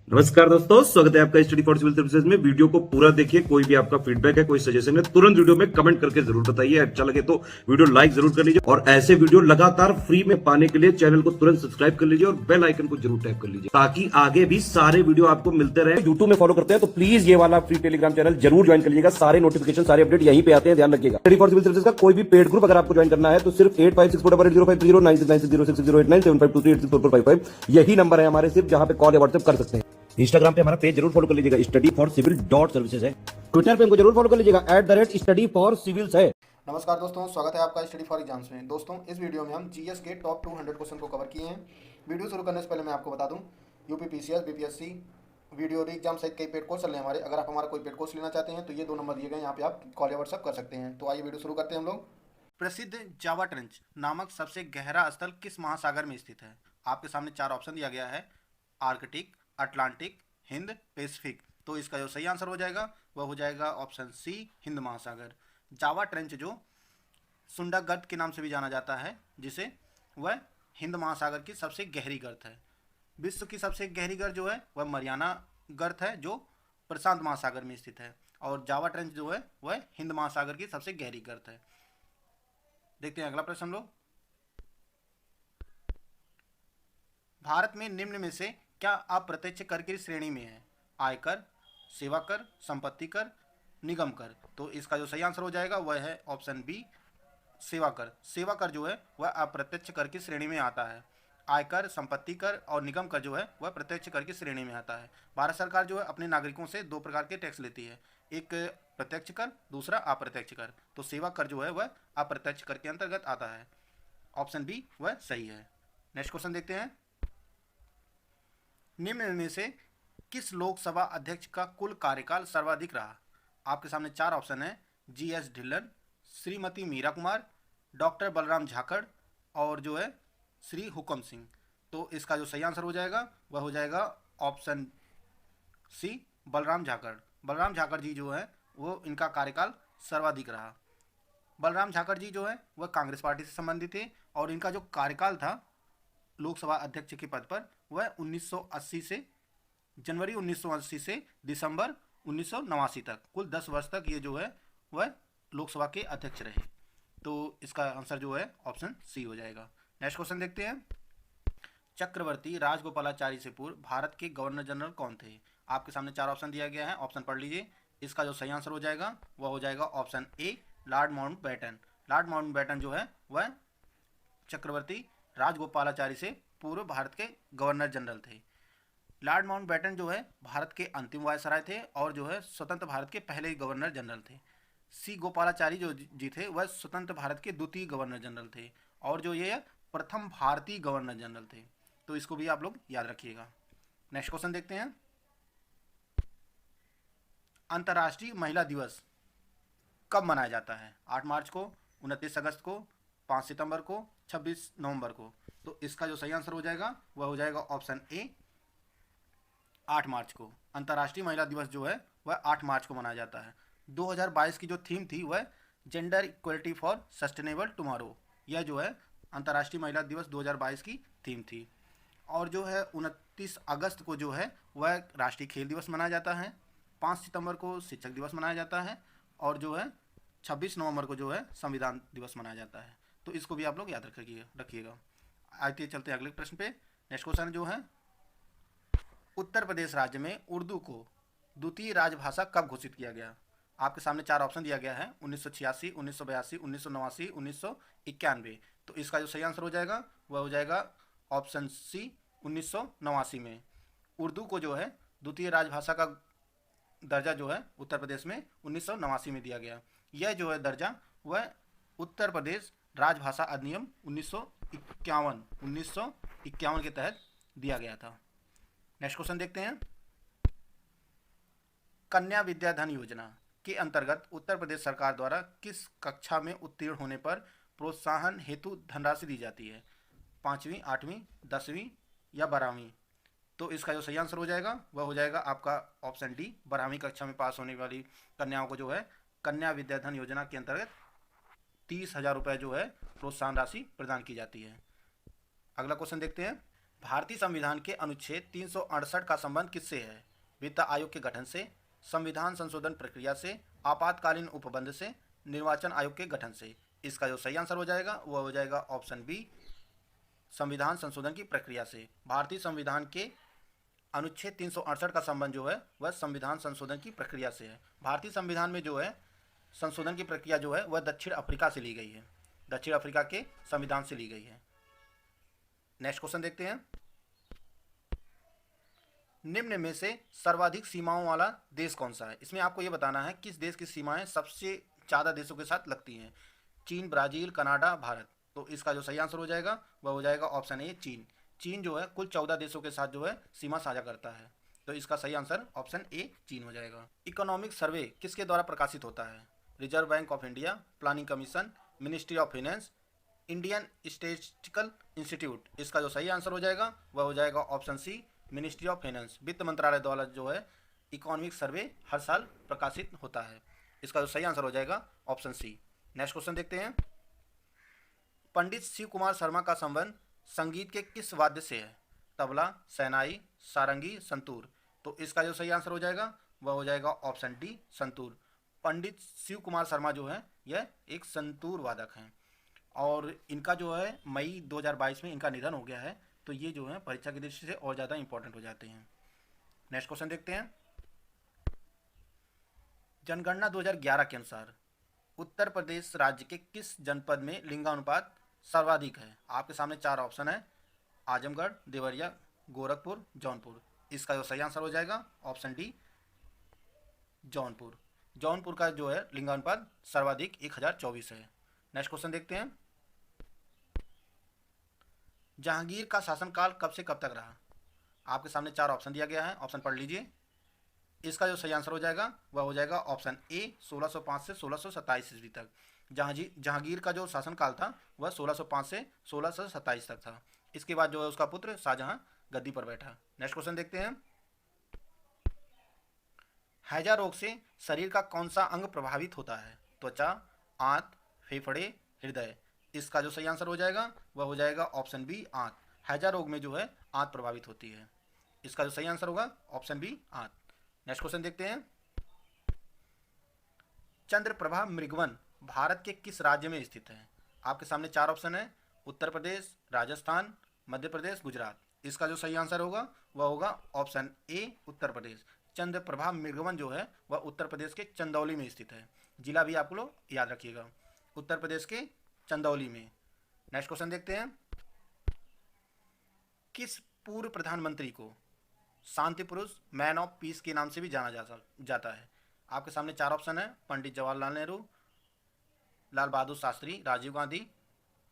नमस्कार दोस्तों, स्वागत है आपका स्टडी फॉर सिविल सर्विसेज में। वीडियो को पूरा देखिए। कोई भी आपका फीडबैक है, कोई सजेशन है, तुरंत वीडियो में कमेंट करके जरूर बताइए। अच्छा लगे तो वीडियो लाइक जरूर कर लीजिए और ऐसे वीडियो लगातार फ्री में पाने के लिए चैनल को तुरंत सब्सक्राइब कर लीजिए और बेल आइकन को जरूर टैप कर लीजिए ताकि आगे भी सारे वीडियो आपको मिलते रहे। यूट्यूब में फॉलो करते हैं तो प्लीज ये वाला फ्री टेलीग्राम चैनल जरूर ज्वाइन कर लीजिएगा। सारे नोटिफिकेशन, सारे अपडेट यहीं पे आते हैं, ध्यान रखिएगा। स्टडी फॉर सिविल सर्विसेज का कोई भी पेड ग्रुप अगर आपको ज्वाइन करना है तो सिर्फ 856480560660897523864455 यही नंबर है हमारे, सिर्फ जहां पे कॉल या व्हाट्सएप कर सकते हैं। इंस्टाग्राम पे हमारा पेज जरूर फॉलो कर लीजिएगा, study for civil dot services है। ट्विटर पे हमको जरूर फॉलो कर लीजिएगा, @स्टडी फॉर सिविल्स है। नमस्कार दोस्तों, स्वागत है आपका स्टडी फॉर एग्जाम्स में। दोस्तों, इस वीडियो में हम जीएस के टॉप 200 क्वेश्चन को कवर किए हैं। वीडियो शुरू करने से पहले मैं आपको बता दूं, UP PCS, BPSC, video exam सहित कई पेड कोर्स चल रहे हैं हमारे। अगर आप हमारा कोई पेड कोर्स लेना चाहते हैं तो ये 2 नंबर दिए गए, यहाँ पे आप कॉल या व्हाट्सएप कर सकते हैं। तो आइए वीडियो शुरू करते हैं हम लोग। प्रसिद्ध जावा ट्रेंच नामक सबसे गहरा स्थल किस महासागर में स्थित है? आपके सामने 4 ऑप्शन दिया गया है: आर्कटिक, अटलांटिक, हिंद, पैसिफिक। तो इसका जो सही आंसर हो जाएगा वह हो जाएगा ऑप्शन सी, हिंद महासागर। जावा ट्रेंच जो सुंडा गर्त के नाम से भी जाना जाता है, जिसे वह हिंद महासागर की सबसे गहरी गर्त है। विश्व की सबसे गहरी गर्त जो है वह मरियाना गर्त है, जो प्रशांत महासागर में स्थित है। और जावा ट्रेंच जो है वह हिंद महासागर की सबसे गहरी गर्त है। देखते हैं अगला प्रश्न हम लोग। भारत में निम्न में से क्या अप्रत्यक्ष कर की श्रेणी में है? आयकर, सेवा कर, संपत्ति कर, निगम कर। तो इसका जो सही आंसर हो जाएगा वह है ऑप्शन बी, सेवा कर। सेवा कर जो है वह अप्रत्यक्ष कर की श्रेणी में आता है। आयकर, संपत्ति कर और निगम कर जो है वह प्रत्यक्ष कर की श्रेणी में आता है। भारत सरकार जो है अपने नागरिकों से 2 प्रकार के टैक्स लेती है, एक प्रत्यक्ष कर, दूसरा अप्रत्यक्ष कर। तो सेवा कर जो है वह अप्रत्यक्ष कर के अंतर्गत आता है। ऑप्शन बी वह सही है। नेक्स्ट क्वेश्चन देखते हैं। निम्न में से किस लोकसभा अध्यक्ष का कुल कार्यकाल सर्वाधिक रहा? आपके सामने 4 ऑप्शन है: जीएस ढिल्लन, श्रीमती मीरा कुमार, डॉक्टर बलराम झाकड़ और जो है श्री हुकम सिंह। तो इसका जो सही आंसर हो जाएगा वह हो जाएगा ऑप्शन सी, बलराम झाकड़। बलराम झाकड़ जी जो है वो इनका कार्यकाल सर्वाधिक रहा। बलराम झाकड़ जी जो है वह कांग्रेस पार्टी से संबंधित थे और इनका जो कार्यकाल था लोकसभा अध्यक्ष के पद पर वह 1980 से जनवरी 1980 से दिसंबर 1989 तक, कुल 10 वर्ष तक ये जो है वह लोकसभा के अध्यक्ष रहे। तो इसका आंसर जो है ऑप्शन सी हो जाएगा। नेक्स्ट क्वेश्चन देखते हैं। चक्रवर्ती राजगोपालाचारी से पूर्व भारत के गवर्नर जनरल कौन थे? आपके सामने 4 ऑप्शन दिया गया है, ऑप्शन पढ़ लीजिए। इसका जो सही आंसर हो जाएगा वह हो जाएगा ऑप्शन ए, लॉर्ड माउंटबेटन। लॉर्ड माउंटबेटन जो है वह चक्रवर्ती राजगोपालाचारी से पूर्व भारत के गवर्नर जनरल थे। लॉर्ड माउंटबेटन जो है भारत के अंतिम वायसराय थे और जो है स्वतंत्र भारत के पहले गवर्नर जनरल थे। सी गोपालाचारी जो जी थे वह स्वतंत्र भारत के द्वितीय गवर्नर जनरल थे और जो ये प्रथम भारतीय गवर्नर जनरल थे। तो इसको भी आप लोग याद रखिएगा। नेक्स्ट क्वेश्चन देखते हैं। अंतर्राष्ट्रीय महिला दिवस कब मनाया जाता है? 8 मार्च को, 29 अगस्त को, 5 सितंबर को, 26 नवंबर को। तो इसका जो सही आंसर हो जाएगा वह हो जाएगा ऑप्शन ए, 8 मार्च को। अंतर्राष्ट्रीय महिला दिवस जो है वह 8 मार्च को मनाया जाता है। 2022 की जो थीम थी वह gender equality for sustainable tomorrow. यह जो है अंतर्राष्ट्रीय महिला दिवस 2022 की थीम थी। और जो है 29 अगस्त को जो है वह राष्ट्रीय खेल दिवस मनाया जाता है। 5 सितंबर को शिक्षक दिवस मनाया जाता है और जो है 26 नवंबर को जो है संविधान दिवस मनाया जाता है। तो इसको भी आप लोग याद रखिएगा। आइए चलते हैं अगले प्रश्न पे। नेक्स्ट क्वेश्चन जो है, उत्तर प्रदेश राज्य में उर्दू को द्वितीय राजभाषा कब घोषित किया गया? आपके सामने 4 ऑप्शन दिया गया है: 1986, 1982, 1989, 1991। तो इसका जो सही आंसर हो जाएगा वह हो जाएगा ऑप्शन सी, 1989 में उर्दू को जो है द्वितीय राजभाषा का दर्जा जो है उत्तर प्रदेश में 1989 में दिया गया। यह जो है दर्जा वह उत्तर प्रदेश राजभाषा अधिनियम 1951 के तहत दिया गया था। नेक्स्ट क्वेश्चन देखते हैं। कन्या विद्याधन योजना के अंतर्गत उत्तर प्रदेश सरकार द्वारा किस कक्षा में उत्तीर्ण होने पर प्रोत्साहन हेतु धनराशि दी जाती है? 5वीं, 8वीं, 10वीं या 12वीं। तो इसका जो सही आंसर हो जाएगा वह हो जाएगा आपका ऑप्शन डी, 12वीं कक्षा में पास होने वाली कन्याओं को जो है कन्या विद्याधन योजना के अंतर्गत 30,000 रुपये जो है प्रोत्साहन राशि प्रदान की जाती है। अगला क्वेश्चन देखते हैं। भारतीय संविधान के अनुच्छेद 368 का संबंध किससे है? वित्त आयोग के गठन से, संविधान संशोधन प्रक्रिया से, आपातकालीन उपबंध से, निर्वाचन आयोग के गठन से। इसका जो सही आंसर हो जाएगा वह हो जाएगा ऑप्शन बी, संविधान संशोधन की प्रक्रिया से। भारतीय संविधान के अनुच्छेद 368 का संबंध जो है वह संविधान संशोधन की प्रक्रिया से है। भारतीय संविधान में जो है संशोधन की प्रक्रिया जो है वह दक्षिण अफ्रीका से ली गई है, दक्षिण अफ्रीका के संविधान से ली गई है। नेक्स्ट क्वेश्चन देखते हैं। निम्न में से सर्वाधिक सीमाओं वाला देश कौन सा है? इसमें आपको यह बताना है किस देश की सीमाएं सबसे ज़्यादा देशों के साथ लगती हैं। चीन, ब्राज़ील, कनाडा, भारत। तो इसका जो सही आंसर हो जाएगा वह हो जाएगा ऑप्शन ए, चीन। चीन जो है कुल 14 देशों के साथ जो है सीमा साझा करता है। तो इसका सही आंसर ऑप्शन ए, चीन हो जाएगा। इकोनॉमिक सर्वे किसके द्वारा प्रकाशित होता है? Reserve bank of India, planning commission, ministry of finance, Indian statistical institute. इसका जो सही आंसर हो जाएगा वह हो जाएगा option C, ministry of finance. वित्त मंत्रालय द्वारा जो है इकोनॉमिक सर्वे हर साल प्रकाशित होता है। इसका जो सही आंसर हो जाएगा ऑप्शन सी। नेक्स्ट क्वेश्चन देखते हैं। पंडित शिव कुमार शर्मा का संबंध संगीत के किस वाद्य से है? तबला, शहनाई, सारंगी, संतूर। तो इसका जो सही आंसर हो जाएगा वह हो जाएगा ऑप्शन डी, संतूर। पंडित शिव कुमार शर्मा जो है यह एक संतूर वादक हैं और इनका जो है मई 2022 में इनका निधन हो गया है। तो ये जो है परीक्षा की दृष्टि से और ज़्यादा इंपॉर्टेंट हो जाते हैं। नेक्स्ट क्वेश्चन देखते हैं। जनगणना 2011 के अनुसार उत्तर प्रदेश राज्य के किस जनपद में लिंगानुपात सर्वाधिक है? आपके सामने 4 ऑप्शन है, आजमगढ़, देवरिया, गोरखपुर, जौनपुर। इसका जो सही आंसर हो जाएगा ऑप्शन डी, जौनपुर। जौनपुर का जो है लिंगानुपात सर्वाधिक 1024 है। नेक्स्ट क्वेश्चन देखते हैं। जहांगीर का शासनकाल कब से कब तक रहा? आपके सामने 4 ऑप्शन दिया गया है, ऑप्शन पढ़ लीजिए। इसका जो सही आंसर हो जाएगा वह हो जाएगा ऑप्शन ए, 1605 से 1627 ईस्वी तक। जहांगीर का जो शासनकाल था वह 1605 से 1627 तक था। इसके बाद जो है उसका पुत्र शाहजहां गद्दी पर बैठा। नेक्स्ट क्वेश्चन देखते हैं। हैजा रोग से शरीर का कौन सा अंग प्रभावित होता है? त्वचा, आंत, फेफड़े, हृदय। इसका जो सही आंसर हो जाएगा वह हो जाएगा ऑप्शन बी, आंत। हैजा रोग में जो है आंत प्रभावित होती है। इसका जो सही आंसर होगा ऑप्शन बी, आंत। नेक्स्ट क्वेश्चन देखते हैं। चंद्रप्रभा मृगवन भारत के किस राज्य में स्थित है? आपके सामने 4 ऑप्शन है, उत्तर प्रदेश, राजस्थान, मध्य प्रदेश, गुजरात। इसका जो सही आंसर होगा वह होगा ऑप्शन ए, उत्तर प्रदेश। चंद्रप्रभा मृगवन जो है वह उत्तर प्रदेश के चंदौली में स्थित है। जिला भी आप लोग याद रखिएगा, उत्तर प्रदेश के चंदौली में। नेक्स्ट क्वेश्चन देखते हैं। किस पूर्व प्रधानमंत्री को शांति पुरुष, मैन ऑफ पीस के नाम से भी जाना जाता है? आपके सामने 4 ऑप्शन है, पंडित जवाहरलाल नेहरू, लाल बहादुर शास्त्री, राजीव गांधी,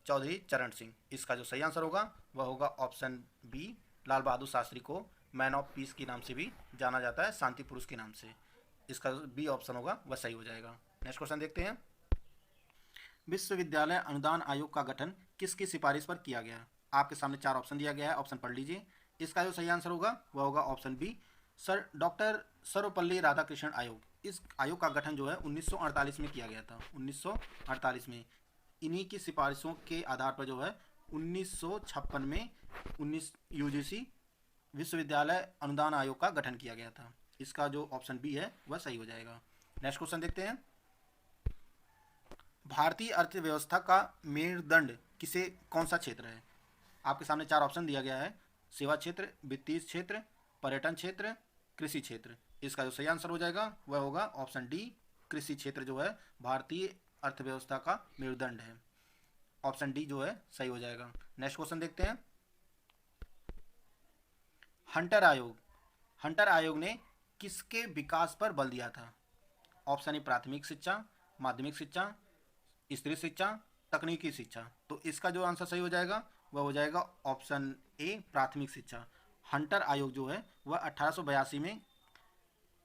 चौधरी चरण सिंह। इसका जो सही आंसर होगा वह होगा ऑप्शन बी, लाल बहादुर शास्त्री को मैन ऑफ पीस के नाम से भी जाना जाता है, शांति पुरुष के नाम से। इसका बी ऑप्शन होगा वह सही हो जाएगा। नेक्स्ट क्वेश्चन देखते हैं। विश्वविद्यालय अनुदान आयोग का गठन किसकी सिफारिश पर किया गया? आपके सामने 4 ऑप्शन दिया गया है, ऑप्शन पढ़ लीजिए। इसका जो सही आंसर होगा वह होगा option B, doctor Sarvepalli Radhakrishnan आयोग। इस आयोग का गठन जो है 1948 में किया गया था, 1948 में। इन्हीं की सिफारिशों के आधार पर जो है 1956 में 19 यूजीसी विश्वविद्यालय अनुदान आयोग का गठन किया गया था। इसका जो ऑप्शन बी है वह सही हो जाएगा। नेक्स्ट क्वेश्चन देखते हैं। भारतीय अर्थव्यवस्था का मेरुदंड कौन सा क्षेत्र है? आपके सामने 4 ऑप्शन दिया गया है, सेवा क्षेत्र, वित्तीय क्षेत्र, पर्यटन क्षेत्र, कृषि क्षेत्र। इसका जो सही आंसर हो जाएगा वह होगा ऑप्शन डी, कृषि क्षेत्र जो है भारतीय अर्थव्यवस्था का मेरुदंड है। ऑप्शन डी जो है सही हो जाएगा। नेक्स्ट क्वेश्चन देखते हैं। हंटर आयोग ने किसके विकास पर बल दिया था? ऑप्शन ए, प्राथमिक शिक्षा, माध्यमिक शिक्षा, स्त्री शिक्षा, तकनीकी शिक्षा। तो इसका जो आंसर सही हो जाएगा वह हो जाएगा ऑप्शन ए, प्राथमिक शिक्षा। हंटर आयोग जो है वह 1882 में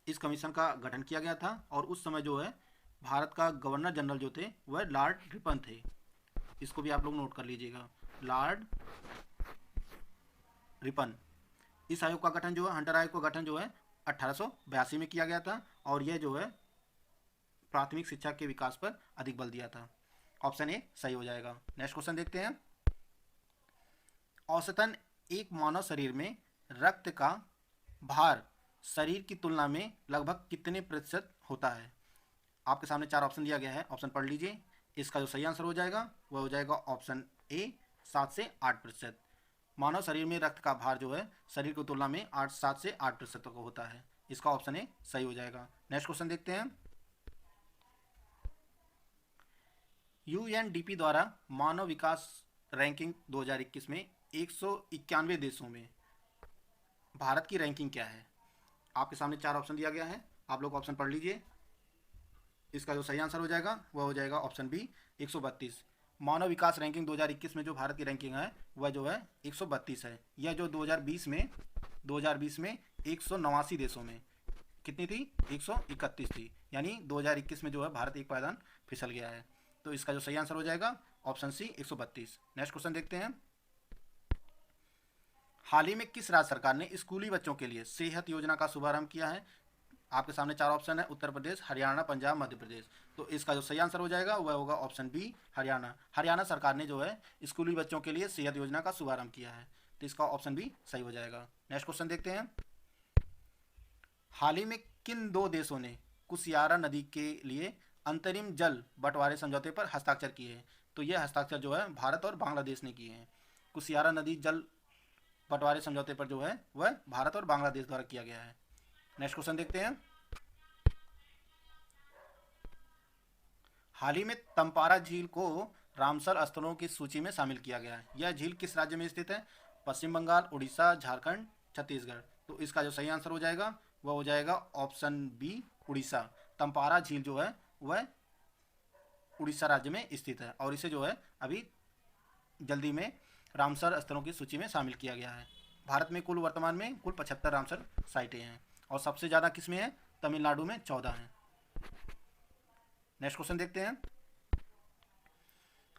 इस कमीशन का गठन किया गया था और उस समय जो है भारत का गवर्नर जनरल जो थे वह लॉर्ड रिपन थे। इसको भी आप लोग नोट कर लीजिएगा, लॉर्ड रिपन। इस आयोग का गठन जो है, हंटर आयोग का गठन जो है 1882 में किया गया था और यह जो है प्राथमिक शिक्षा के विकास पर अधिक बल दिया था। ऑप्शन ए सही हो जाएगा। नेक्स्ट क्वेश्चन देखते हैं। औसतन एक मानव शरीर में रक्त का भार शरीर की तुलना में लगभग कितने प्रतिशत होता है? आपके सामने चार ऑप्शन दिया गया है, ऑप्शन पढ़ लीजिए। इसका जो सही आंसर हो जाएगा वह हो जाएगा ऑप्शन ए, 7 से 8%। मानव शरीर में रक्त का भार जो है शरीर की तुलना में 7 से 8% तक होता है। इसका ऑप्शन ए सही हो जाएगा। नेक्स्ट क्वेश्चन देखते हैं। यूएनडीपी द्वारा मानव विकास रैंकिंग 2021 में 191 देशों में भारत की रैंकिंग क्या है? आपके सामने चार ऑप्शन दिया गया है, आप लोग ऑप्शन पढ़ लीजिए। इसका जो सही आंसर हो जाएगा वह हो जाएगा ऑप्शन बी, 132। मानव विकास रैंकिंग 2021 में जो भारत की रैंकिंग है वह जो है 132 है। यह जो 2020 में 189 देशों में कितनी थी? 131 थी। यानी 2021 में जो है भारत एक पायदान फिसल गया है। तो इसका जो सही आंसर हो जाएगा ऑप्शन सी, 132। नेक्स्ट क्वेश्चन देखते हैं। हाल ही में किस राज्य सरकार ने स्कूली बच्चों के लिए सेहत योजना का शुभारंभ किया है? आपके सामने चार ऑप्शन है, उत्तर प्रदेश, हरियाणा, पंजाब, मध्य प्रदेश। तो इसका जो सही आंसर हो जाएगा वह होगा ऑप्शन बी, हरियाणा। हरियाणा सरकार ने जो है स्कूली बच्चों के लिए सेहत योजना का शुभारंभ किया है। तो इसका ऑप्शन बी सही हो जाएगा। नेक्स्ट क्वेश्चन देखते हैं। हाल ही में किन दो देशों ने कुशियारा नदी के लिए अंतरिम जल बंटवारे समझौते पर हस्ताक्षर किए हैं? तो यह हस्ताक्षर जो है भारत और बांग्लादेश ने किए हैं। कुशियारा नदी जल बंटवारे समझौते पर जो है वह भारत और बांग्लादेश द्वारा किया गया है। नेक्स्ट क्वेश्चन देखते हैं। हाल ही में तंपारा झील को रामसर स्थलों की सूची में शामिल किया गया है। यह झील किस राज्य में स्थित है? पश्चिम बंगाल, उड़ीसा, झारखंड, छत्तीसगढ़। तो इसका जो सही आंसर हो जाएगा वह हो जाएगा ऑप्शन बी, उड़ीसा। तंपारा झील जो है वह उड़ीसा राज्य में स्थित है और इसे जो है अभी जल्दी में रामसर स्थलों की सूची में शामिल किया गया है। भारत में कुल वर्तमान में कुल 75 रामसर साइटें हैं और सबसे ज़्यादा किसमें है? तमिलनाडु में 14 हैं। नेक्स्ट क्वेश्चन देखते हैं।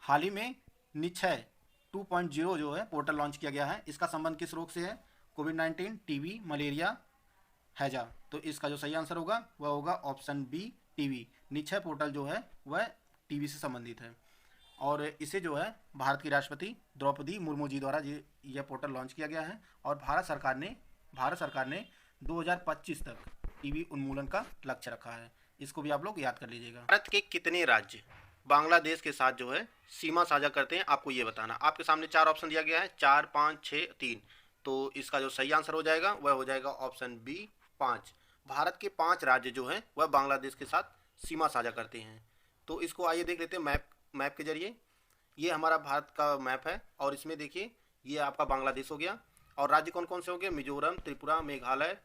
हाल ही में निक्षय 2.0 जो है पोर्टल लॉन्च किया गया है। इसका संबंध किस रोग से है? कोविड-19, टीबी, मलेरिया, हैजा। तो इसका जो सही आंसर होगा वह होगा option B, TB. Nikshay portal जो है वह टीबी से संबंधित है और इसे जो है भारत की राष्ट्रपति द्रौपदी मुर्मू जी द्वारा यह पोर्टल लॉन्च किया गया है और भारत सरकार ने 2025 तक टीबी उन्मूलन का लक्ष्य रखा है। इसको भी आप लोग याद कर लीजिएगा। भारत के कितने राज्य बांग्लादेश के साथ जो है सीमा साझा करते हैं, आपको ये बताना। आपके सामने चार ऑप्शन दिया गया है, 4, 5, 6, 3। तो इसका जो सही आंसर हो जाएगा वह हो जाएगा ऑप्शन बी, 5। भारत के 5 राज्य जो हैं वह बांग्लादेश के साथ सीमा साझा करते हैं। तो इसको आइए देख लेते हैं मैप के जरिए। ये हमारा भारत का मैप है और इसमें देखिए ये आपका बांग्लादेश हो गया और राज्य कौन कौन से हो गए? मिजोरम, त्रिपुरा, मेघालय,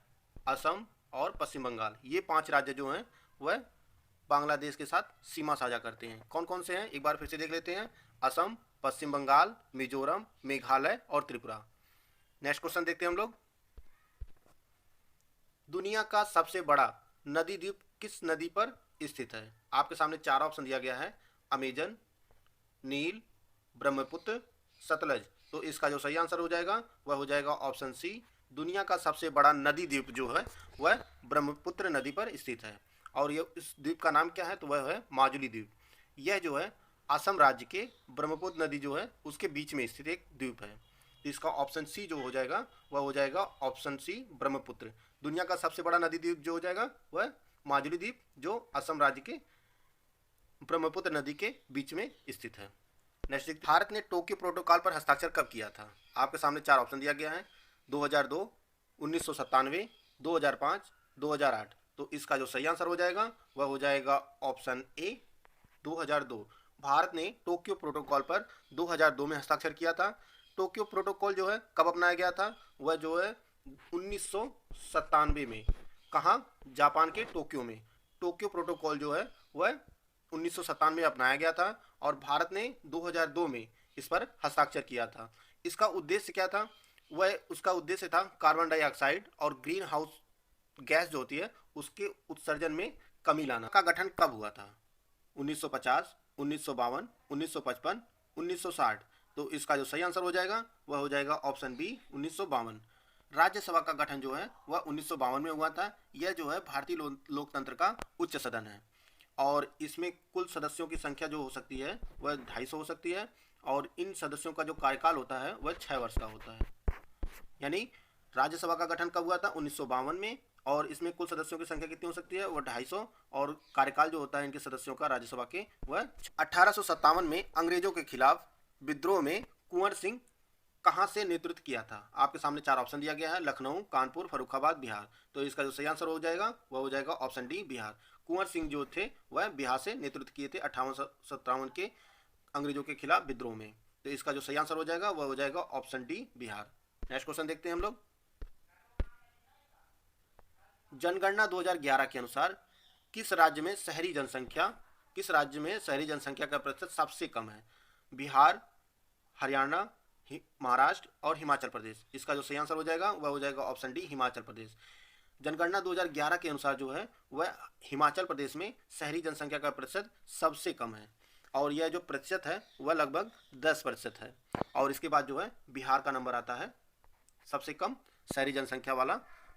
असम और पश्चिम बंगाल। ये 5 राज्य जो हैं वह बांग्लादेश के साथ सीमा साझा करते हैं। कौन कौन से हैं एक बार फिर से देख लेते हैं। असम, पश्चिम बंगाल, मिजोरम, मेघालय और त्रिपुरा। नेक्स्ट क्वेश्चन देखते हैं हम लोग। दुनिया का सबसे बड़ा नदी द्वीप किस नदी पर स्थित है? आपके सामने चार ऑप्शन दिया गया है, अमेजन, नील, ब्रह्मपुत्र, सतलज। तो इसका जो सही आंसर हो जाएगा वह हो जाएगा ऑप्शन सी। दुनिया का सबसे बड़ा नदी द्वीप जो है वह ब्रह्मपुत्र नदी पर स्थित है और ये इस द्वीप का नाम क्या है? तो वह है माजुली द्वीप। यह जो है असम राज्य के ब्रह्मपुत्र नदी जो है उसके बीच में स्थित एक द्वीप है। तो इसका ऑप्शन सी जो हो जाएगा वह हो जाएगा ऑप्शन सी, ब्रह्मपुत्र। दुनिया का सबसे बड़ा नदी द्वीप जो हो जाएगा वह माजुली द्वीप जो असम राज्य के ब्रह्मपुत्र नदी के बीच में स्थित है। नेक्स्ट, भारत ने टोक्यो प्रोटोकॉल पर हस्ताक्षर कब किया था? आपके सामने चार ऑप्शन दिया गया है, 2002, 1997, 2005, 2008। तो इसका जो सही आंसर हो जाएगा वह हो जाएगा ऑप्शन ए, 2002। भारत ने टोक्यो प्रोटोकॉल पर 2002 में हस्ताक्षर किया था। टोक्यो प्रोटोकॉल जो है कब अपनाया गया था? वह जो है 1997 में। कहाँ? जापान के टोक्यो में। टोक्यो प्रोटोकॉल जो है वह 1997 में अपनाया गया था और भारत ने 2002 में इस पर हस्ताक्षर किया था। इसका उद्देश्य क्या था? उसका उद्देश्य था कार्बन डाइऑक्साइड और ग्रीन हाउस गैस जो होती है उसके उत्सर्जन में कमी लाना। का गठन कब हुआ था? 1950, 1952, 1955, 1960। तो इसका जो सही आंसर हो जाएगा वह हो जाएगा ऑप्शन बी, 1952। राज्यसभा का गठन जो है वह 1952 में हुआ था। यह जो है भारतीय लोकतंत्र का उच्च सदन है और इसमें कुल सदस्यों की संख्या जो हो सकती है वह 250 हो सकती है और इन सदस्यों का जो कार्यकाल होता है वह 6 वर्ष का होता है। यानी राज्यसभा का गठन कब हुआ था? 1952 में। और इसमें कुल सदस्यों की संख्या कितनी हो सकती है? वह 250। और कार्यकाल जो होता है इनके सदस्यों का राज्यसभा के वह 1857 में अंग्रेजों के खिलाफ विद्रोह में कुंवर सिंह कहाँ से नेतृत्व किया था? आपके सामने 4 ऑप्शन दिया गया है, लखनऊ, कानपुर, फर्रुखाबाद, बिहार। तो इसका जो सही आंसर हो जाएगा वह हो जाएगा ऑप्शन डी, बिहार। कुंवर सिंह जो थे वह बिहार से नेतृत्व किए थे 1857 के अंग्रेजों के खिलाफ विद्रोह में। तो इसका जो सही आंसर हो जाएगा वह हो जाएगा option D, Bihar. Next question देखते हैं हम लोग। जनगणना 2011 के अनुसार किस राज्य में शहरी जनसंख्या का प्रतिशत सबसे कम है? बिहार, हरियाणा, महाराष्ट्र और हिमाचल प्रदेश। इसका जो सही आंसर हो जाएगा वह हो जाएगा ऑप्शन डी, हिमाचल प्रदेश। जनगणना 2011 के अनुसार जो है वह हिमाचल प्रदेश में शहरी जनसंख्या का प्रतिशत सबसे कम है, और यह जो प्रतिशत है वह लगभग 10% है। और इसके बाद जो है बिहार का नंबर आता है सबसे कम शहरी जनसंख्या वाला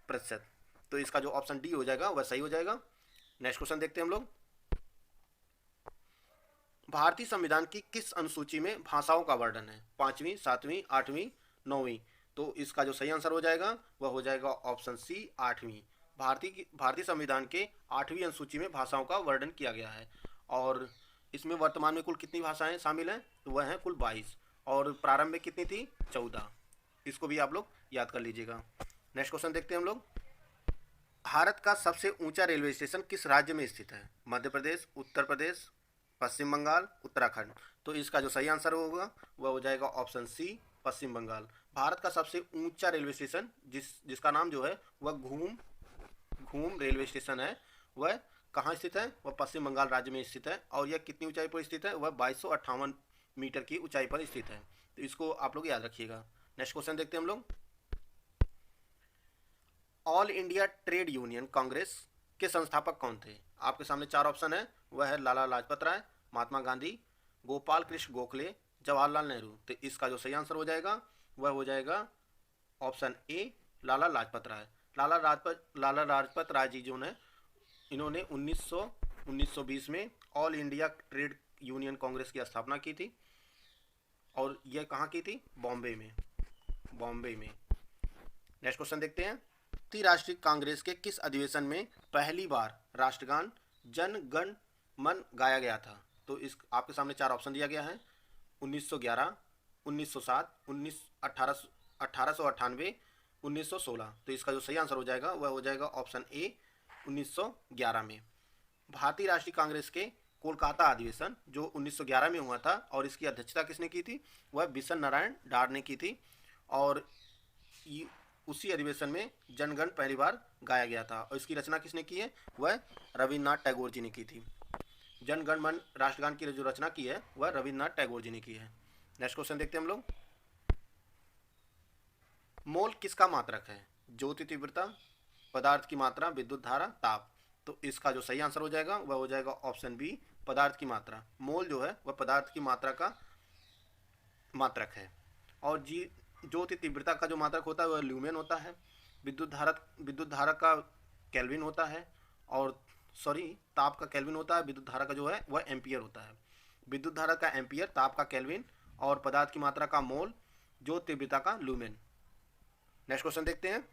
प्रतिशत। तो इसका जो ऑप्शन डी हो जाएगा वह सही हो जाएगा। नेक्स्ट क्वेश्चन देखते हैं हम लोग। भारतीय संविधान की किस अनुसूची में भाषाओं का वर्णन है? 5वीं, 7वीं, 8वीं, 9वीं। तो इसका जो सही आंसर हो जाएगा वह हो जाएगा ऑप्शन सी, 8वीं। भारतीय संविधान के 8वीं अनुसूची में भाषाओं का वर्णन किया गया है। और इसमें वर्तमान में कुल कितनी भाषाएं शामिल हैं? तो वह हैं कुल 22। और प्रारंभ में कितनी थी? 14। इसको भी आप लोग याद कर लीजिएगा। नेक्स्ट क्वेश्चन देखते हैं हम लोग। भारत का सबसे ऊंचा रेलवे स्टेशन किस राज्य में स्थित है? मध्य प्रदेश, उत्तर प्रदेश, पश्चिम बंगाल, उत्तराखंड। तो इसका जो सही आंसर होगा वह हो जाएगा ऑप्शन सी, पश्चिम बंगाल। भारत का सबसे ऊंचा रेलवे स्टेशन जिसका नाम जो है वह घूम रेलवे स्टेशन है, वह कहाँ स्थित है? वह पश्चिम बंगाल राज्य में स्थित है। और यह कितनी ऊंचाई पर स्थित है? वह 2258 मीटर की ऊंचाई पर स्थित है। तो इसको आप लोग याद रखिएगा। नेक्स्ट क्वेश्चन देखते हैं हम लोग। All India trade union Congress के संस्थापक कौन थे? आपके सामने 4 ऑप्शन है, वह है लाला लाजपत राय, महात्मा गांधी, गोपाल कृष्ण गोखले, जवाहरलाल नेहरू। तो इसका जो सही आंसर हो जाएगा वह हो जाएगा ऑप्शन ए, लाला लाजपत राय। लाला लाजपत राय जी जो ने इन्होंने 1920 में all India trade union Congress की स्थापना की थी। और यह कहाँ की थी? बॉम्बे में। नेक्स्ट क्वेश्चन देखते हैं। भारतीय राष्ट्रीय कांग्रेस के किस अधिवेशन में पहली बार राष्ट्रगान जन गण मन गाया गया था? तो इस आपके सामने 4 ऑप्शन दिया गया है, 1911, 1907, 1898, 1916। तो इसका जो सही आंसर हो जाएगा वह हो जाएगा ऑप्शन ए, 1911 में। भारतीय राष्ट्रीय कांग्रेस के कोलकाता अधिवेशन जो 1911 में हुआ था और इसकी अध्यक्षता किसने की थी? वह बिशन नारायण डार ने की थी। और उसी अधिवेशन में जनगण पहली बार गाया गया था। और इसकी रचना किसने की है? वह रविन्द्रनाथ टैगोर जी ने की थी। जनगण मन राष्ट्रगान की जो रचना की है वह रविन्द्रनाथ टैगोर जी ने की है। नेक्स्ट क्वेश्चन देखते हैं हम लोग। मोल किसका मात्रक है? ज्योति तीव्रता, पदार्थ की मात्रा, विद्युत धारा, ताप। तो इसका जो सही आंसर हो जाएगा वह हो जाएगा ऑप्शन बी, पदार्थ की मात्रा। मोल जो है वह पदार्थ की मात्रा का मात्रक है। और ज्योति तीव्रता का जो मात्रक होता है वह ल्यूमेन होता है। विद्युत धारा का केल्विन होता है। और ताप का केल्विन होता है। विद्युत धारा का जो है वह एम्पियर होता है। विद्युत धारा का एम्पियर, ताप का केल्विन और पदार्थ की मात्रा का मोल, ज्योति तीव्रता का ल्यूमेन। नेक्स्ट क्वेश्चन देखते हैं।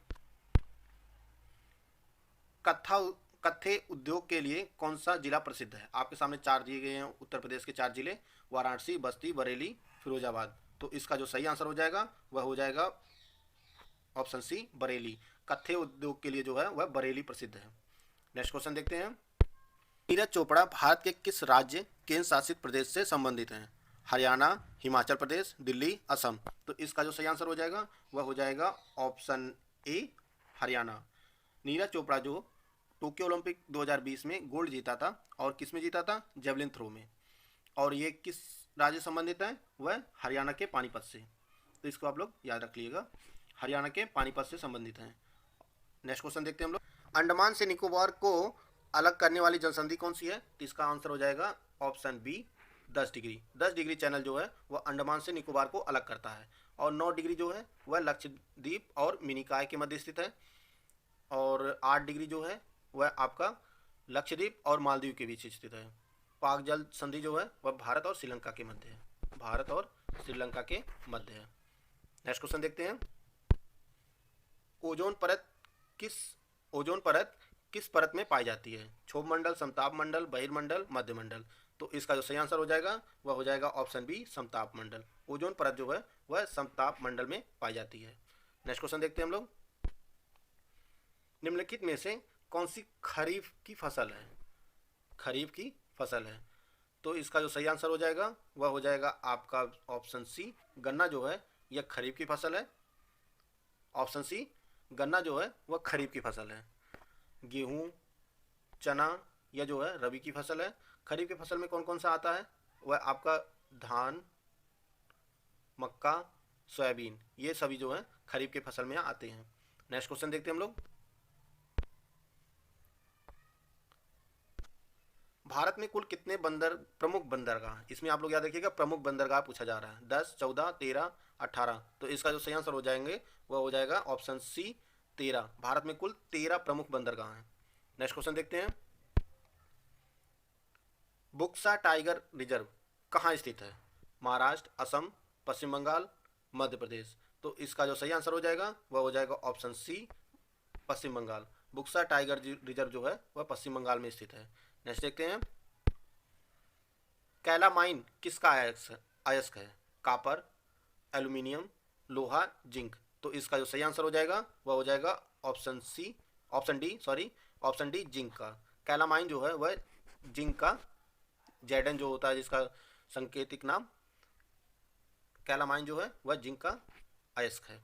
कत्थे उद्योग के लिए कौन सा जिला प्रसिद्ध है? आपके सामने 4 दिए गए हैं, उत्तर प्रदेश के 4 जिले, वाराणसी, बस्ती, बरेली, फिरोजाबाद। तो इसका जो सही आंसर हो जाएगा वह हो जाएगा ऑप्शन सी, बरेली। कत्थे उद्योग के लिए जो है वह बरेली प्रसिद्ध है। नेक्स्ट क्वेश्चन देखते हैं। नीरज चोपड़ा भारत के किस राज्य केंद्र शासित प्रदेश से संबंधित हैं? हरियाणा, हिमाचल प्रदेश, दिल्ली, असम। तो इसका जो सही आंसर हो जाएगा वह हो जाएगा ऑप्शन ए, हरियाणा। नीरज चोपड़ा जो टोक्यो ओलंपिक 2020 में गोल्ड जीता था, और किस में जीता था? जेवलिन थ्रो में। और ये किस राज्य संबंधित है? वह हरियाणा के पानीपत से। तो इसको आप लोग याद रख लीजिएगा, हरियाणा के पानीपत से संबंधित हैं। नेक्स्ट क्वेश्चन देखते हैं हम लोग। अंडमान से निकोबार को अलग करने वाली जनसंधि कौन सी है? तो इसका आंसर हो जाएगा option B, 10 degree. 10 degree channel जो है वह अंडमान से निकोबार को अलग करता है। और 9 डिग्री जो है वह लक्षद्वीप और मिनिकॉय के मध्य स्थित है। और 8 डिग्री जो है वह आपका लक्षद्वीप और मालदीव के बीच स्थित है। पाक जल संधि जो है वह भारत और श्रीलंका के मध्य है। नेक्स्ट क्वेश्चन देखते हैं। किस ओजोन परत किस परत में पाई जाती है? क्षोभ मंडल, समताप मंडल, बहिर्मंडल, मध्य मंडल। तो इसका जो सही आंसर हो जाएगा वह हो जाएगा ऑप्शन बी, समताप मंडल। ओजोन परत जो है वह समताप मंडल में पाई जाती है। नेक्स्ट क्वेश्चन देखते हैं हम लोग। निम्नलिखित में से कौन सी खरीफ की फसल है? खरीफ की फसल है। तो इसका जो सही आंसर हो जाएगा वह हो जाएगा आपका ऑप्शन सी, गन्ना जो है यह खरीफ की फसल है। ऑप्शन सी, गन्ना जो है वह खरीफ की फसल है। गेहूँ, चना यह जो है रबी की फसल है। खरीफ की फसल में कौन कौन सा आता है? वह आपका धान, मक्का, सोयाबीन, ये सभी जो है खरीफ की फसल में आते हैं। नेक्स्ट क्वेश्चन देखते हैं हम लोग। भारत में कुल कितने प्रमुख बंदरगाह, इसमें आप लोग याद रखिएगा प्रमुख बंदरगाह पूछा जा रहा है। 10, 14, 13, 18। तो इसका जो सही आंसर हो जाएंगे वह हो जाएगा ऑप्शन सी, 13। भारत में कुल 13 प्रमुख बंदरगाह हैं। नेक्स्ट क्वेश्चन देखते हैं। बुक्सा टाइगर रिजर्व कहाँ स्थित है? महाराष्ट्र, असम, पश्चिम बंगाल, मध्य प्रदेश। तो इसका जो सही आंसर हो जाएगा वह हो जाएगा ऑप्शन सी, पश्चिम बंगाल। बुक्सा टाइगर रिजर्व जो है वह पश्चिम बंगाल में स्थित है। नेक्स्ट देखते हैं। कैलामाइन किसका अयस्क है? कापर, एल्यूमिनियम, लोहा, जिंक। तो इसका जो सही आंसर हो जाएगा वह हो जाएगा ऑप्शन डी, जिंक का। कैलामाइन जो है वह जिंक का, जेडन जो होता है जिसका सांकेतिक नाम, कैलामाइन जो है वह जिंक का अयस्क है।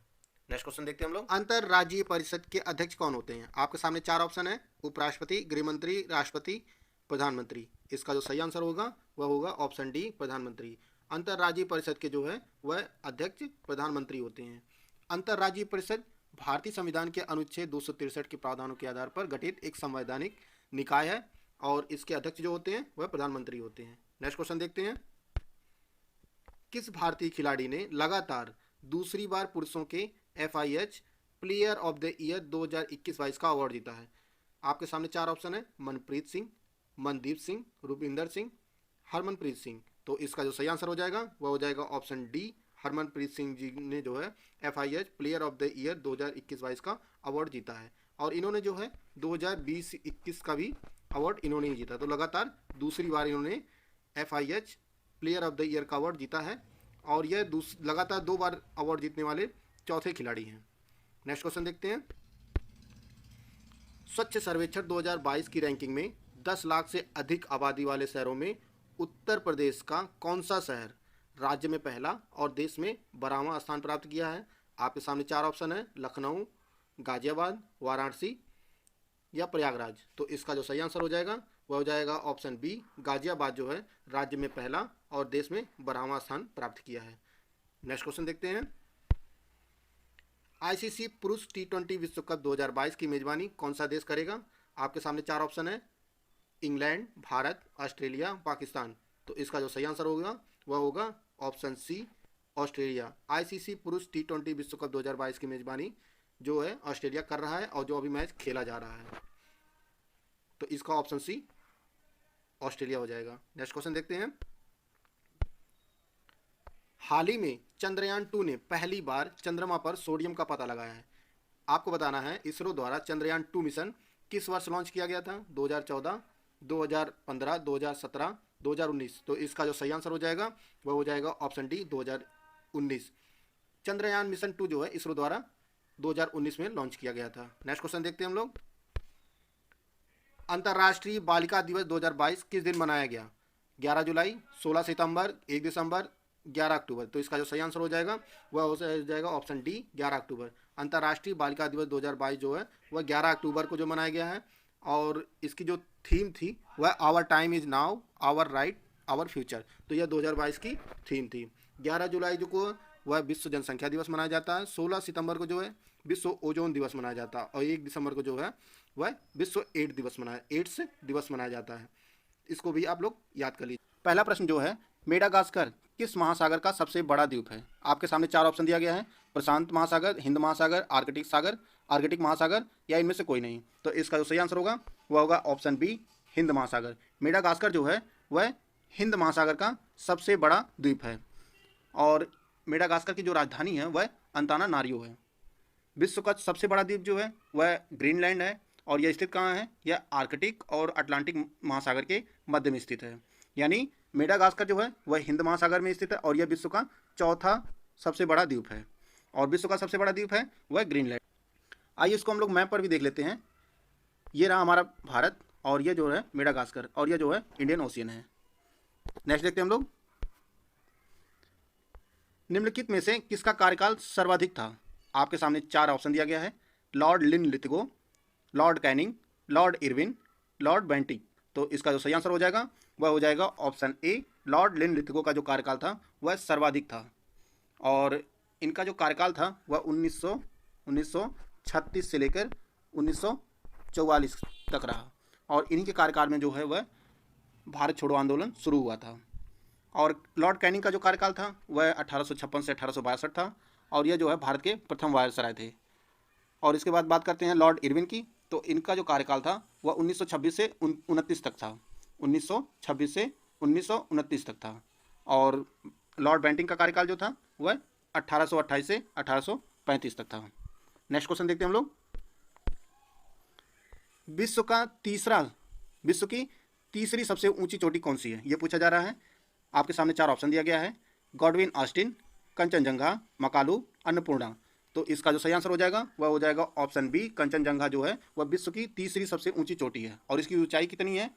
नेक्स्ट क्वेश्चन देखते हैं हम लोग। अंतरराज्यीय परिषद के अध्यक्ष कौन होते हैं? आपके सामने 4 ऑप्शन है। उपराष्ट्रपति, गृहमंत्री, राष्ट्रपति, प्रधानमंत्री। इसका जो सही आंसर होगा वह होगा ऑप्शन डी, प्रधानमंत्री। अंतरराज्यीय परिषद के जो है वह अध्यक्ष प्रधानमंत्री होते हैं। अंतरराज्यीय परिषद भारतीय संविधान के अनुच्छेद 263 के प्रावधानों के आधार पर गठित एक संवैधानिक निकाय है और इसके अध्यक्ष जो होते हैं वह प्रधानमंत्री होते हैं। नेक्स्ट क्वेश्चन देखते हैं। किस भारतीय खिलाड़ी ने लगातार दूसरी बार पुरुषों के FIH player of the year 2021-22 का अवार्ड जीता है? आपके सामने 4 ऑप्शन है। मनप्रीत सिंह, मनदीप सिंह, रुपिंदर सिंह, हरमनप्रीत सिंह। तो इसका जो सही आंसर हो जाएगा वह हो जाएगा ऑप्शन डी, हरमनप्रीत सिंह जी ने जो है FIH player of the year 2021-22 का अवार्ड जीता है। और इन्होंने जो है 2020-21 का भी अवार्ड इन्होंने ही जीता। तो लगातार दूसरी बार इन्होंने FIH player of the year का अवार्ड जीता है और यह लगातार 2 बार अवार्ड जीतने वाले चौथे खिलाड़ी हैं। नेक्स्ट क्वेश्चन देखते हैं। स्वच्छ सर्वेक्षण 2022 की रैंकिंग में 10 लाख से अधिक आबादी वाले शहरों में उत्तर प्रदेश का कौन सा शहर राज्य में पहला और देश में 12वां स्थान प्राप्त किया है? आपके सामने 4 ऑप्शन है। लखनऊ, गाजियाबाद, वाराणसी या प्रयागराज। तो इसका जो सही आंसर हो जाएगा वह हो जाएगा ऑप्शन बी, गाजियाबाद जो है राज्य में पहला और देश में 12वां स्थान प्राप्त किया है। नेक्स्ट क्वेश्चन देखते हैं। ICC पुरुष T20 विश्व कप 2022 की मेजबानी कौन सा देश करेगा? आपके सामने 4 ऑप्शन है। England, Bharat, Australia, Pakistan. तो इसका जो सही आंसर होगा वह होगा ऑप्शन सी, ऑस्ट्रेलिया। ICC पुरुष T20 विश्व कप 2022 की मेजबानी जो है ऑस्ट्रेलिया कर रहा है और जो अभी मैच खेला जा रहा है। तो इसका ऑप्शन सी, ऑस्ट्रेलिया हो जाएगा। नेक्स्ट क्वेश्चन देखते हैं। हाल ही में चंद्रयान 2 ने पहली बार चंद्रमा पर सोडियम का पता लगाया है। आपको बताना है इसरो द्वारा चंद्रयान 2 मिशन किस वर्ष लॉन्च किया गया था? 2014, 2015, 2017, 2019। तो इसका जो सही आंसर हो जाएगा वह हो जाएगा ऑप्शन डी, 2019। चंद्रयान मिशन 2 जो है इसरो द्वारा 2019 में लॉन्च किया गया था। नेक्स्ट क्वेश्चन देखते हैं हम लोग। अंतर्राष्ट्रीय बालिका दिवस 2022 किस दिन मनाया गया? 11 जुलाई, 16 सितंबर, 1 दिसंबर, 11 अक्टूबर। तो इसका जो सही आंसर हो जाएगा वह हो जाएगा ऑप्शन डी, 11 अक्टूबर। अंतर्राष्ट्रीय बालिका दिवस 2022 जो है वह 11 अक्टूबर को जो मनाया गया है और इसकी जो थीम थी वह our time is now, our right, our future. तो यह 2022 की थीम थी। 11 जुलाई जो को वह विश्व जनसंख्या दिवस मनाया जाता है। 16 सितंबर को जो है विश्व ओजोन दिवस मनाया जाता है और 1 दिसंबर को जो है वह विश्व एड्स दिवस मनाया जाता है। इसको भी आप लोग याद कर लीजिए। पहला प्रश्न जो है, मेडागास्कर किस महासागर का सबसे बड़ा द्वीप है? आपके सामने 4 ऑप्शन दिया गया है। प्रशांत महासागर, हिंद महासागर, आर्कटिक महासागर या इनमें से कोई नहीं। तो इसका जो सही आंसर होगा वह होगा ऑप्शन बी, हिंद महासागर। मेडागास्कर जो है वह हिंद महासागर का सबसे बड़ा द्वीप है और मेडागास्कर की जो राजधानी है वह अंतानानारियो है। विश्व का सबसे बड़ा द्वीप जो है वह ग्रीनलैंड है और यह स्थित कहाँ है? यह आर्कटिक और अटलांटिक महासागर के मध्य में स्थित है। यानी मेडागास्कर जो है वह हिंद महासागर में स्थित है और यह विश्व का चौथा सबसे बड़ा द्वीप है और विश्व का सबसे बड़ा द्वीप है वह ग्रीनलैंड। आइए इसको हम लोग मैप पर भी देख लेते हैं। ये रहा हमारा भारत और ये जो है मेडागास्कर और ये जो है इंडियन ओशियन है। नेक्स्ट देखते हैं हम लोग, निम्नलिखित में से किसका कार्यकाल सर्वाधिक था? आपके सामने 4 ऑप्शन दिया गया है, Lord Linlithgow, Lord Canning, Lord Irwin, Lord Bentinck. तो इसका जो सही आंसर हो जाएगा वह हो जाएगा ऑप्शन ए, लॉर्ड लिनलिथगो का जो कार्यकाल था वह सर्वाधिक था और इनका जो कार्यकाल था वह 1936 से लेकर 1944 तक रहा और इन्हीं के कार्यकाल में जो है वह भारत छोड़ो आंदोलन शुरू हुआ था। और लॉर्ड कैनिंग का जो कार्यकाल था वह 1856 से 1862 था और यह जो है भारत के प्रथम वायसराय थे। और इसके बाद बात करते हैं लॉर्ड इरविन की, तो इनका जो कार्यकाल था वह 1926 से 1929 तक था, 1926 से 1929 तक था। और लॉर्ड बेंटिंग का कार्यकाल जो था वह 1828 से 1835 तक था। नेक्स्ट क्वेश्चन देखते हैं हम लोग, विश्व की तीसरी सबसे ऊंची चोटी कौन सी है? यह पूछा जा रहा है। आपके सामने 4 ऑप्शन दिया गया है, गॉडविन ऑस्टिन, कंचनजंगा, मकालू, अन्नपूर्णा। तो इसका जो सही आंसर हो जाएगा वह हो जाएगा ऑप्शन बी, कंचनजंगा जो है वह विश्व की तीसरी सबसे ऊंची चोटी है। और इसकी ऊंचाई कितनी है?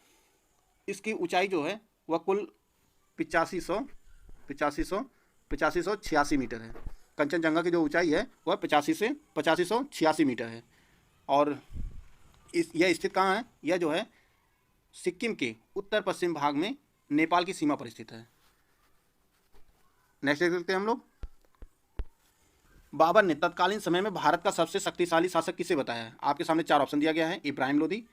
इसकी ऊंचाई जो है वह कुल 8586 मीटर है। कंचनजंगा की जो ऊंचाई है वह 8586 मीटर है। और यह स्थित कहाँ है? यह जो है सिक्किम के उत्तर पश्चिम भाग में नेपाल की सीमा पर स्थित है। नेक्स्ट देखते हैं हम लोग, बाबर ने तत्कालीन समय में भारत का सबसे शक्तिशाली शासक किसे बताया है? आपके सामने 4 ऑप्शन दिया गया है, इब्राहिम लोदी,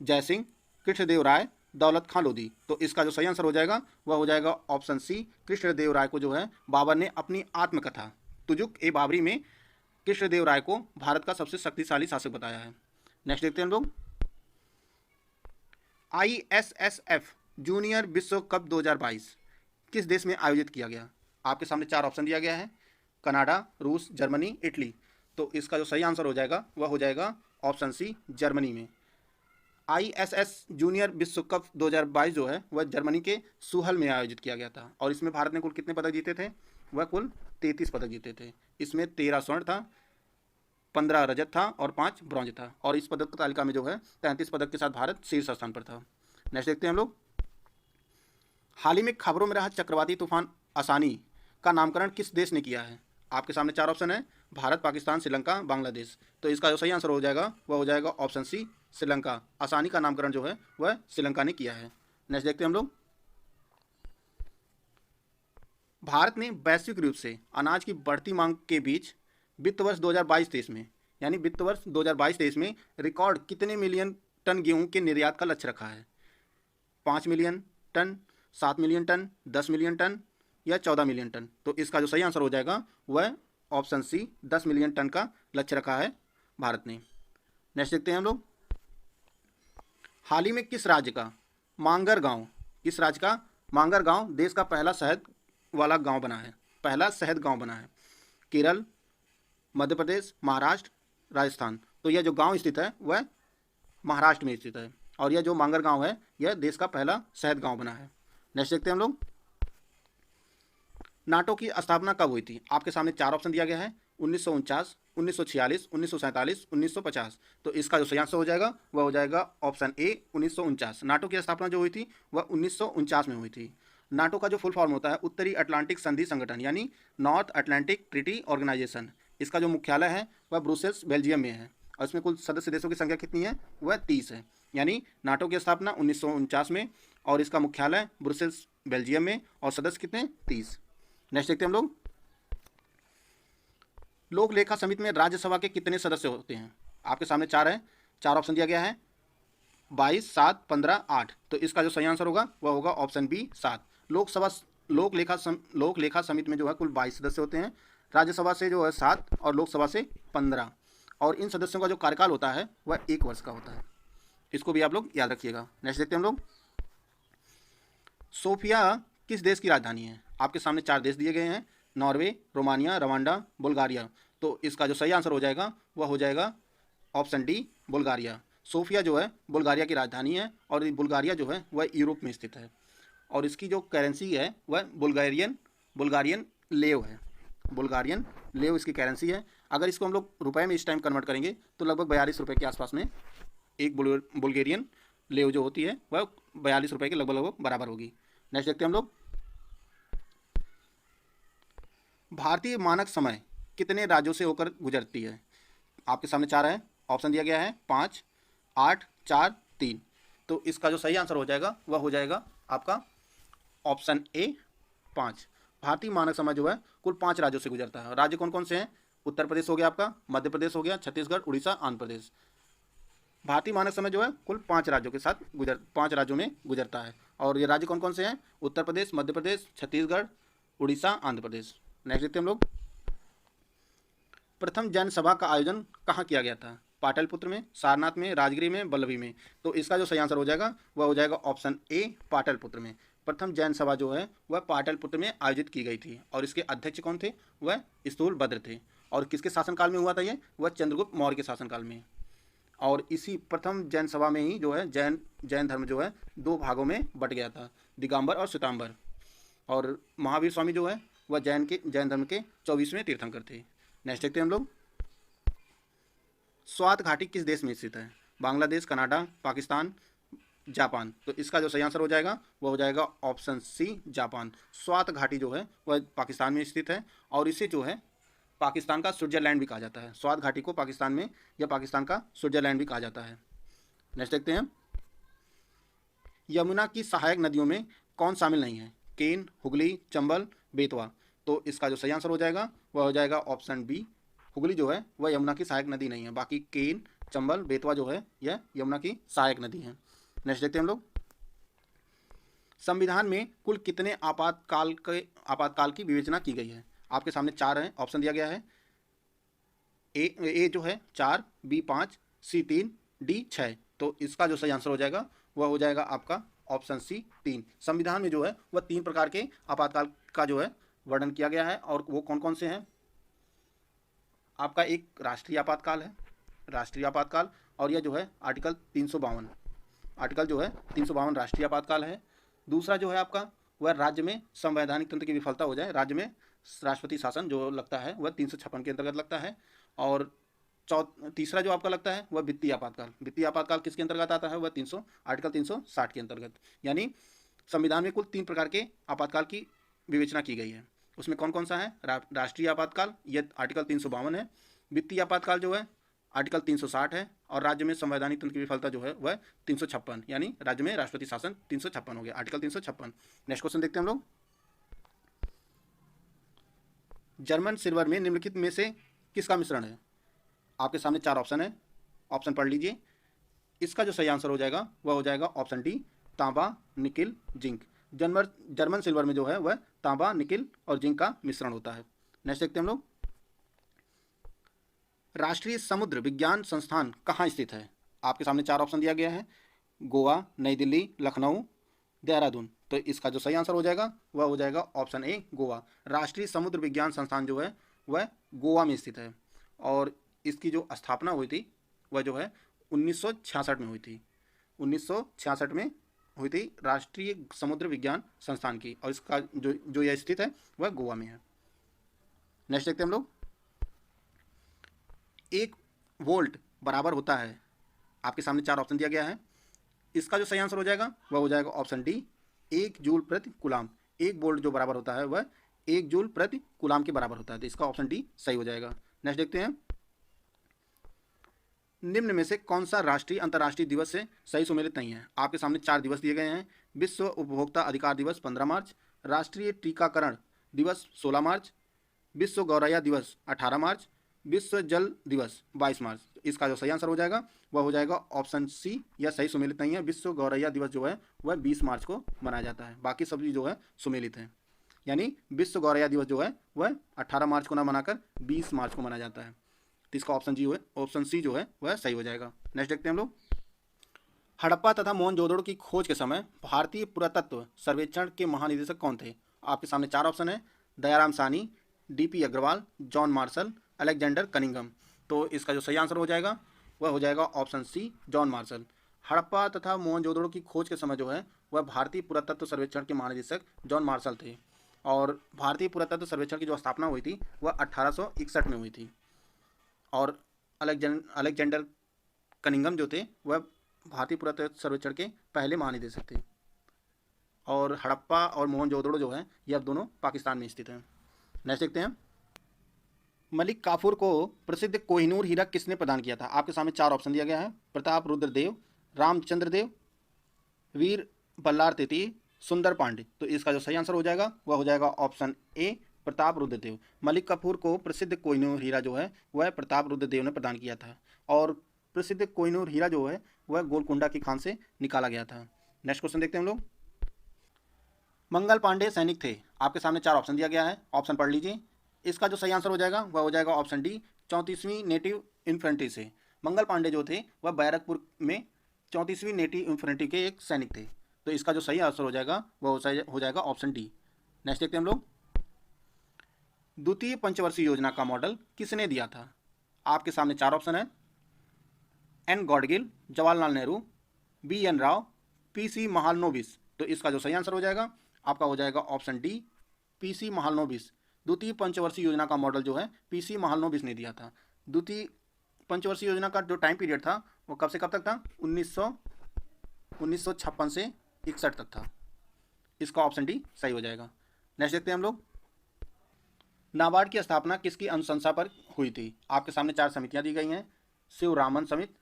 जयसिंह, कृष्णदेव राय, दौलत खां लोदी। तो इसका जो सही आंसर हो जाएगा वह हो जाएगा ऑप्शन सी, कृष्णदेव राय को जो है बाबर ने अपनी आत्मकथा तुजुक ए बाबरी में कृष्णदेव राय को भारत का सबसे शक्तिशाली शासक बताया है। नेक्स्ट देखते हैं हम लोग, ISSF जूनियर विश्व कप 2022 किस देश में आयोजित किया गया? आपके सामने 4 ऑप्शन दिया गया है, कनाडा, रूस, जर्मनी, इटली। तो इसका जो सही आंसर हो जाएगा वह हो जाएगा ऑप्शन सी, जर्मनी में। ISS जूनियर विश्व कप 2022 जो है वह जर्मनी के सुहल में आयोजित किया गया था और इसमें भारत ने कुल कितने पदक जीते थे? वह कुल 33 पदक जीते थे। इसमें 13 स्वर्ण था, 15 रजत था और 5 ब्रॉन्ज था और इस पदक तालिका में जो है 33 पदक के साथ भारत शीर्ष स्थान पर था। नेक्स्ट देखते हैं हम लोग, हाल ही में खबरों में रहा चक्रवाती तूफान आसानी का नामकरण किस देश ने किया है? आपके सामने 4 ऑप्शन है, भारत, पाकिस्तान, श्रीलंका, बांग्लादेश। तो इसका जो सही आंसर हो जाएगा वह हो जाएगा ऑप्शन सी, श्रीलंका। आसानी का नामकरण जो है वह श्रीलंका ने किया है। नेक्स्ट देखते हैं हम लोग, भारत ने वैश्विक रूप से अनाज की बढ़ती मांग के बीच वित्त वर्ष 2022-23 में यानी वित्त वर्ष 2022-23 में रिकॉर्ड कितने मिलियन टन गेहूं के निर्यात का लक्ष्य रखा है? 5 million ton, 7 million ton, 10 million ton या 14 मिलियन टन। तो इसका जो सही आंसर हो जाएगा वह ऑप्शन सी, 10 मिलियन टन का लक्ष्य रखा है भारत ने। नेक्स्ट देखते हैं हम लोग, हाल ही में किस राज्य का मांगर गांव देश का पहला शहद वाला गांव बना है, पहला शहद गांव बना है? केरल, मध्य प्रदेश, महाराष्ट्र, राजस्थान। तो यह जो गांव स्थित है वह महाराष्ट्र में स्थित है और यह जो मांगर गांव है यह देश का पहला शहद गांव बना है। नेक्स्ट देखते हैं हम लोग, नाटो की स्थापना कब हुई थी? आपके सामने 4 ऑप्शन दिया गया है, 1949, 1946, 1947, 1950। तो इसका जो सही आंसर हो जाएगा वह हो जाएगा ऑप्शन ए, 1949। नाटो की स्थापना जो हुई थी वह 1949 में हुई थी। नाटो का जो फुल फॉर्म होता है उत्तरी अटलांटिक संधि संगठन यानी नॉर्थ अटलांटिक ट्रीटी ऑर्गेनाइजेशन। इसका जो मुख्यालय है वह ब्रुसेल्स, बेल्जियम में है और इसमें कुल सदस्य देशों की संख्या कितनी है? वह 30 है। यानी नाटो की स्थापना 1949 में और इसका मुख्यालय ब्रुसेल्स, बेल्जियम में और सदस्य कितने? 30। नेक्स्ट देखते हैं हम लोग, लोक लेखा समिति में राज्यसभा के कितने सदस्य होते हैं? आपके सामने 4 है, 4 ऑप्शन दिया गया है, 22, 7, 15, 8। तो इसका जो सही आंसर होगा वह होगा ऑप्शन बी, 7। लोक लेखा समिति में जो है कुल 22 सदस्य होते हैं, राज्यसभा से जो है 7 और लोकसभा से 15 और इन सदस्यों का जो कार्यकाल होता है वह 1 वर्ष का होता है। इसको भी आप लोग याद रखिएगा। नेक्स्ट देखते हैं हम लोग, सोफिया किस देश की राजधानी है? आपके सामने 4 देश दिए गए हैं, नॉर्वे, रोमानिया, रवांडा, बुल्गारिया। तो इसका जो सही आंसर हो जाएगा वह हो जाएगा ऑप्शन डी बुल्गारिया। सोफिया जो है बुल्गारिया की राजधानी है और ये बुल्गारिया जो है वह यूरोप में स्थित है और इसकी जो करेंसी है वह बुल्गारियन लेव है। बुल्गारियन लेव इसकी करेंसी है। अगर इसको हम लोग रुपए में इस टाइम कन्वर्ट करेंगे तो लगभग 42 रुपये के आसपास में एक बुल्गारियन लेव जो होती है वह 42 रुपये के लगभग बराबर होगी। नेक्स्ट देखते हैं हम लोग, भारतीय मानक समय कितने राज्यों से होकर गुजरती है? आपके सामने चार है, ऑप्शन दिया गया है 5, 8, 4, 3। तो इसका जो सही आंसर हो जाएगा वह हो जाएगा आपका ऑप्शन ए 5। भारतीय मानक समय जो है कुल 5 राज्यों से गुजरता है। राज्य कौन कौन से हैं? उत्तर प्रदेश हो गया आपका, मध्य प्रदेश हो गया, छत्तीसगढ़, उड़ीसा, आंध्र प्रदेश। भारतीय मानक समय जो है कुल 5 राज्यों के साथ 5 राज्यों में गुजरता है और ये राज्य कौन कौन से हैं? उत्तर प्रदेश, मध्य प्रदेश, छत्तीसगढ़, उड़ीसा, आंध्र प्रदेश। नेक्स्ट देखते हैं हम लोग, प्रथम जैन सभा का आयोजन कहाँ किया गया था? पाटलिपुत्र में, सारनाथ में, राजगिरी में, वल्लभी में। तो इसका जो सही आंसर हो जाएगा वह हो जाएगा ऑप्शन ए पाटलिपुत्र में। प्रथम जैन सभा जो है वह पाटलिपुत्र में आयोजित की गई थी और इसके अध्यक्ष कौन थे? वह स्थूलभद्र थे। और किसके शासनकाल में हुआ था ये? वह चंद्रगुप्त मौर्य के शासनकाल में। और इसी प्रथम जैन सभा में ही जो है जैन धर्म जो है 2 भागों में बट गया था, दिगंबर और श्वेतांबर। और महावीर स्वामी जो है वह जैन धर्म के 24वें तीर्थंकर थे। नेक्स्ट देखते हैं हम लोग, स्वात घाटी किस देश में स्थित है? Bangladesh, Canada, Pakistan, Japan. तो इसका जो सही आंसर हो जाएगा वह हो जाएगा ऑप्शन सी जापान। स्वात घाटी जो है वह पाकिस्तान में स्थित है और इसे जो है पाकिस्तान का स्विट्जरलैंड भी कहा जाता है। स्वात घाटी को पाकिस्तान में या पाकिस्तान का स्विट्जरलैंड भी कहा जाता है। नेक्स्ट देखते हैं, यमुना की सहायक नदियों में कौन शामिल नहीं है? केन, हुगली, चंबल, बेतवा। तो इसका जो सही आंसर हो जाएगा वह हो जाएगा ऑप्शन बी। हुगली जो है वह यमुना की सहायक नदी नहीं है, बाकी केन, चंबल, बेतवा जो है यह यमुना की सहायक नदी है। नेक्स्ट देखते हैं हम लोग, संविधान में कुल कितने आपातकाल की विवेचना की गई है? आपके सामने 4 हैं, ऑप्शन दिया गया है ए जो है 4, बी 5, सी 3, डी 6। तो इसका जो सही आंसर हो जाएगा वह हो जाएगा आपका ऑप्शन सी 3। संविधान में जो है वह 3 प्रकार के आपातकाल का जो है वर्णन किया गया है और वो कौन कौन से हैं? आपका एक राष्ट्रीय आपातकाल है, राष्ट्रीय आपातकाल, और यह जो है आर्टिकल 352 राष्ट्रीय आपातकाल है। दूसरा जो है आपका वह राज्य में संवैधानिक तंत्र की विफलता हो जाए, राज्य में राष्ट्रपति शासन जो लगता है वह 356 के अंतर्गत लगता है। और तीसरा जो आपका लगता है वह वित्तीय आपातकाल। वित्तीय आपातकाल किसके अंतर्गत आता है? वह आर्टिकल 360 के अंतर्गत। यानी संविधान में कुल 3 प्रकार के आपातकाल की विवेचना की गई है। उसमें कौन कौन सा है? राष्ट्रीय आपातकाल, यह आर्टिकल 352 है। वित्तीय आपातकाल जो है आर्टिकल 360 है और राज्य में संवैधानिक तंत्र की विफलता जो है वह 356, यानी राज्य में राष्ट्रपति शासन 356 हो गया, आर्टिकल 356। नेक्स्ट क्वेश्चन देखते हैं हम लोग, जर्मन सिल्वर में निम्नलिखित में से किसका मिश्रण है? आपके सामने 4 ऑप्शन है, ऑप्शन पढ़ लीजिए। इसका जो सही आंसर हो जाएगा वह हो जाएगा ऑप्शन डी तांबा, निकिल, जिंक। जर्मन सिल्वर में जो है वह तांबा, निकिल और जिंक का मिश्रण होता है। नेक्स्ट देखते हैं हम लोग, राष्ट्रीय समुद्र विज्ञान संस्थान कहाँ स्थित है? आपके सामने 4 ऑप्शन दिया गया है, गोवा, नई दिल्ली, लखनऊ, देहरादून। तो इसका जो सही आंसर हो जाएगा वह हो जाएगा ऑप्शन ए गोवा। राष्ट्रीय समुद्र विज्ञान संस्थान जो है वह गोवा में स्थित है और इसकी जो स्थापना हुई थी वह जो है 1966 में हुई थी। 1966 में हुई थी राष्ट्रीय समुद्र विज्ञान संस्थान की और इसका जो यह स्थित है वह गोवा में है। नेक्स्ट देखते हैं हम लोग, 1 वोल्ट बराबर होता है, आपके सामने 4 ऑप्शन दिया गया है। इसका जो सही आंसर हो जाएगा वह हो जाएगा ऑप्शन डी 1 जूल प्रति कूलाम। 1 वोल्ट जो बराबर होता है वह 1 जूल प्रति कूलाम के बराबर होता है। तो इसका ऑप्शन डी सही हो जाएगा। नेक्स्ट देखते हैं, निम्न में से कौन सा राष्ट्रीय अंतर्राष्ट्रीय दिवस से सही सुमेलित नहीं है? आपके सामने 4 दिवस दिए गए हैं, विश्व उपभोक्ता अधिकार दिवस 15 मार्च, राष्ट्रीय टीकाकरण दिवस 16 मार्च, विश्व गौरैया दिवस 18 मार्च, विश्व जल दिवस 22 मार्च। इसका जो सही आंसर हो जाएगा वह हो जाएगा ऑप्शन सी, यह सही सुमेलित नहीं है। विश्व गौरैया दिवस जो है वह 20 मार्च को मनाया जाता है, बाकी सभी जो है सुमेलित हैं। यानी विश्व गौरैया दिवस जो है वह 18 मार्च को ना मनाकर 20 मार्च को मनाया जाता है। तो इसका ऑप्शन सी जो है वह सही हो जाएगा। नेक्स्ट देखते हैं हम लोग, हड़प्पा तथा मोहनजोदड़ो की खोज के समय भारतीय पुरातत्व सर्वेक्षण के महानिदेशक कौन थे? आपके सामने 4 ऑप्शन है, Dayaram Sahni, DP Agrawal, John Marshall, Alexander Cunningham. तो इसका जो सही आंसर हो जाएगा वह हो जाएगा option C, John Marshall. Harappa तथा मोहनजोदड़ो की खोज के समय जो है वह भारतीय पुरातत्व सर्वेक्षण के महानिदेशक जॉन मार्शल थे, और भारतीय पुरातत्व सर्वेक्षण की जो स्थापना हुई थी वह 1861 में हुई थी। और अलेक्जेंडर कनिंघम जो थे वह भारतीय पुरातत्व सर्वेक्षण के पहले महानिदेशक थे। और हड़प्पा और मोहनजोदड़ो जो है ये अब दोनों पाकिस्तान में स्थित हैं। नेक्स्ट देखते हैं, मलिक काफूर को प्रसिद्ध कोहिनूर हीरा किसने प्रदान किया था? आपके सामने 4 ऑप्शन दिया गया है, प्रताप रुद्रदेव, रामचंद्र देव, वीर बल्लार तृतीय, सुंदर पांडे। तो इसका जो सही आंसर हो जाएगा वह हो जाएगा ऑप्शन ए, प्रताप रुद्रदेव। मलिक काफूर को प्रसिद्ध कोहिनूर हीरा जो है वह प्रताप रुद्रदेव ने प्रदान किया था, और प्रसिद्ध कोहिनूर हीरा जो है वह गोलकुंडा की खान से निकाला गया था। नेक्स्ट क्वेश्चन देखते हैं हम लोग, मंगल पांडे सैनिक थे। आपके सामने 4 ऑप्शन दिया गया है, ऑप्शन पढ़ लीजिए। इसका जो सही आंसर हो जाएगा वह हो जाएगा ऑप्शन डी, 34वीं नेटिव इन्फेंट्री से। मंगल पांडे जो थे वह बैरकपुर में 34वीं नेटिव इन्फेंट्री के एक सैनिक थे। तो इसका जो सही आंसर हो जाएगा वह हो जाएगा ऑप्शन डी। नेक्स्ट देखते हैं हम लोग, द्वितीय पंचवर्षीय योजना का मॉडल किसने दिया था? आपके सामने 4 ऑप्शन है, N Gadgil, Jawaharlal Nehru, B N Rao, PC Mahalanobis. तो इसका जो सही आंसर हो जाएगा आपका हो जाएगा ऑप्शन डी, पीसी महालनोबिस। द्वितीय पंचवर्षीय योजना का मॉडल जो है पीसी महालनोबिस ने दिया था। द्वितीय पंचवर्षीय योजना का जो टाइम पीरियड था वो कब से कब तक था? 1956 से 61 तक था। इसका ऑप्शन डी सही हो जाएगा। नेक्स्ट देखते हैं हम लोग, नाबार्ड की स्थापना किसकी अनुशंसा पर हुई थी? आपके सामने 4 समितियां दी गई हैं, शिवरामन समिति,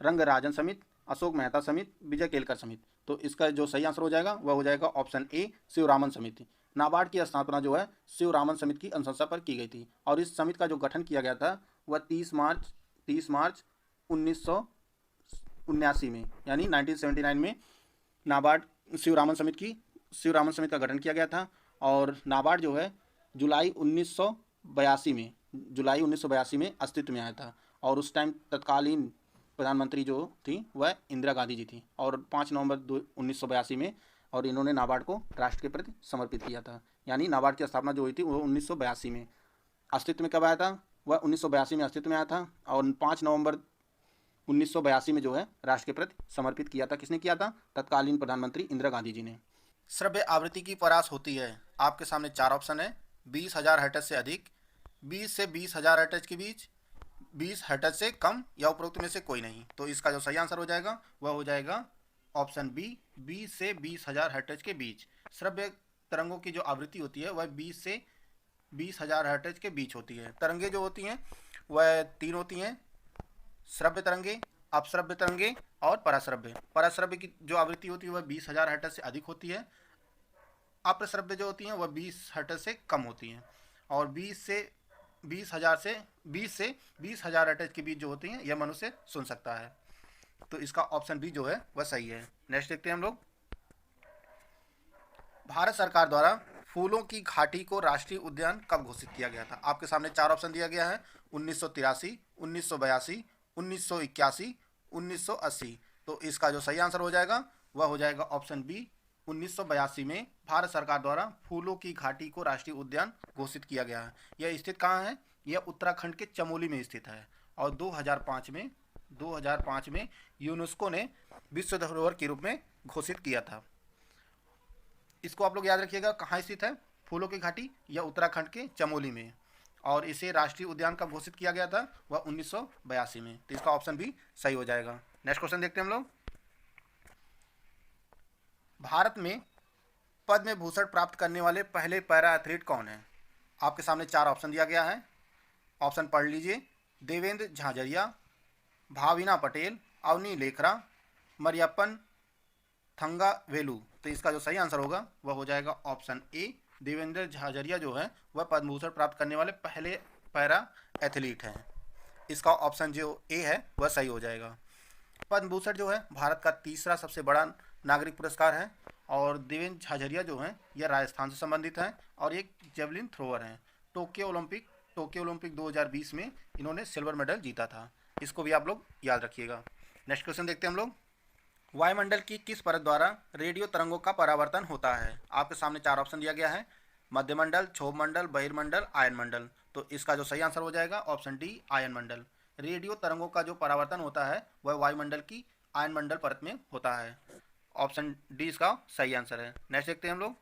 रंगराजन समिति, अशोक मेहता समिति, विजय केलकर समिति। तो इसका जो सही आंसर हो जाएगा वह हो जाएगा ऑप्शन ए, शिवरामन समिति। नाबार्ड की स्थापना जो है शिवरामन समिति की अनुशंसा पर की गई थी, और इस समिति का जो गठन किया गया था वह 30 मार्च 1979 में, यानी 1979 में नाबार्ड शिवरामन समिति का गठन किया गया था। और नाबार्ड जो है जुलाई 1982 में अस्तित्व में आया था, और उस टाइम तत्कालीन प्रधानमंत्री जो थी वह इंदिरा गांधी जी थी, और 5 नवंबर 1982 में और इन्होंने नाबार्ड को राष्ट्र के प्रति समर्पित किया था। यानी नाबार्ड की स्थापना जो हुई थी वो 1982 में, अस्तित्व में कब आया था? वह 1982 में अस्तित्व में आया था, और 5 नवंबर 1982 में जो है राष्ट्र के प्रति समर्पित किया था। किसने किया था? तत्कालीन प्रधानमंत्री इंदिरा गांधी जी ने। श्रव्य आवृत्ति की परास होती है। आपके सामने 4 ऑप्शन है, 20,000 हर्ट्ज से अधिक, 20 से 20,000 हर्ट्ज के बीच, 20 हर्ट्ज से कम, या उपरोक्त में से कोई नहीं। तो इसका जो सही आंसर हो जाएगा वह हो जाएगा ऑप्शन बी, 20 से 20,000 हर्ट्ज के बीच। श्रव्य तरंगों की जो आवृत्ति होती है वह 20 से 20,000 हर्ट्ज के बीच होती है। तरंगे जो होती हैं वह 3 होती हैं, श्रव्य तरंगे, अपश्रव्य तरंगे और पराश्रव्य। पराश्रव्य की जो आवृत्ति होती है वह 20,000 हर्ट्ज से अधिक होती है, अप्रश्रव्य जो होती हैं वह 20 हर्ट्ज से कम होती हैं, और 20 से 20,000 हर्ट्ज के बीच जो होती हैं यह मनुष्य सुन सकता है। तो इसका ऑप्शन बी जो है वह सही है। नेक्स्ट देखते हैं हम लोग, भारत सरकार द्वारा फूलों की घाटी को राष्ट्रीय उद्यान कब घोषित किया गया था? आपके सामने 4 ऑप्शन दिया गया है, 1983, 1982, 1981, 1980। तो इसका जो सही आंसर हो जाएगा वह हो जाएगा ऑप्शन बी, 1982 में भारत सरकार द्वारा फूलों की घाटी को राष्ट्रीय उद्यान घोषित किया गया है। यह स्थित कहाँ है? यह उत्तराखंड के चमोली में स्थित है, और 2005 में यूनेस्को ने विश्व धरोहर के रूप में घोषित किया था। इसको आप लोग याद रखिएगा, कहाँ स्थित है फूलों की घाटी? यह उत्तराखंड के चमोली में, और इसे राष्ट्रीय उद्यान कब घोषित किया गया था? वह 1982 में। तो इसका ऑप्शन भी सही हो जाएगा। नेक्स्ट क्वेश्चन देखते हैं हम लोग, भारत में पद्म भूषण प्राप्त करने वाले पहले पैरा एथलीट कौन है? आपके सामने 4 ऑप्शन दिया गया है, ऑप्शन पढ़ लीजिए। देवेंद्र झाझरिया, भाविना पटेल, अवनी लेखरा, मरियप्पन थंगावेलु। तो इसका जो सही आंसर होगा वह हो जाएगा ऑप्शन ए, देवेंद्र झाझरिया जो है वह पद्म भूषण प्राप्त करने वाले पहले पैरा एथलीट हैं। इसका ऑप्शन जो ए है वह सही हो जाएगा। पद्म भूषण जो है भारत का तीसरा सबसे बड़ा नागरिक पुरस्कार है, और देवेंद्र झाझरिया जो हैं यह राजस्थान से संबंधित हैं, और एक जेवलिन थ्रोअर हैं। टोक्यो ओलंपिक 2020 में इन्होंने सिल्वर मेडल जीता था। इसको भी आप लोग याद रखिएगा। नेक्स्ट क्वेश्चन देखते हैं हम लोग, वायुमंडल की किस परत द्वारा रेडियो तरंगों का परावर्तन होता है? आपके सामने 4 ऑप्शन दिया गया है, मध्यमंडल, क्षोभमंडल, बहिर्मंडल, आयनमंडल। तो इसका जो सही आंसर हो जाएगा ऑप्शन डी आयन मंडल। रेडियो तरंगों का जो परावर्तन होता है वह वायुमंडल की आयन मंडल परत में होता है। ऑप्शन डी इसका सही आंसर है। नेक्स्ट देखते हैं हम लोग,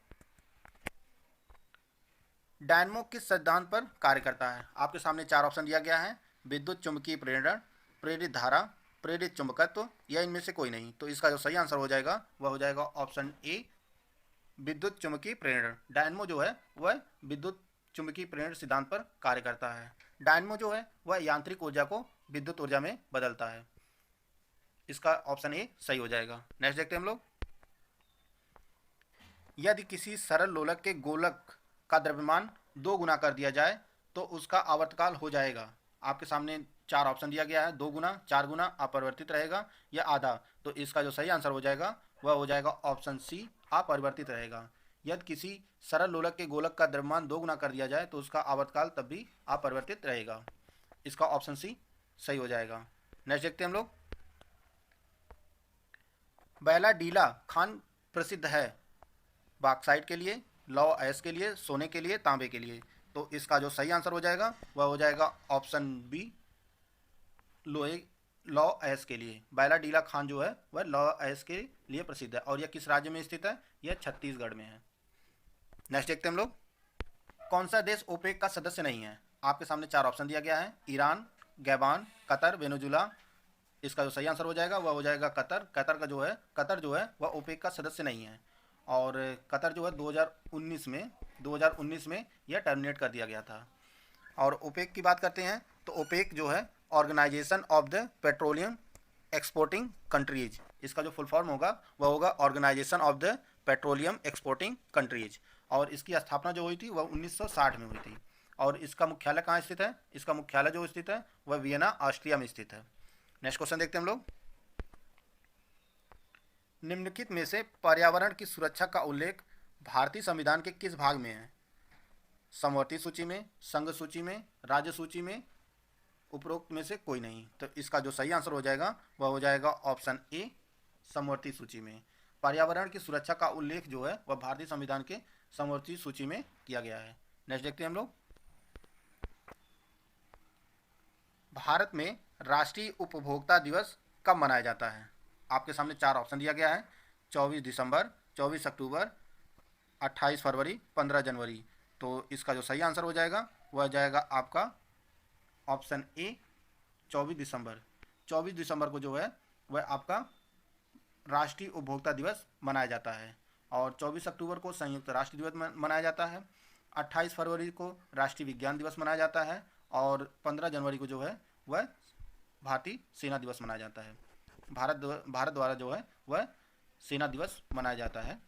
डायनमो किस सिद्धांत पर कार्य करता है? आपके सामने चार ऑप्शन दिया गया है, विद्युत चुंबकीय प्रेरण, प्रेरित धारा, प्रेरित चुंबकत्व या इनमें से कोई नहीं। तो इसका जो सही आंसर हो जाएगा वह हो जाएगा ऑप्शन ए विद्युत चुंबकीय प्रेरण। डायनमो जो है वह विद्युत चुंबकीय प्रेरण सिद्धांत पर कार्य करता है। डायनमो जो है वह यांत्रिक ऊर्जा को विद्युत ऊर्जा में बदलता है। इसका ऑप्शन ए सही हो जाएगा। नेक्स्ट देखते हैं हम लोग, यदि किसी सरल लोलक के गोलक का द्रव्यमान 2 गुना कर दिया जाए तो उसका आवर्तकाल हो जाएगा। आपके सामने चार ऑप्शन दिया गया है, 2 गुना, 4 गुना, अपरिवर्तित रहेगा या आधा। तो इसका जो सही आंसर हो जाएगा वह हो जाएगा ऑप्शन सी अपरिवर्तित रहेगा। यदि किसी सरल लोलक के गोलक का द्रव्यमान 2 गुना कर दिया जाए तो उसका आवर्तकाल तब भी अपरिवर्तित रहेगा। इसका ऑप्शन सी सही हो जाएगा। नेक्स्ट देखते हैं हम लोग, बैलाडीला खान प्रसिद्ध है बॉक्साइट के लिए, लौह अयस्क के लिए, सोने के लिए, तांबे के लिए। तो इसका जो सही आंसर हो जाएगा वह हो जाएगा ऑप्शन बी लौह अयस्क के लिए। बैलाडीला खान जो है वह लौह अयस्क के लिए प्रसिद्ध है। और यह किस राज्य में स्थित है? यह छत्तीसगढ़ में है। नेक्स्ट देखते हैं हम लोग, कौन सा देश ओपेक का सदस्य नहीं है? आपके सामने चार ऑप्शन दिया गया है, ईरान, गैबान, कतर, वेनेजुला। इसका जो सही आंसर हो जाएगा वह हो जाएगा कतर। कतर जो है वह ओपेक का सदस्य नहीं है। और कतर जो है 2019 में यह टर्मिनेट कर दिया गया था। और ओपेक की बात करते हैं तो ओपेक जो है organisation of the petroleum exporting countries. इसका जो फुल फॉर्म होगा वह होगा organisation of the petroleum exporting countries. और इसकी स्थापना जो हुई थी वह 1960 में हुई थी। और इसका मुख्यालय कहाँ स्थित है? इसका मुख्यालय जो स्थित है वह वियना ऑस्ट्रिया में स्थित है। नेक्स्ट क्वेश्चन देखते हैं हम लोग, निम्नलिखित में से पर्यावरण की सुरक्षा का उल्लेख भारतीय संविधान के किस भाग में है? समवर्ती सूची में, संघ सूची में, राज्य सूची में, उपरोक्त में से कोई नहीं। तो इसका जो सही आंसर हो जाएगा वह हो जाएगा ऑप्शन ए समवर्ती सूची में। पर्यावरण की सुरक्षा का उल्लेख जो है वह भारतीय संविधान के समवर्ती सूची में किया गया है। नेक्स्ट देखते हैं हम लोग, भारत में राष्ट्रीय उपभोक्ता दिवस कब मनाया जाता है? आपके सामने चार ऑप्शन दिया गया है, 24 दिसंबर, 24 अक्टूबर, 28 फरवरी, 15 जनवरी। तो इसका जो सही आंसर हो जाएगा वह हो जाएगा आपका ऑप्शन ए 24 दिसंबर। 24 दिसंबर को जो है वह आपका राष्ट्रीय उपभोक्ता दिवस मनाया जाता है। और 24 अक्टूबर को संयुक्त राष्ट्र दिवस मनाया जाता है। 28 फरवरी को राष्ट्रीय विज्ञान दिवस मनाया जाता है। और 15 जनवरी को जो है वह भारतीय सेना दिवस मनाया जाता है। भारत द्वारा जो है वह सेना दिवस मनाया जाता है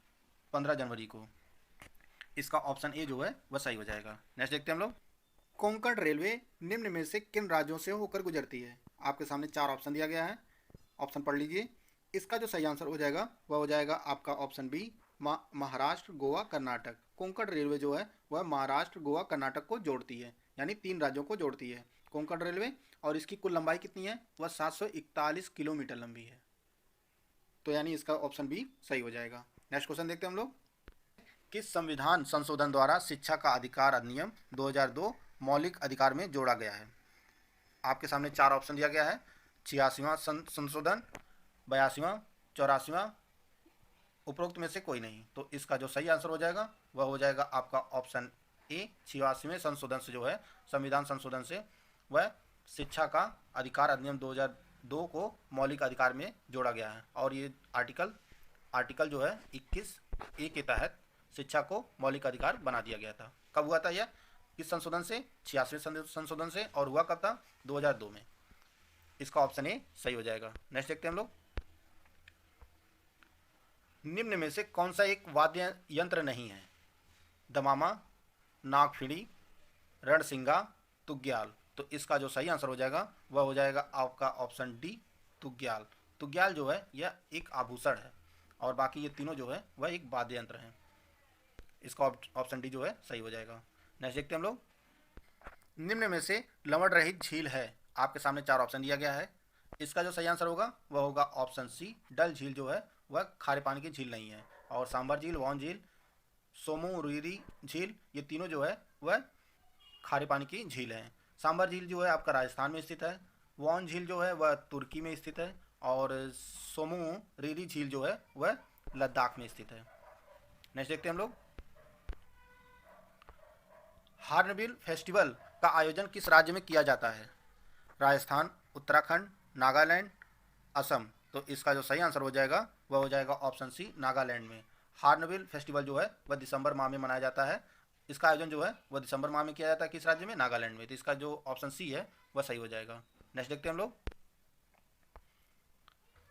15 जनवरी को। इसका ऑप्शन ए जो है वह सही हो जाएगा। नेक्स्ट देखते हैं हम लोग, कोंकण रेलवे निम्न में से किन राज्यों से होकर गुजरती है? आपके सामने चार ऑप्शन दिया गया है, ऑप्शन पढ़ लीजिए। इसका जो सही आंसर हो जाएगा वह हो जाएगा आपका option B Maharashtra, Goa, Karnataka. Konkan railway जो है वह महाराष्ट्र, गोवा, कर्नाटक को जोड़ती है, यानी 3 राज्यों को जोड़ती है कोंकण रेलवे। और इसकी कुल लंबाई कितनी है? वह 741 किलोमीटर लंबी है। तो यानी इसका ऑप्शन बी सही हो जाएगा। नेक्स्ट क्वेश्चन देखते हैं हम लोग, किस संविधान संशोधन द्वारा शिक्षा का अधिकार अधिनियम 2002 मौलिक अधिकार में जोड़ा गया है? आपके सामने चार ऑप्शन दिया गया है, 86वां संशोधन, 82वां, 84वां, उपरोक्त में से कोई नहीं। तो इसका जो सही आंसर हो जाएगा वह हो जाएगा आपका ऑप्शन ए 86वें संशोधन से जो है संविधान संशोधन से वह शिक्षा का अधिकार अधिनियम 2002 को मौलिक अधिकार में जोड़ा गया है। और ये आर्टिकल जो है 21A के तहत शिक्षा को मौलिक अधिकार बना दिया गया था। कब हुआ था यह? किस संशोधन से? 86वें संशोधन से। और हुआ कब था? 2002 में। इसका ऑप्शन ए सही हो जाएगा। नेक्स्ट देखते हैं हम लोग, निम्न में से कौन सा एक वाद्य यंत्र नहीं है? दमामा, नागफिड़ी, रणसिंगा, तुग्याल। तो इसका जो सही आंसर हो जाएगा वह हो जाएगा आपका ऑप्शन डी तुग्याल। तुग्याल जो है यह एक आभूषण है और बाकी ये तीनों जो है वह एक वाद्य यंत्र हैं। इसका ऑप्शन डी जो है सही हो जाएगा। नेक्स्ट देखते हैं हम लोग, निम्न में से लवण रहित झील है? आपके सामने चार ऑप्शन दिया गया है। इसका जो सही आंसर होगा वह होगा ऑप्शन सी डल झील जो है वह खारे पानी की झील नहीं है। और सांभर झील, वॉन झील, सोमो रुइरी झील, ये तीनों जो है वह खारे पानी की झील हैं। सांबर झील जो है आपका राजस्थान में स्थित है। वॉन झील जो है वह तुर्की में स्थित है। और सोमू रीरी झील जो है वह लद्दाख में स्थित है। नेक्स्ट देखते हैं हम लोग, हॉर्नबिल फेस्टिवल का आयोजन किस राज्य में किया जाता है? राजस्थान, उत्तराखंड, नागालैंड, असम। तो इसका जो सही आंसर हो जाएगा वह हो जाएगा ऑप्शन सी, नागालैंड में। हॉर्नबिल फेस्टिवल जो है वह दिसंबर माह में मनाया जाता है। इसका आयोजन जो है वह दिसंबर माह में किया जाता है। किस राज्य में? नागालैंड में। तो इसका जो ऑप्शन सी है वह सही हो जाएगा। नेक्स्ट देखते हैं हम लोग,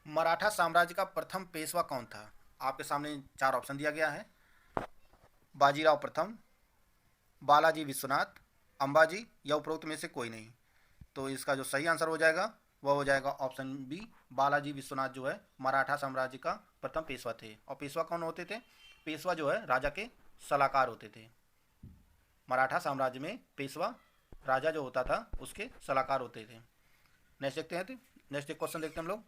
मराठा साम्राज्य का प्रथम पेशवा कौन था? आपके सामने 4 ऑप्शन दिया गया है। बाजीराव प्रथम, बालाजी विश्वनाथ, अंबाजी या उपरोक्त में से कोई नहीं। तो इसका जो सही आंसर हो जाएगा वह हो जाएगा ऑप्शन बी, बालाजी विश्वनाथ जो है मराठा साम्राज्य का प्रथम पेशवा थे। और पेशवा कौन होते थे? पेशवा जो है राजा के सलाहकार होते थे। मराठा साम्राज्य में पेशवा राजा जो होता था उसके सलाहकार होते थे। नेक्स्ट देखते हैं, नेक्स्ट एक क्वेश्चन देखते हैं हम लोग,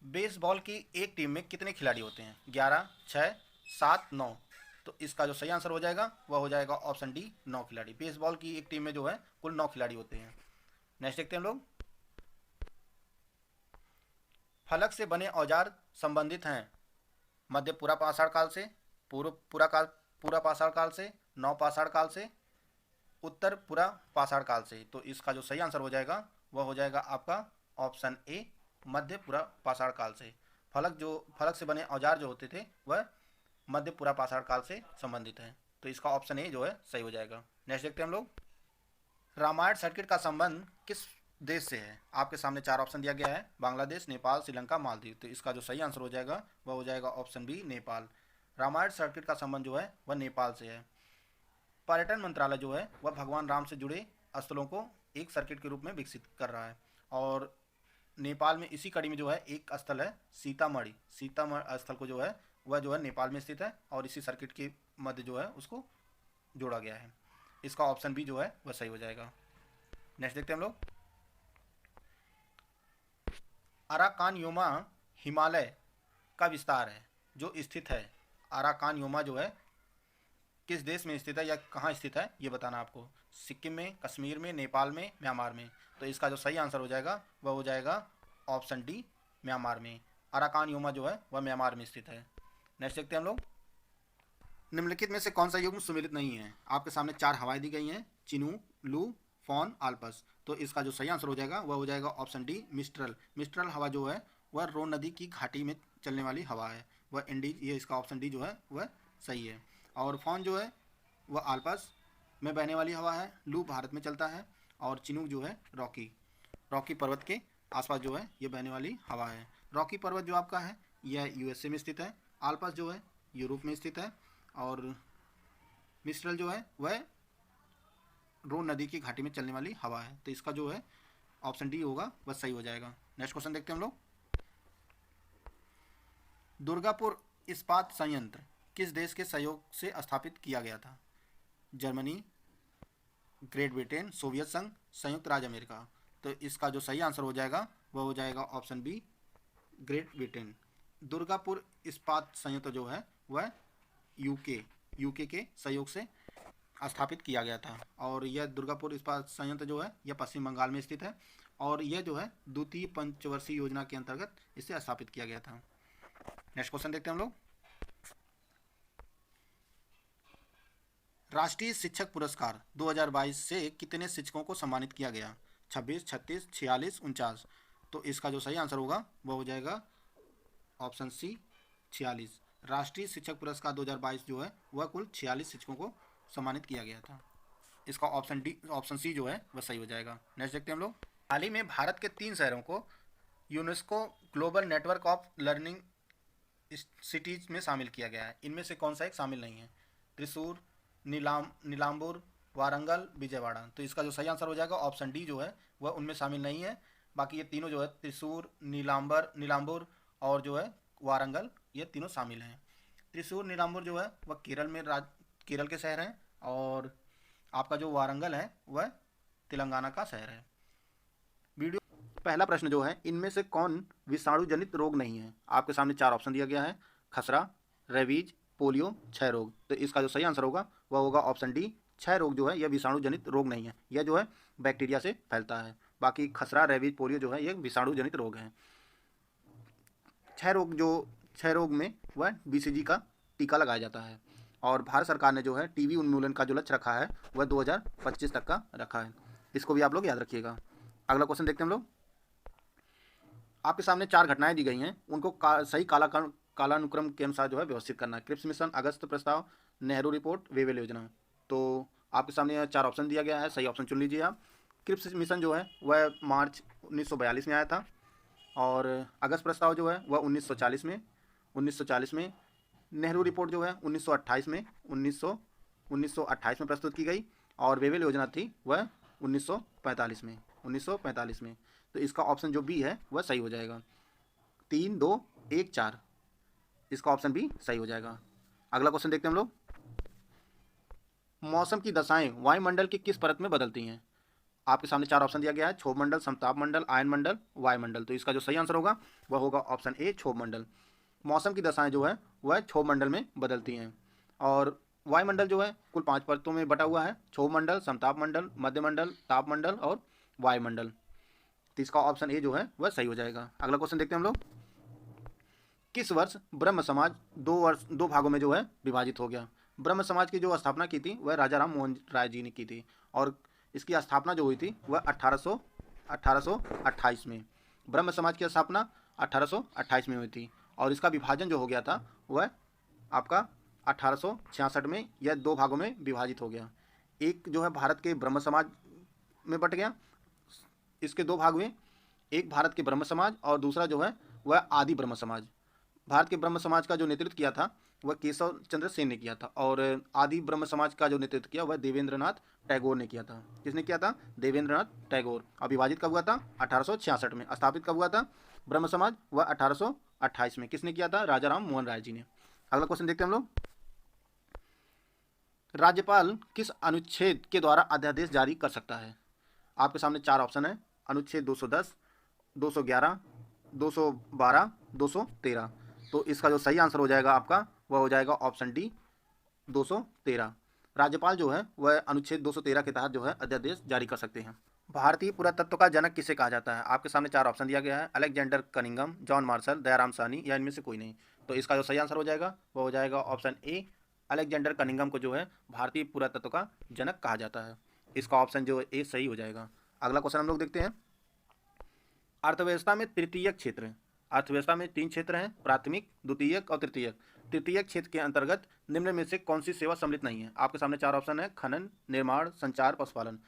बेसबॉल की एक टीम में कितने खिलाड़ी होते हैं? 11, 6, 7, 9। तो इसका जो सही आंसर हो जाएगा वह हो जाएगा ऑप्शन डी, 9 खिलाड़ी। बेसबॉल की एक टीम में जो है कुल 9 खिलाड़ी होते हैं। नेक्स्ट देखते हैं हम लोग, फलक से बने औजार संबंधित हैं मध्य पूरा पाषाण काल से, पूरा पाषाण काल से, नव पाषाण काल से, उत्तर पूरा पाषाण काल से। तो इसका जो सही आंसर हो जाएगा वह हो जाएगा आपका ऑप्शन ए, मध्य पूरा पाषाण काल से। फलक से बने औजार जो होते थे वह मध्य पूरा पाषाण काल से संबंधित है। तो इसका ऑप्शन ए जो है सही हो जाएगा। नेक्स्ट देखते हैं हम लोग, रामायण सर्किट का संबंध किस देश से है? आपके सामने 4 ऑप्शन दिया गया है, बांग्लादेश, नेपाल, श्रीलंका, मालदीव। तो इसका जो सही आंसर हो जाएगा वह हो जाएगा option B, Nepal. Ramayana circuit का संबंध जो है वह नेपाल से है। पर्यटन मंत्रालय जो है वह भगवान राम से जुड़े स्थलों को एक सर्किट के रूप में विकसित कर रहा है। और नेपाल में इसी कड़ी में जो है एक स्थल है सीतामढ़ी स्थल को जो है वह जो है नेपाल में स्थित है और इसी सर्किट के मध्य जो है उसको जोड़ा गया है। इसका ऑप्शन बी जो है वह सही हो जाएगा। नेक्स्ट देखते हैं हम लोग, अराकानयोमा हिमालय का विस्तार है जो स्थित है। अराकानयोमा जो है किस देश में स्थित है या कहाँ स्थित है ये बताना आपको। सिक्किम में, कश्मीर में, नेपाल में, म्यांमार में। तो इसका जो सही आंसर हो जाएगा वह हो जाएगा ऑप्शन डी, म्यांमार में। अराकानयोमा जो है वह म्यांमार में स्थित है। नेक्स्ट देखते हैं हम लोग, निम्नलिखित में से कौन सा युग्म सुमेलित नहीं है? आपके सामने 4 हवाएं दी गई हैं, चिनू, लू, फॉन, आल्पस। तो इसका जो सही आंसर हो जाएगा वह हो जाएगा ऑप्शन डी, मिस्ट्रल। मिस्ट्रल हवा जो है वह रोन नदी की घाटी में चलने वाली हवा है, वह ये इसका ऑप्शन डी जो है वह सही है। और फॉन जो है वह आल्पस में बहने वाली हवा है। लू भारत में चलता है। और चिनूक जो है रॉकी पर्वत के आसपास जो है ये बहने वाली हवा है। रॉकी पर्वत जो आपका है यह यूएसए में स्थित है। आल्पस जो है यूरोप में स्थित है। और मिस्ट्रल जो है वह रोन नदी की घाटी में चलने वाली हवा है। तो इसका जो है ऑप्शन डी होगा वह सही हो जाएगा। नेक्स्ट क्वेश्चन देखते हैं हम लोग, दुर्गापुर इस्पात संयंत्र किस देश के सहयोग से स्थापित किया गया था? जर्मनी, ग्रेट ब्रिटेन, सोवियत संघ, संयुक्त राज्य अमेरिका। तो इसका जो सही आंसर हो जाएगा वह हो जाएगा option B, great Britain. Durgapur इस्पात संयंत्र जो है वह यूके के सहयोग से स्थापित किया गया था। और यह दुर्गापुर इस्पात संयंत्र जो है यह पश्चिम बंगाल में स्थित है। और यह जो है द्वितीय पंचवर्षीय योजना के अंतर्गत इसे स्थापित किया गया था। नेक्स्ट क्वेश्चन देखते हैं हम लोग, राष्ट्रीय शिक्षक पुरस्कार 2022 से कितने शिक्षकों को सम्मानित किया गया? 26, 36, 46, 49। तो इसका जो सही आंसर होगा वह हो जाएगा ऑप्शन सी, 46। राष्ट्रीय शिक्षक पुरस्कार 2022 जो है वह कुल 46 शिक्षकों को सम्मानित किया गया था। इसका ऑप्शन सी जो है वह सही हो जाएगा। नेक्स्ट देखते हैं हम लोग, हाल ही में भारत के 3 शहरों को UNESCO global network of learning cities में शामिल किया गया है। इनमें से कौन सा एक शामिल नहीं है? त्रिशूर, नीलाम्बुर, वारंगल, विजयवाड़ा। तो इसका जो सही आंसर हो जाएगा ऑप्शन डी जो है वह उनमें शामिल नहीं है। बाकी ये तीनों जो है त्रिशूर, नीलाम्बुर और जो है वारंगल, ये तीनों शामिल हैं। त्रिशूर, नीलाम्बुर जो है वह केरल के शहर हैं। और आपका जो वारंगल है वह तेलंगाना का शहर है। वीडियो पहला प्रश्न जो है, इनमें से कौन विषाणु जनित रोग नहीं है? आपके सामने 4 ऑप्शन दिया गया है, खसरा, रेबीज, पोलियो, क्षय रोग। तो इसका जो सही आंसर होगा वह होगा ऑप्शन डी, क्षय रोग जो है यह विषाणु जनित रोग नहीं है, यह जो है बैक्टीरिया से फैलता है। बाकी खसरा, रेबीज, पोलियो जो है ये विषाणु जनित रोग हैं। क्षय रोग में वह बीसीजी का टीका लगाया जाता है। और भारत सरकार ने जो है टीबी उन्मूलन का जो लक्ष्य रखा है वह 2025 तक का रखा है। इसको भी आप लोग याद रखिएगा। अगला क्वेश्चन देखते हैं हम लोग। आपके सामने 4 घटनाएं दी गई हैं, उनको सही कालानुक्रम के अनुसार जो है व्यवस्थित करना है। क्रिप्स मिशन, अगस्त प्रस्ताव, नेहरू रिपोर्ट, वेवेल योजना। तो आपके सामने 4 ऑप्शन दिया गया है, सही ऑप्शन चुन लीजिए आप। क्रिप्स मिशन जो है वह मार्च 1942 में आया था, और अगस्त प्रस्ताव जो है वह 1940 में। नेहरू रिपोर्ट जो है 1928 में प्रस्तुत की गई, और वेवेल योजना थी वह 1945 में। तो इसका ऑप्शन जो बी है वह सही हो जाएगा। 3, 2, 1, 4, इसका ऑप्शन बी सही हो जाएगा। अगला क्वेश्चन देखते हैं हम लोग। मौसम की दशाएं वायुमंडल की किस परत में बदलती हैं? आपके सामने 4 ऑप्शन दिया गया है, क्षोभ मंडल, समताप मंडल, आयन मंडल, वायुमंडल। तो इसका जो सही आंसर होगा वह होगा ऑप्शन ए, क्षोभ मंडल। मौसम की दशाएं जो है वह क्षोभ मंडल में बदलती हैं, और वायुमंडल जो है कुल 5 परतों में बटा हुआ है, क्षोभ मंडल, समताप मंडल, मध्य मंडल, ताप मंडल और वायुमंडल। तो इसका ऑप्शन ए जो है वह सही हो जाएगा। अगला क्वेश्चन देखते हैं हम लोग। किस वर्ष ब्रह्म समाज 2 भागों में जो है विभाजित हो गया? ब्रह्म समाज की जो स्थापना की थी वह राजा राम मोहन राय जी ने की थी, और इसकी स्थापना जो हुई थी वह 1828 में। ब्रह्म समाज की स्थापना 1828 में हुई थी, और इसका विभाजन जो हो गया था वह आपका 1866 में यह 2 भागों में विभाजित हो गया। एक जो है भारत के ब्रह्म समाज में बट गया, इसके 2 भाग हुए, एक भारत के ब्रह्म समाज और दूसरा जो है वह आदि ब्रह्म समाज। भारत के ब्रह्म समाज का जो नेतृत्व किया था वह केशव चंद्र सेन ने किया था, और आदि ब्रह्म समाज का जो नेतृत्व किया वह देवेंद्रनाथ टैगोर ने किया था। किसने किया था? देवेंद्रनाथ टैगोर। और विभाजित कब हुआ था? 1866 में। स्थापित कब हुआ था ब्रह्म समाज? वह 1828 में। किसने किया था? राजा राम मोहन राय जी ने। अगला क्वेश्चन देखते हैं हम लोग। राज्यपाल किस अनुच्छेद के द्वारा अध्यादेश जारी कर सकता है? आपके सामने 4 ऑप्शन है, अनुच्छेद 210, 211, 212, 213। तो इसका जो सही आंसर हो जाएगा आपका वह हो जाएगा ऑप्शन डी, 213। राज्यपाल जो है वह अनुच्छेद 213 के तहत जो है अध्यादेश जारी कर सकते हैं। भारतीय पुरातत्व का जनक किसे कहा जाता है? आपके सामने 4 ऑप्शन दिया गया है, Alexander Cunningham, John Marshall, Dayaram Sahni, या इनमें से कोई नहीं। तो इसका जो सही आंसर हो जाएगा वह हो जाएगा ऑप्शन ए, अलेक्जेंडर कनिंघम को जो है भारतीय पुरातत्व का जनक कहा जाता है। इसका ऑप्शन जो ए सही हो जाएगा। अगला क्वेश्चन हम लोग देखते हैं। अर्थव्यवस्था में तृतीयक क्षेत्र। अर्थव्यवस्था में 3 क्षेत्र हैं, प्राथमिक, द्वितीयक और तृतीयक। तृतीयक क्षेत्र के अंतर्गत निम्न में से कौन सी सेवा सम्मिलित नहीं है? आपके सामने 4 ऑप्शन है, खनन, निर्माण, संचार, पशुपालन।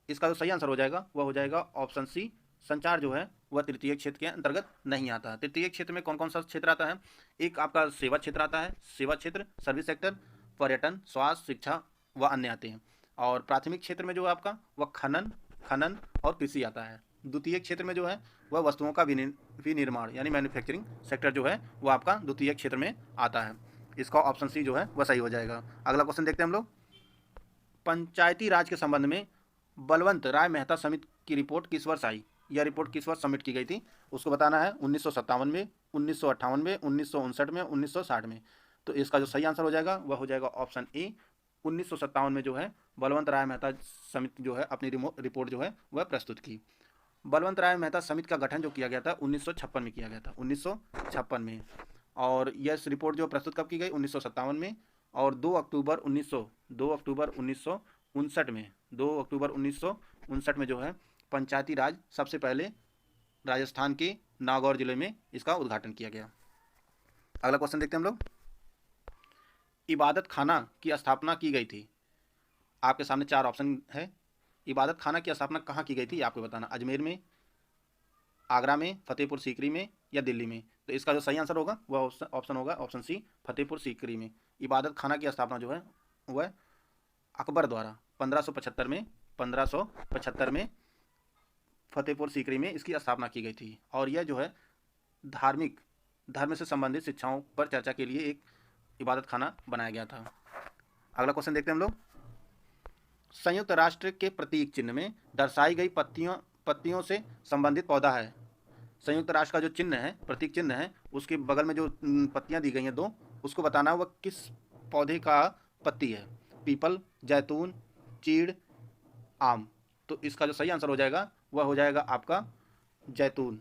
इसका जो सही आंसर हो जाएगा वह हो जाएगा ऑप्शन सी, संचार जो है वह तृतीय क्षेत्र के अंतर्गत नहीं आता है। तृतीय क्षेत्र में कौन कौन सा क्षेत्र आता है? एक आपका सेवा क्षेत्र आता है, सेवा क्षेत्र, सर्विस सेक्टर, पर्यटन, स्वास्थ्य, शिक्षा व अन्य आते हैं। और प्राथमिक क्षेत्र में जो है आपका वह खनन और कृषि आता है। द्वितीय क्षेत्र में जो है वह वस्तुओं का विनिर्माण यानी मैन्युफैक्चरिंग सेक्टर जो है वह आपका द्वितीय क्षेत्र में आता है। इसका ऑप्शन सी जो है वह सही हो जाएगा। अगला क्वेश्चन देखते हैं हम लोग। पंचायती राज के संबंध में बलवंत राय मेहता समिति की रिपोर्ट किस वर्ष आई? यह रिपोर्ट किस वर्ष सबमिट की गई थी उसको बताना है। 1957 में, 1958 में, 1959 में, 1960 में। तो इसका जो सही आंसर हो जाएगा वह हो जाएगा ऑप्शन ए, 1957 में जो है बलवंत राय मेहता समिति जो है अपनी रिपोर्ट जो है वह प्रस्तुत की। बलवंत राय मेहता समिति का गठन जो किया गया था 1956 में किया गया था, 1956 में। और यह रिपोर्ट जो प्रस्तुत कब की गई? 1957 में। और 2 अक्टूबर 1959 में जो है पंचायती राज सबसे पहले राजस्थान के नागौर जिले में इसका उद्घाटन किया गया। अगला क्वेश्चन देखते हैं हम लोग। इबादत खाना की स्थापना की गई थी। आपके सामने 4 ऑप्शन है। इबादत खाना की स्थापना कहाँ की गई थी आपको बताना, अजमेर में, आगरा में, फतेहपुर सीकरी में या दिल्ली में। तो इसका जो सही आंसर होगा वह ऑप्शन होगा ऑप्शन सी, फतेहपुर सीकरी में। इबादत खाना की स्थापना जो है वह अकबर द्वारा 1575 में फतेहपुर सीकरी में इसकी स्थापना की गई थी। और यह जो है धर्म से संबंधित शिक्षाओं पर चर्चा के लिए एक इबादत खाना बनाया गया था। अगला क्वेश्चन देखते हैं हम लोग। संयुक्त राष्ट्र के प्रतीक चिन्ह में दर्शाई गई पत्तियों से संबंधित पौधा है। संयुक्त राष्ट्र का जो चिन्ह है, प्रतीक चिन्ह है, उसके बगल में जो पत्तियां दी गई हैं 2, उसको बताना है वह किस पौधे का पत्ती है, पीपल, जैतून, चीड़, आम। तो इसका जो सही आंसर हो जाएगा वह हो जाएगा आपका जैतून।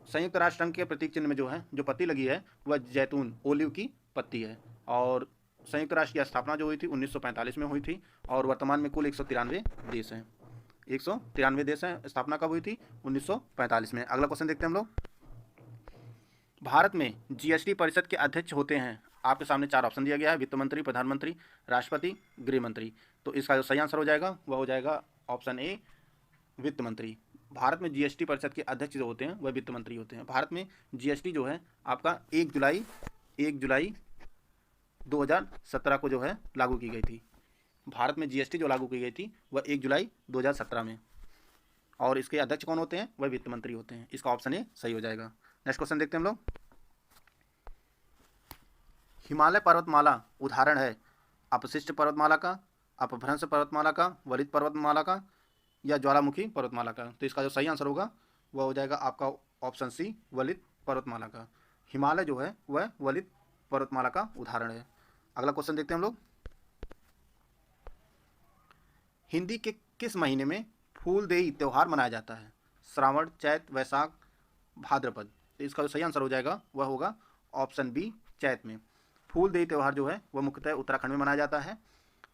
संयुक्त राष्ट्र संघ के प्रतीक चिन्ह में जो है जो पत्ती लगी है वह जैतून ओलिव की पत्ती है। और संयुक्त राष्ट्र की स्थापना जो हुई थी 1945 में हुई थी और वर्तमान में कुल 193 देश हैं। 193 देश हैं। स्थापना कब हुई थी? 1945 में। अगला क्वेश्चन देखते हैं हम लोग। भारत में जीएसटी परिषद के अध्यक्ष होते हैं, आपके सामने 4 ऑप्शन दिया गया है, वित्त मंत्री, प्रधानमंत्री, राष्ट्रपति, गृह मंत्री। तो इसका जो सही आंसर हो जाएगा वह हो जाएगा ऑप्शन ए, वित्त मंत्री। भारत में जीएसटी परिषद के अध्यक्ष जो होते हैं वह वित्त मंत्री होते हैं। भारत में जीएसटी जो है आपका 1 जुलाई 2017 को जो है लागू की गई थी। भारत में जीएसटी जो लागू की गई थी वह 1 जुलाई 2017 में, और इसके अध्यक्ष कौन होते हैं? वह वित्त मंत्री होते हैं। इसका ऑप्शन ए सही हो जाएगा। नेक्स्ट क्वेश्चन देखते हैं हम लोग। हिमालय पर्वतमाला उदाहरण है अपशिष्ट पर्वतमाला का, अपभ्रंश पर्वतमाला का, वलित पर्वतमाला का या ज्वालामुखी पर्वतमाला का। तो इसका जो सही आंसर होगा वह हो जाएगा आपका ऑप्शन सी, वलित पर्वतमाला का। हिमालय जो है वह वलित पर्वतमाला का उदाहरण है। अगला क्वेश्चन देखते हैं हम लोग। हिंदी के किस महीने में फूलदेई त्यौहार मनाया जाता है? श्रावण, चैत, वैशाख, भाद्रपद। तो इसका जो सही आंसर हो जाएगा वह होगा ऑप्शन बी, चैत में। फूलदेई त्यौहार जो है वह मुख्यतः उत्तराखंड में मनाया जाता है,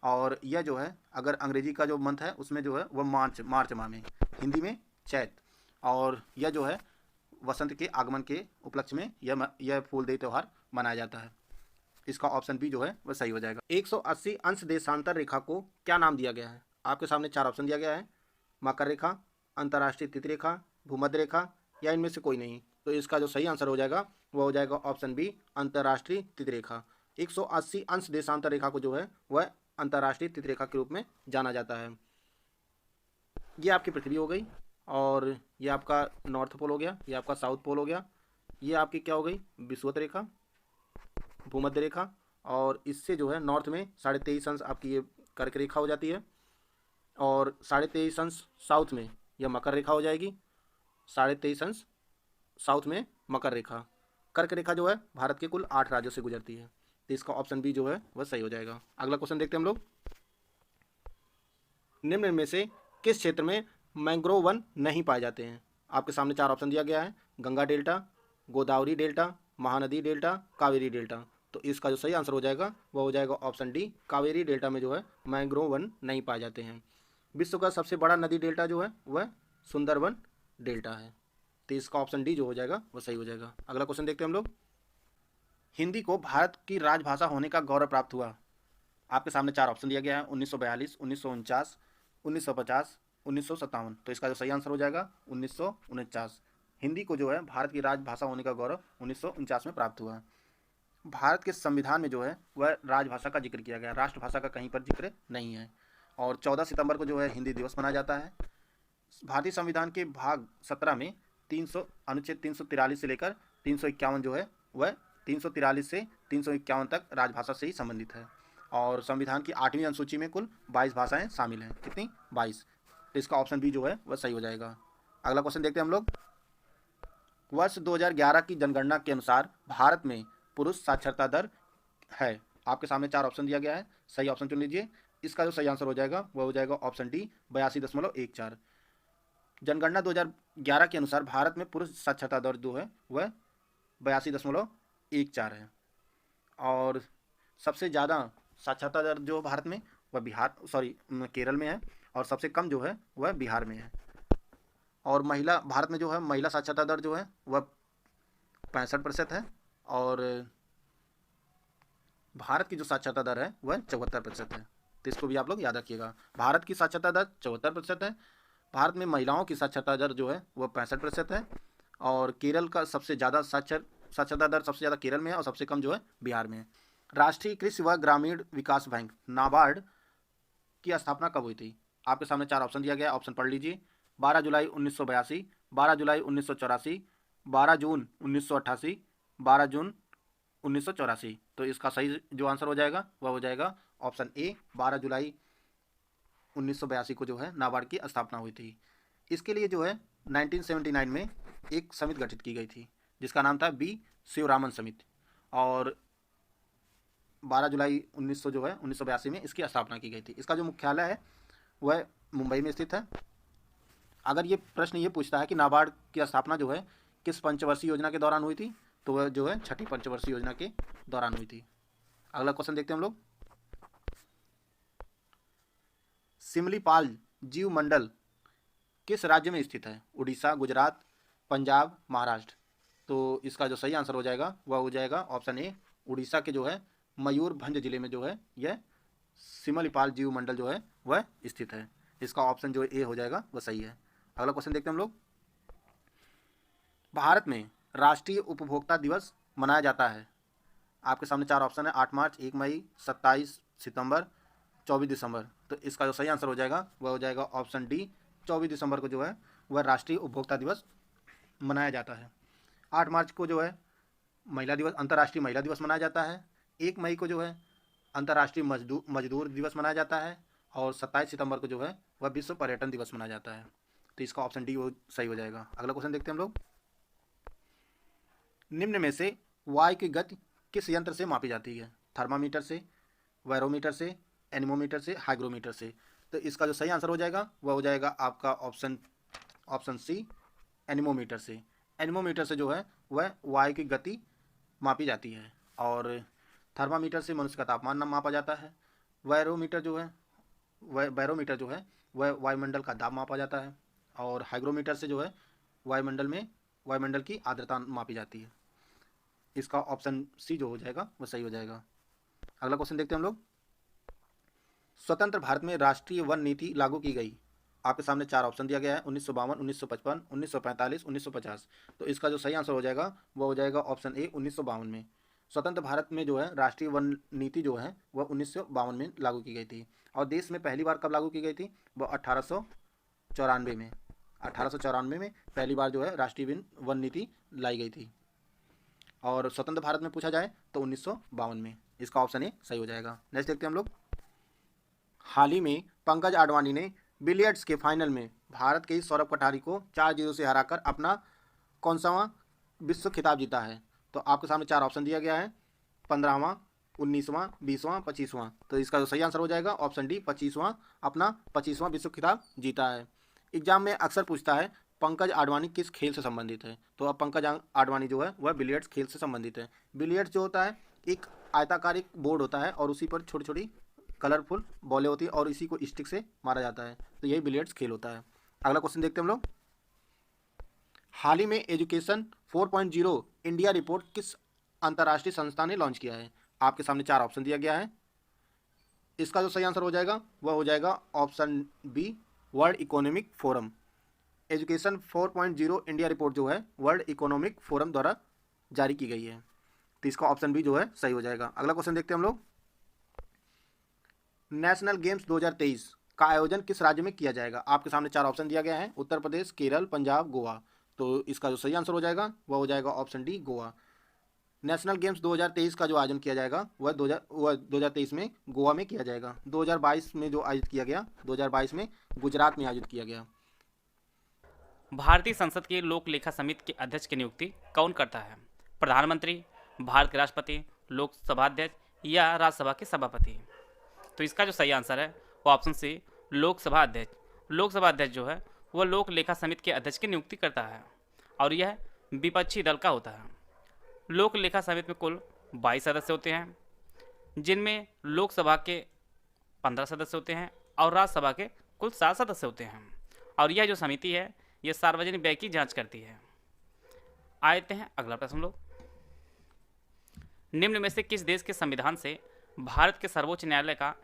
और यह जो है अगर अंग्रेजी का जो मंथ है उसमें जो है वह मार्च माह में, हिंदी में चैत। और यह जो है वसंत के आगमन के उपलक्ष्य में यह फूलदेई त्यौहार मनाया जाता है। इसका ऑप्शन बी जो है वह सही हो जाएगा। 180 अंश देशांतर रेखा को क्या नाम दिया गया है? आपके सामने 4 ऑप्शन दिया गया है, मकर रेखा, अंतर्राष्ट्रीय तिथि रेखा, भूमध्य रेखा या इनमें से कोई नहीं। तो इसका जो सही आंसर हो जाएगा वह हो जाएगा ऑप्शन बी, अंतर्राष्ट्रीय तिथि रेखा। 180 अंश देशांतर रेखा को जो है वह अंतर्राष्ट्रीय तिथि रेखा के रूप में जाना जाता है। ये आपकी पृथ्वी हो गई, और ये आपका नॉर्थ पोल हो गया, ये आपका साउथ पोल हो गया, ये आपकी क्या हो गई? विषुवत रेखा, भूमध्य रेखा, और इससे जो है नॉर्थ में 23.5 अंश आपकी ये कर्क रेखा हो जाती है, और 23.5 अंश साउथ में यह मकर रेखा हो जाएगी। 23.5 अंश साउथ में मकर रेखा। कर्क रेखा जो है भारत के कुल 8 राज्यों से गुजरती है। तो इसका ऑप्शन बी जो है वह सही हो जाएगा। अगला क्वेश्चन देखते हैं हम लोग। निम्न में से किस क्षेत्र में मैंग्रोव वन नहीं पाए जाते हैं? आपके सामने 4 ऑप्शन दिया गया है, Ganga delta, Godavari delta, Mahanadi delta, Kaveri delta. तो इसका जो सही आंसर हो जाएगा वह हो जाएगा ऑप्शन डी, कावेरी डेल्टा में जो है मैंग्रोव वन नहीं पाए जाते हैं। विश्व का सबसे बड़ा नदी डेल्टा जो है वह सुंदरबन डेल्टा है। तो इसका ऑप्शन डी जो हो जाएगा वह सही हो जाएगा। अगला क्वेश्चन देखते हैं हम लोग। हिंदी को भारत की राजभाषा होने का गौरव प्राप्त हुआ। आपके सामने 4 ऑप्शन दिया गया है, 1942, 1949, 1950, 1957। तो इसका जो सही आंसर हो जाएगा 1949। हिंदी को जो है भारत की राजभाषा होने का गौरव 1949 में प्राप्त हुआ। भारत के संविधान में जो है वह राजभाषा का जिक्र किया गया, राष्ट्रभाषा का कहीं पर जिक्र नहीं है। और 14 सितंबर को जो है हिंदी दिवस मनाया जाता है। भारतीय संविधान के भाग 17 में अनुच्छेद 343 से लेकर 351 जो है वह 343 से 351 तक राजभाषा से ही संबंधित है। और संविधान की 8वीं अनुसूची में कुल 22 भाषाएं शामिल हैं। कितनी? 22। तो इसका ऑप्शन बी जो है वह सही हो जाएगा। अगला क्वेश्चन देखते हैं हम लोग। वर्ष 2011 की जनगणना के अनुसार भारत में पुरुष साक्षरता दर है। आपके सामने 4 ऑप्शन दिया गया है, सही ऑप्शन चुन लीजिए। इसका जो सही आंसर हो जाएगा वह हो जाएगा ऑप्शन डी, 82.14। जनगणना 2011 के अनुसार भारत में पुरुष साक्षरता दर जो है वह 82.14 है। और सबसे ज़्यादा साक्षरता दर जो भारत में वह केरल में है, और सबसे कम जो है वह बिहार में है। और भारत में जो है महिला साक्षरता दर जो है वह 65% है, और भारत की जो साक्षरता दर है वह 74% है। तो इसको भी आप लोग याद रखिएगा। भारत की साक्षरता दर 74% है, भारत में महिलाओं की साक्षरता दर जो है वह 65% है, और केरल का सबसे ज़्यादा साक्षरता दर सबसे ज़्यादा केरल में है, और सबसे कम जो है बिहार में है। राष्ट्रीय कृषि व ग्रामीण विकास बैंक नाबार्ड की स्थापना कब हुई थी? आपके सामने 4 ऑप्शन दिया गया, ऑप्शन पढ़ लीजिए। 12 जुलाई 1982, 12 जुलाई 1984, 12 जून 1988, 12 जून 1984। तो इसका सही जो आंसर हो जाएगा वह हो जाएगा ऑप्शन ए, 12 जुलाई 1982 को जो है नाबार्ड की स्थापना हुई थी। इसके लिए जो है 1979 में एक समिति गठित की गई थी जिसका नाम था बी शिवरामन समिति। और 12 जुलाई 1982 में इसकी स्थापना की गई थी। इसका जो मुख्यालय है वह मुंबई में स्थित है। अगर ये प्रश्न ये पूछता है कि नाबार्ड की स्थापना जो है किस पंचवर्षीय योजना के दौरान हुई थी, तो वह जो है छठी पंचवर्षीय योजना के दौरान हुई थी। अगला क्वेश्चन देखते हैं हम लोग। सिमलीपाल जीव मंडल किस राज्य में स्थित है? उड़ीसा, गुजरात, पंजाब, महाराष्ट्र। तो इसका जो सही आंसर हो जाएगा वह हो जाएगा ऑप्शन ए, उड़ीसा के जो है मयूरभंज जिले में जो है यह सिमलीपाल जीव मंडल जो है वह स्थित है। इसका ऑप्शन जो ए हो जाएगा वह सही है। अगला क्वेश्चन देखते हैं हम लोग। भारत में राष्ट्रीय उपभोक्ता दिवस मनाया जाता है। आपके सामने 4 ऑप्शन है, 8 मार्च, 1 मई, 27 सितंबर, 24 दिसंबर। तो इसका जो सही आंसर हो जाएगा वह हो जाएगा ऑप्शन डी, 24 दिसंबर को जो है वह राष्ट्रीय उपभोक्ता दिवस मनाया जाता है। 8 मार्च को जो है महिला दिवस, अंतर्राष्ट्रीय महिला दिवस मनाया जाता है। 1 मई को जो है अंतर्राष्ट्रीय मजदूर दिवस मनाया जाता है। और 27 सितंबर को जो है वह विश्व पर्यटन दिवस मनाया जाता है। तो इसका ऑप्शन डी सही हो जाएगा। अगला क्वेश्चन देखते हैं हम लोग। निम्न में से वायु की गति किस यंत्र से मापी जाती है? थर्मामीटर से, बैरोमीटर से, एनीमोमीटर से, हाइग्रोमीटर से। तो इसका जो सही आंसर हो जाएगा वह हो जाएगा आपका ऑप्शन सी, एनीमोमीटर से। एनीमोमीटर से जो है वह वायु की गति मापी जाती है। और थर्मामीटर से मनुष्य का तापमान मापा जाता है। बैरोमीटर जो है वह वायुमंडल का दाब मापा जाता है। और हाइग्रोमीटर से जो है वायुमंडल की आर्द्रता मापी जाती है। इसका ऑप्शन सी जो हो जाएगा वह सही हो जाएगा। अगला क्वेश्चन देखते हैं हम लोग। स्वतंत्र भारत में राष्ट्रीय वन नीति लागू की गई। आपके सामने 4 ऑप्शन दिया गया है, 1952, 1955, 1945, 1950। तो इसका जो सही आंसर हो जाएगा वह हो जाएगा ऑप्शन ए, 1952 में। स्वतंत्र भारत में जो है राष्ट्रीय वन नीति जो है वह 1952 में लागू की गई थी। और देश में पहली बार कब लागू की गई थी? वह 1894 में। 1894 में पहली बार जो है राष्ट्रीय वन नीति लाई गई थी। और स्वतंत्र भारत में पूछा जाए तो 1952 में। इसका ऑप्शन ए सही हो जाएगा। नेक्स्ट देखते हैं हम लोग। हाल ही में पंकज आडवाणी ने बिलियर्ड्स के फाइनल में भारत के सौरभ कटारी को 4-0 से हराकर अपना कौन-सा विश्व खिताब जीता है? तो आपके सामने 4 ऑप्शन दिया गया है, 15वां, 19वां, 20वां, 25वां। तो इसका जो सही आंसर हो जाएगा ऑप्शन डी, 25वां, अपना 25वां विश्व खिताब जीता है। एग्जाम में अक्सर पूछता है पंकज आडवाणी किस खेल से संबंधित है? तो अब पंकज आडवाणी जो है वह बिलियर्ड्स खेल से संबंधित है। बिलियर्ड्स जो होता है एक आयताकार बोर्ड होता है और उसी पर छोटी छोटी कलरफुल बॉलें होती है और इसी को स्टिक से मारा जाता है। तो यही बिलियर्ड्स खेल होता है। अगला क्वेश्चन देखते हैं हम लोग। हाल ही में एजुकेशन 4.0 इंडिया रिपोर्ट किस अंतर्राष्ट्रीय संस्था ने लॉन्च किया है? आपके सामने 4 ऑप्शन दिया गया है। इसका जो सही आंसर हो जाएगा वह हो जाएगा option B, world economic forum. Education 4.0 India report जो है वर्ल्ड इकोनॉमिक फोरम द्वारा जारी की गई है। तो इसका ऑप्शन बी जो है सही हो जाएगा। अगला क्वेश्चन देखते हैं हम लोग। नेशनल गेम्स 2023 का आयोजन किस राज्य में किया जाएगा? आपके सामने 4 ऑप्शन दिया गया है, उत्तर प्रदेश, केरल, पंजाब, गोवा। तो इसका जो सही आंसर हो जाएगा वह हो जाएगा option D, Goa. National games 2023 का जो आयोजन किया जाएगा वह 2023 में गोवा में किया जाएगा। 2022 में जो आयोजित किया गया, 2022 में गुजरात में आयोजित किया गया। भारतीय संसद की लोक लेखा समिति के अध्यक्ष की नियुक्ति कौन करता है? प्रधानमंत्री, भारत के राष्ट्रपति, लोकसभा अध्यक्ष या राज्यसभा के सभापति? तो इसका जो सही आंसर है वो ऑप्शन सी, लोकसभा अध्यक्ष। लोकसभा अध्यक्ष जो है वह लोक लेखा समिति के अध्यक्ष की नियुक्ति करता है और यह विपक्षी दल का होता है। लोक लेखा समिति में कुल 22 सदस्य होते हैं, जिनमें लोकसभा के 15 सदस्य होते हैं और राज्यसभा के कुल 7 सदस्य होते हैं। और यह जो समिति है यह सार्वजनिक व्यय की जांच करती है। आते हैं अगला प्रश्न लोग। निम्न में से किस देश के संविधान से भारत के सर्वोच्च न्यायालय का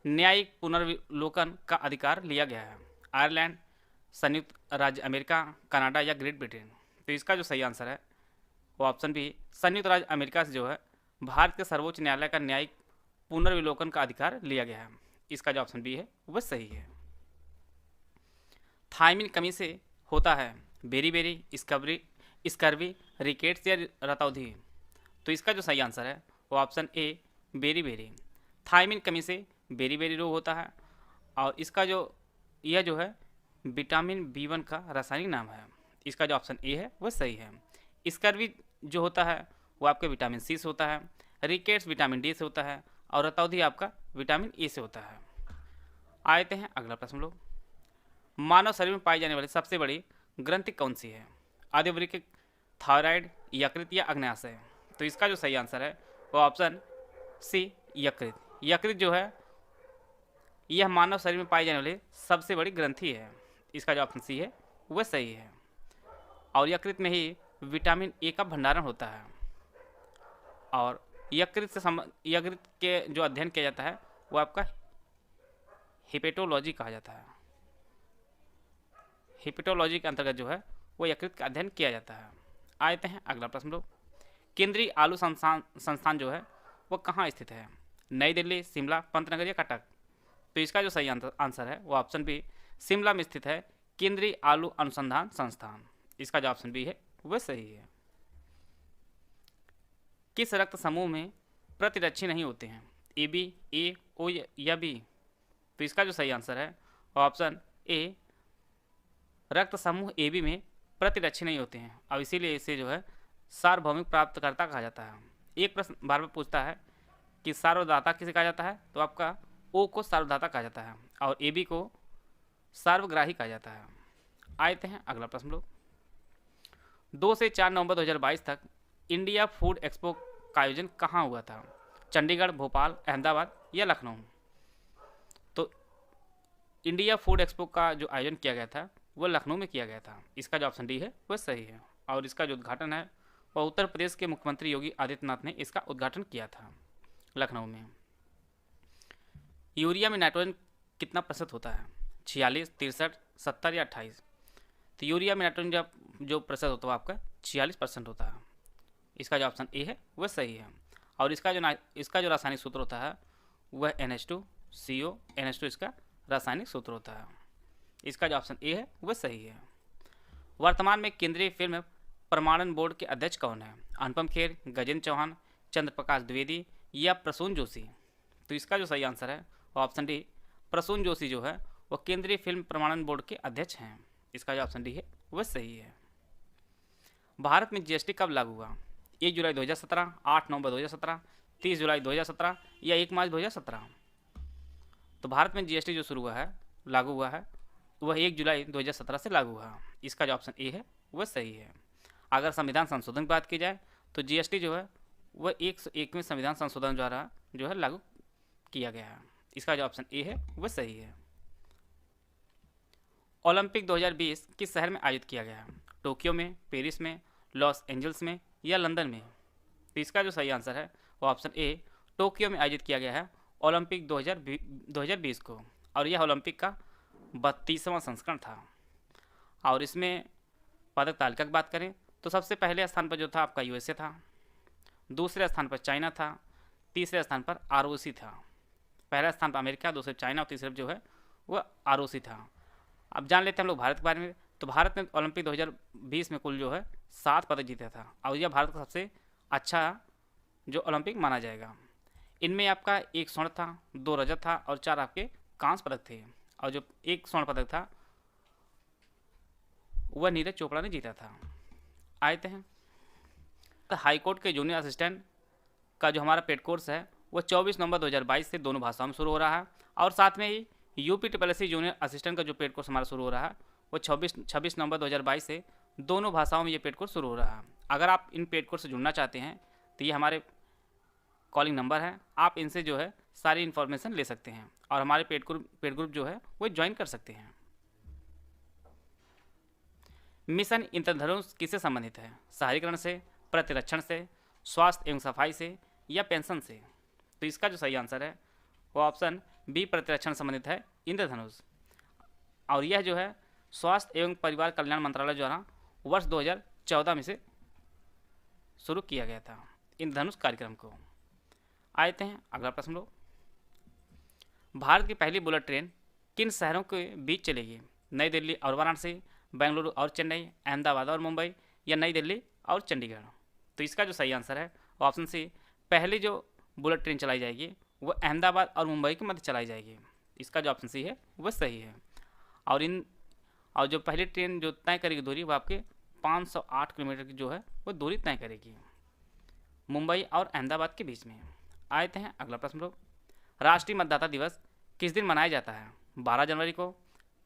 न्यायिक पुनर्विलोकन का अधिकार लिया गया है? आयरलैंड, संयुक्त राज्य अमेरिका, कनाडा या ग्रेट ब्रिटेन? तो इसका जो सही आंसर है वो ऑप्शन बी, संयुक्त राज्य अमेरिका से जो है भारत के सर्वोच्च न्यायालय का न्यायिक पुनर्विलोकन का अधिकार लिया गया है। इसका जो ऑप्शन बी है वह सही है। थायमिन कमी से होता है बेरी, स्कर्वी, रिकेट्स या रतौंधी? तो इसका जो सही आंसर है वो ऑप्शन ए, बेरी। थायमिन कमी से बेरी रोग होता है और इसका यह जो है विटामिन B1 का रासायनिक नाम है। इसका जो ऑप्शन ए है वह सही है। स्कर्वी जो होता है वो आपके विटामिन सी से होता है। रिकेट्स विटामिन डी से होता है और रतौंधी आपका विटामिन ई से होता है। आते हैं अगला प्रश्न लोग, मानव शरीर में पाई जाने वाली सबसे बड़ी ग्रंथि कौन सी है? आदिवृक्क, थायराइड, यकृत या अग्न्याशय? तो इसका जो सही आंसर है वो ऑप्शन सी यकृत। यकृत जो है यह मानव शरीर में पाई जाने वाली सबसे बड़ी ग्रंथि है। इसका जो ऑप्शन सी है वह सही है। और यकृत में ही विटामिन ए का भंडारण होता है। और यकृत के जो अध्ययन किया जाता है वो आपका हिपेटोलॉजी कहा जाता है। हिपेटोलॉजी के अंतर्गत जो है वो यकृत का अध्ययन किया जाता है। आते हैं अगला प्रश्न लोग, केंद्रीय आलू संस्थान जो है वो कहाँ स्थित है? नई दिल्ली, शिमला, पंतनगर या कटक? तो इसका जो सही आंसर है वो ऑप्शन बी शिमला में स्थित है केंद्रीय आलू अनुसंधान संस्थान। इसका जो ऑप्शन बी है वह सही है। किस रक्त समूह में प्रतिरक्षी नहीं होते हैं? ए बी, ए, ओ या बी? तो इसका जो सही आंसर है वो ऑप्शन ए रक्त समूह ए बी में प्रतिरक्षी नहीं होते हैं और इसीलिए इसे जो है सार्वभौमिक प्राप्तकर्ता कहा जाता है। एक प्रश्न बार बार पूछता है कि सार्वदाता किसे कहा जाता है? तो आपका ओ को सार्वदाता कहा जाता है और ए बी को सार्वग्राही कहा जाता है। आते हैं अगला प्रश्न लोग, 2 से 4 नवंबर 2022 तक इंडिया फूड एक्सपो का आयोजन कहाँ हुआ था? चंडीगढ़, भोपाल, अहमदाबाद या लखनऊ? तो इंडिया फूड एक्सपो का जो आयोजन किया गया था वो लखनऊ में किया गया था। इसका जो ऑप्शन डी है वह सही है। और इसका जो उद्घाटन है वह उत्तर प्रदेश के मुख्यमंत्री योगी आदित्यनाथ ने इसका उद्घाटन किया था लखनऊ में। यूरिया में नाइट्रोजन कितना प्रतिशत होता है? 46, 63, 70 या 28? तो यूरिया में नाइट्रोजन जो प्रतिशत होता है आपका 46% होता है। इसका जो ऑप्शन ए है वह सही है। और इसका जो रासायनिक सूत्र होता है वह NH2CO NH2 इसका रासायनिक सूत्र होता है। इसका जो ऑप्शन ए है वह सही है। वर्तमान में केंद्रीय फिल्म प्रमाणन बोर्ड के अध्यक्ष कौन है? अनुपम खेर, गजेंद्र चौहान, चंद्रप्रकाश द्विवेदी या प्रसून जोशी? तो इसका जो सही आंसर है वो ऑप्शन डी प्रसून जोशी जो है वो केंद्रीय फिल्म प्रमाणन बोर्ड के अध्यक्ष हैं। इसका जो ऑप्शन डी है वह सही है। भारत में GST कब लागू हुआ? 1 जुलाई 2017, 8 नवंबर 2017, 30 जुलाई 2017 या 1 मार्च 2017? तो भारत में GST जो शुरू हुआ है लागू हुआ है वह 1 जुलाई 2017 से लागू हुआ। इसका जो ऑप्शन ए है वह सही है। अगर संविधान संशोधन की बात की जाए तो GST जो है वह 101वें संविधान संशोधन द्वारा जो है लागू किया गया है। इसका जो ऑप्शन ए है वह सही है। ओलंपिक 2020 किस शहर में आयोजित किया गया है? टोक्यो में, पेरिस में, लॉस एंजल्स में या लंदन में? तो इसका जो सही आंसर है वो ऑप्शन ए टोक्यो में आयोजित किया गया है ओलंपिक 2020 को। और यह ओलंपिक का 32वां संस्करण था। और इसमें पदक तालिका की बात करें तो सबसे पहले स्थान पर जो था आपका USA था, दूसरे स्थान पर चाइना था, तीसरे स्थान पर ROC था। पहला स्थान पर अमेरिका, दूसरे चाइना और तीसरे जो है वह ROC था। अब जान लेते हैं हम लोग भारत के बारे में। तो भारत ने ओलंपिक 2020 में कुल जो है 7 पदक जीता था और यह भारत का सबसे अच्छा जो ओलंपिक माना जाएगा। इनमें आपका 1 स्वर्ण था, 2 रजत था और 4 आपके कांस्य पदक थे। और जो 1 स्वर्ण पदक था वह नीरज चोपड़ा ने जीता था। आते हैं तो हाईकोर्ट के जूनियर असिस्टेंट का जो हमारा पेड कोर्स है वह 24 नवंबर 2022 से दोनों भाषाओं में शुरू हो रहा है। और साथ में ही UPSSC जूनियर असिस्टेंट का जो पेड कोर्स हमारा शुरू हो रहा है वो 26 नवंबर 2022 से दोनों भाषाओं में ये पेड कोर्स शुरू हो रहा है। अगर आप इन पेड कोर्स से जुड़ना चाहते हैं तो ये हमारे कॉलिंग नंबर है, आप इनसे जो है सारी इन्फॉर्मेशन ले सकते हैं और हमारे पेड ग्रुप जो है वो ज्वाइन कर सकते हैं। मिशन इंद्रधनुष किससे संबंधित है? शहरीकरण से, प्रतिरक्षण से, स्वास्थ्य एवं सफाई से या पेंशन से? तो इसका जो सही आंसर है वो ऑप्शन बी प्रतिरक्षण संबंधित है इंद्रधनुष। और यह जो है स्वास्थ्य एवं परिवार कल्याण मंत्रालय द्वारा वर्ष 2014 में से शुरू किया गया था इंद्रधनुष कार्यक्रम को। आते हैं अगला प्रश्न लो, भारत की पहली बुलेट ट्रेन किन शहरों के बीच चलेगी? नई दिल्ली और वाराणसी, बेंगलुरु और चेन्नई, अहमदाबाद और मुंबई या नई दिल्ली और चंडीगढ़? तो इसका जो सही आंसर है वो ऑप्शन सी पहली जो बुलेट ट्रेन चलाई जाएगी वो अहमदाबाद और मुंबई के मध्य चलाई जाएगी। इसका जो ऑप्शन सी है वह सही है। और जो पहली ट्रेन जो तय करेगी दूरी वो आपके 508 किलोमीटर की जो है वो दूरी तय करेगी। मुंबई और अहमदाबाद के बीच में। आते हैं अगला प्रश्न लोग, राष्ट्रीय मतदाता दिवस किस दिन मनाया जाता है? 12 जनवरी को,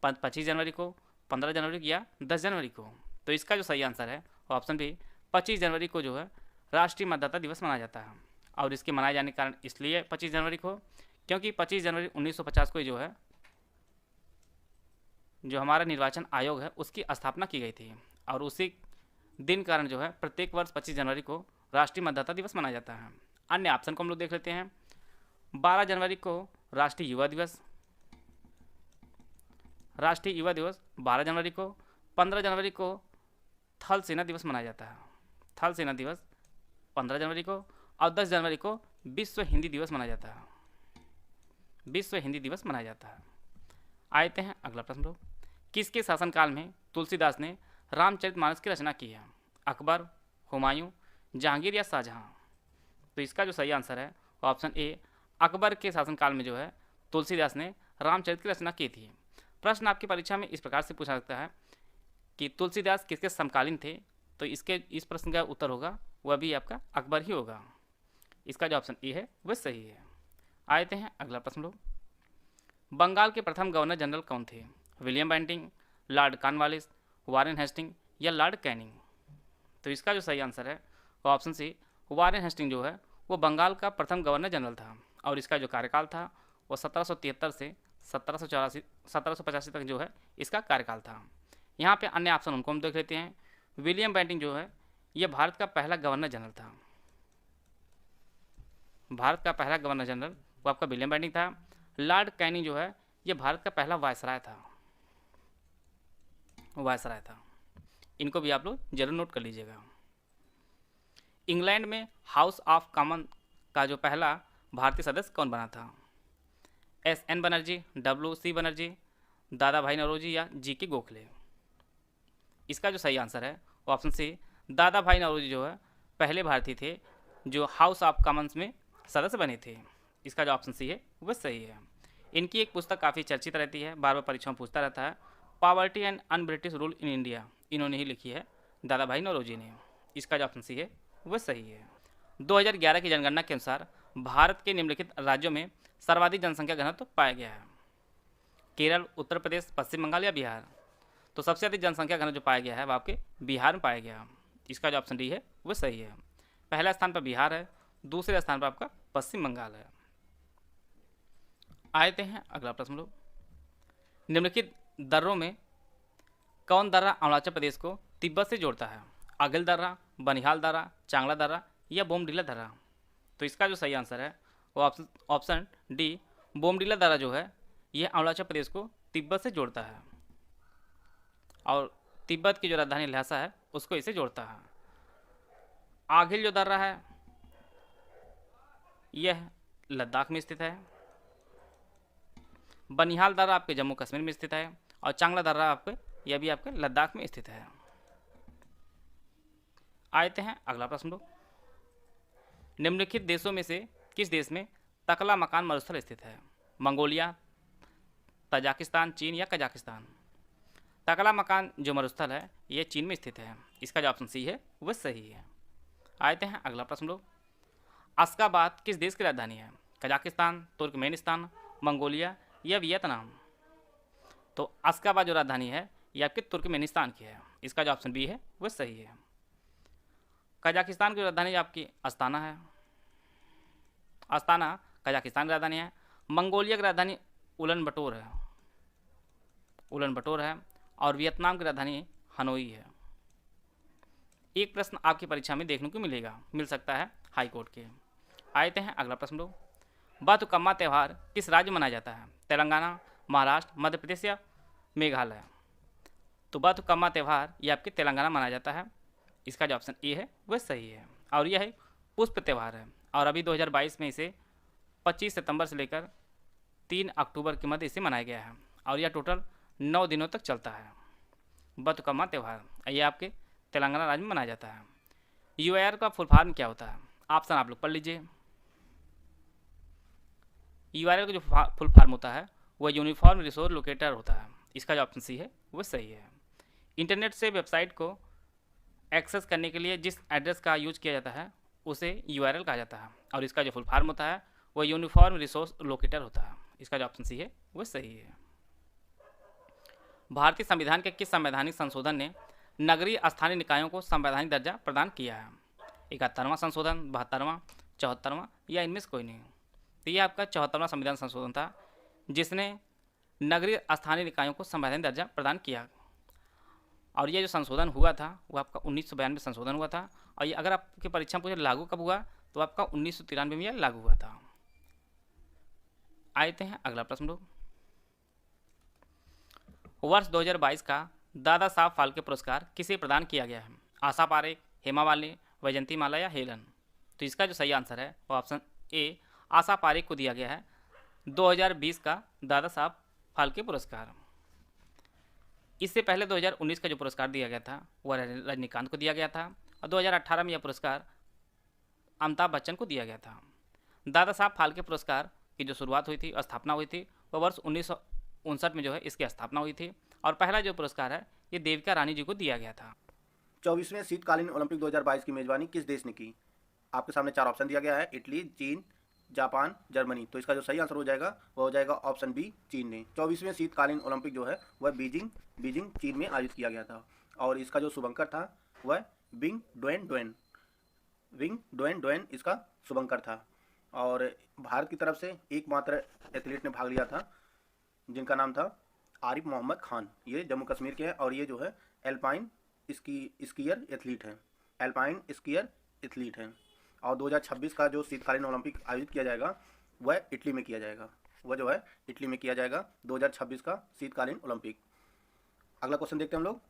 25 जनवरी को, 15 जनवरी को या 10 जनवरी को? तो इसका जो सही आंसर है वो ऑप्शन बी 25 जनवरी को जो है राष्ट्रीय मतदाता दिवस मनाया जाता है। और इसके मनाए जाने के कारण इसलिए 25 जनवरी को, क्योंकि 25 जनवरी 1950 को जो है जो हमारा निर्वाचन आयोग है उसकी स्थापना की गई थी, और उसी दिन कारण जो है प्रत्येक वर्ष 25 जनवरी को राष्ट्रीय मतदाता दिवस मनाया जाता है। अन्य ऑप्शन को हम लोग देख लेते हैं। 12 जनवरी को राष्ट्रीय युवा दिवस, राष्ट्रीय युवा दिवस 12 जनवरी को। 15 जनवरी को थल सेना दिवस मनाया जाता है, थल सेना दिवस 15 जनवरी को। और 10 जनवरी को विश्व हिंदी दिवस मनाया जाता है, विश्व हिंदी दिवस मनाया जाता है। आते हैं अगला प्रश्न लोग, किसके शासनकाल में तुलसीदास ने रामचरितमानस की रचना की है? अकबर, हुमायूं, जहांगीर या शाहजहां? तो इसका जो सही आंसर है वो ऑप्शन ए अकबर के शासनकाल में जो है तुलसीदास ने रामचरित की रचना की थी। प्रश्न आपकी परीक्षा में इस प्रकार से पूछा सकता है कि तुलसीदास किसके समकालीन थे? तो इस प्रश्न का उत्तर होगा वह भी आपका अकबर ही होगा। इसका जो ऑप्शन ए है वह सही है। आते हैं अगला प्रश्न लोग, बंगाल के प्रथम गवर्नर जनरल कौन थे? William Bentinck, Lord Cornwallis, Warren Hasting या लॉर्ड कैनिंग? तो इसका जो सही आंसर है वो ऑप्शन सी वारेन हेस्टिंग जो है वो बंगाल का प्रथम गवर्नर जनरल था, और इसका जो कार्यकाल था वो 1773 से 1785 तक जो है इसका कार्यकाल था। यहाँ पे अन्य ऑप्शन उनको हम देख लेते हैं। विलियम बेंटिंग जो है ये भारत का पहला गवर्नर जनरल था, भारत का पहला गवर्नर जनरल वो आपका विलियम बेंटिंग था। लॉर्ड कैनिंग जो है ये भारत का पहला वायसराय था, वायसराय था। इनको भी आप लोग जरूर नोट कर लीजिएगा। इंग्लैंड में हाउस ऑफ कॉमन का जो पहला भारतीय सदस्य कौन बना था? एस.एन. बनर्जी, W.C. बनर्जी, दादा भाई नौरोजी या जी.के. गोखले? इसका जो सही आंसर है वो ऑप्शन सी दादा भाई नौरोजी जो है पहले भारतीय थे जो हाउस ऑफ कॉमन्स में सदस्य बने थे। इसका जो ऑप्शन सी है वह सही है। इनकी एक पुस्तक काफ़ी चर्चित रहती है, बार बार परीक्षा में पूछता रहता है, poverty and un British rule in India. इन्होंने ही लिखी है, दादा भाई नौरोजी ने। इसका जो ऑप्शन सी है वह सही है। 2011 की जनगणना के अनुसार भारत के निम्नलिखित राज्यों में सर्वाधिक जनसंख्या घनत्व पाया गया है? केरल, उत्तर प्रदेश, पश्चिम बंगाल या बिहार? तो सबसे अधिक जनसंख्या घनत्व जो पाया गया है वो आपके बिहार में पाया गया। इसका जो ऑप्शन डी है वो सही है। पहला स्थान पर बिहार है, दूसरे स्थान पर आपका पश्चिम बंगाल है। आते हैं अगला प्रश्न लोग, निम्नलिखित दर्रों में कौन दर्रा अरुणाचल प्रदेश को तिब्बत से जोड़ता है? अगल दर्रा, बनिहाल दर्रा, चांगला दर्रा या बोमडीला दर्रा? तो इसका जो सही आंसर है वो ऑप्शन डी बोमडीला दर्रा जो है यह अरुणाचल प्रदेश को तिब्बत से जोड़ता है, और तिब्बत की जो राजधानी ल्हासा है उसको इसे जोड़ता है। आगिल जो दर्रा है यह लद्दाख में स्थित है, बनिहाल दर्रा आपके जम्मू कश्मीर में स्थित है, और चांगला दर्रा आपके यह भी आपके लद्दाख में स्थित है। आते हैं अगला प्रश्न लोग, निम्नलिखित देशों में से किस देश में तकला मकान मरुस्थल स्थित है? मंगोलिया, तजाकिस्तान, चीन या कजाकिस्तान? तकला मकान जो मरुस्थल है यह चीन में स्थित है। इसका जो ऑप्शन सी है वह सही है। आते हैं अगला प्रश्न लोग, अशगाबाद किस देश की राजधानी है? कजाकिस्तान, तुर्कमेनिस्तान, मंगोलिया या वियतनाम? तो अशगाबाद जो राजधानी है यह आपके तुर्कमेनिस्तान की है। इसका जो ऑप्शन बी है वह सही है। कजाकिस्तान की राजधानी आपकी अस्ताना है, अस्ताना कजाकिस्तान की राजधानी है। मंगोलिया की राजधानी उलन बटोर है, उलन बटोर है, और वियतनाम की राजधानी हनोई है। एक प्रश्न आपकी परीक्षा में देखने को मिल सकता है हाई कोर्ट के। आते हैं अगला प्रश्न लोग, बाथुकम्मा त्यौहार किस राज्य में मनाया जाता है? तेलंगाना, महाराष्ट्र, मध्य प्रदेश या मेघालय? तो बाथुकम्मा त्यौहार ये आपके तेलंगाना मनाया जाता है। इसका जो ऑप्शन ए है वह सही है, और यह है पुष्प त्यौहार है, और अभी 2022 में इसे 25 सितंबर से लेकर 3 अक्टूबर के मध्य इसे मनाया गया है, और यह टोटल 9 दिनों तक चलता है। बाथुकम्मा त्यौहार ये आपके तेलंगाना राज्य में मनाया जाता है। यूआईआर का फुल फॉर्म क्या होता है? ऑप्शन आप लोग पढ़ लीजिए। यूआईआर का जो फुल फॉर्म होता है वह यूनिफॉर्म रिसोर्स लोकेटर होता है। इसका जो ऑप्शन सी है वह सही है। इंटरनेट से वेबसाइट को एक्सेस करने के लिए जिस एड्रेस का यूज किया जाता है उसे URL कहा जाता है और इसका जो फुल फॉर्म होता है वो यूनिफॉर्म रिसोर्स लोकेटर होता है। इसका जो ऑप्शन सी है वो सही है। भारतीय संविधान के किस संवैधानिक संशोधन ने नगरीय स्थानीय निकायों को संवैधानिक दर्जा प्रदान किया है? 71वां संशोधन, 72वां, 74वां या इनमें से कोई नहीं? तो ये आपका 74वां संविधान संशोधन था जिसने नगरीय स्थानीय निकायों को संवैधानिक दर्जा प्रदान किया। और ये जो संशोधन हुआ था वो आपका 1992 में संशोधन हुआ था। और ये अगर आपकी परीक्षा में पूछे लागू कब हुआ तो आपका 1993 में यह लागू हुआ था। आते हैं अगला प्रश्न लोग। वर्ष 2022 का दादा साहब फाल्के पुरस्कार किसे प्रदान किया गया है? आशा पारेख, हेमा मालिनी, वैजंती माला या हेलन? तो इसका जो सही आंसर है वो ऑप्शन ए आशा पारेख को दिया गया है 2020 का दादा साहब फाल्के पुरस्कार। इससे पहले 2019 का जो पुरस्कार दिया गया था वह रजनीकांत को दिया गया था और 2018 में यह पुरस्कार अमिताभ बच्चन को दिया गया था। दादा साहब फाल्के पुरस्कार की जो शुरुआत हुई थी, स्थापना हुई थी, वह वर्ष 1959 में जो है इसकी स्थापना हुई थी और पहला जो पुरस्कार है ये देविका रानी जी को दिया गया था। 24वें शीतकालीन ओलंपिक 2022 की मेजबानी किस देश ने की? आपके सामने 4 ऑप्शन दिया गया है, इटली, चीन, जापान, जर्मनी। तो इसका जो सही आंसर हो जाएगा वह हो जाएगा ऑप्शन बी, चीन ने। 24वें शीतकालीन ओलंपिक जो है वह बीजिंग चीन में आयोजित किया गया था और इसका जो शुभंकर था वह विंग डुएन डुएन इसका शुभंकर था। और भारत की तरफ से एकमात्र एथलीट ने भाग लिया था जिनका नाम था आरिफ मोहम्मद खान। ये जम्मू कश्मीर के हैं और ये जो है एल्पाइन स्कीयर एथलीट हैं। और 2026 का जो शीतकालीन ओलंपिक आयोजित किया जाएगा वह इटली में किया जाएगा। 2026 का शीतकालीन ओलंपिक। अगला क्वेश्चन देखते हैं हम लोग।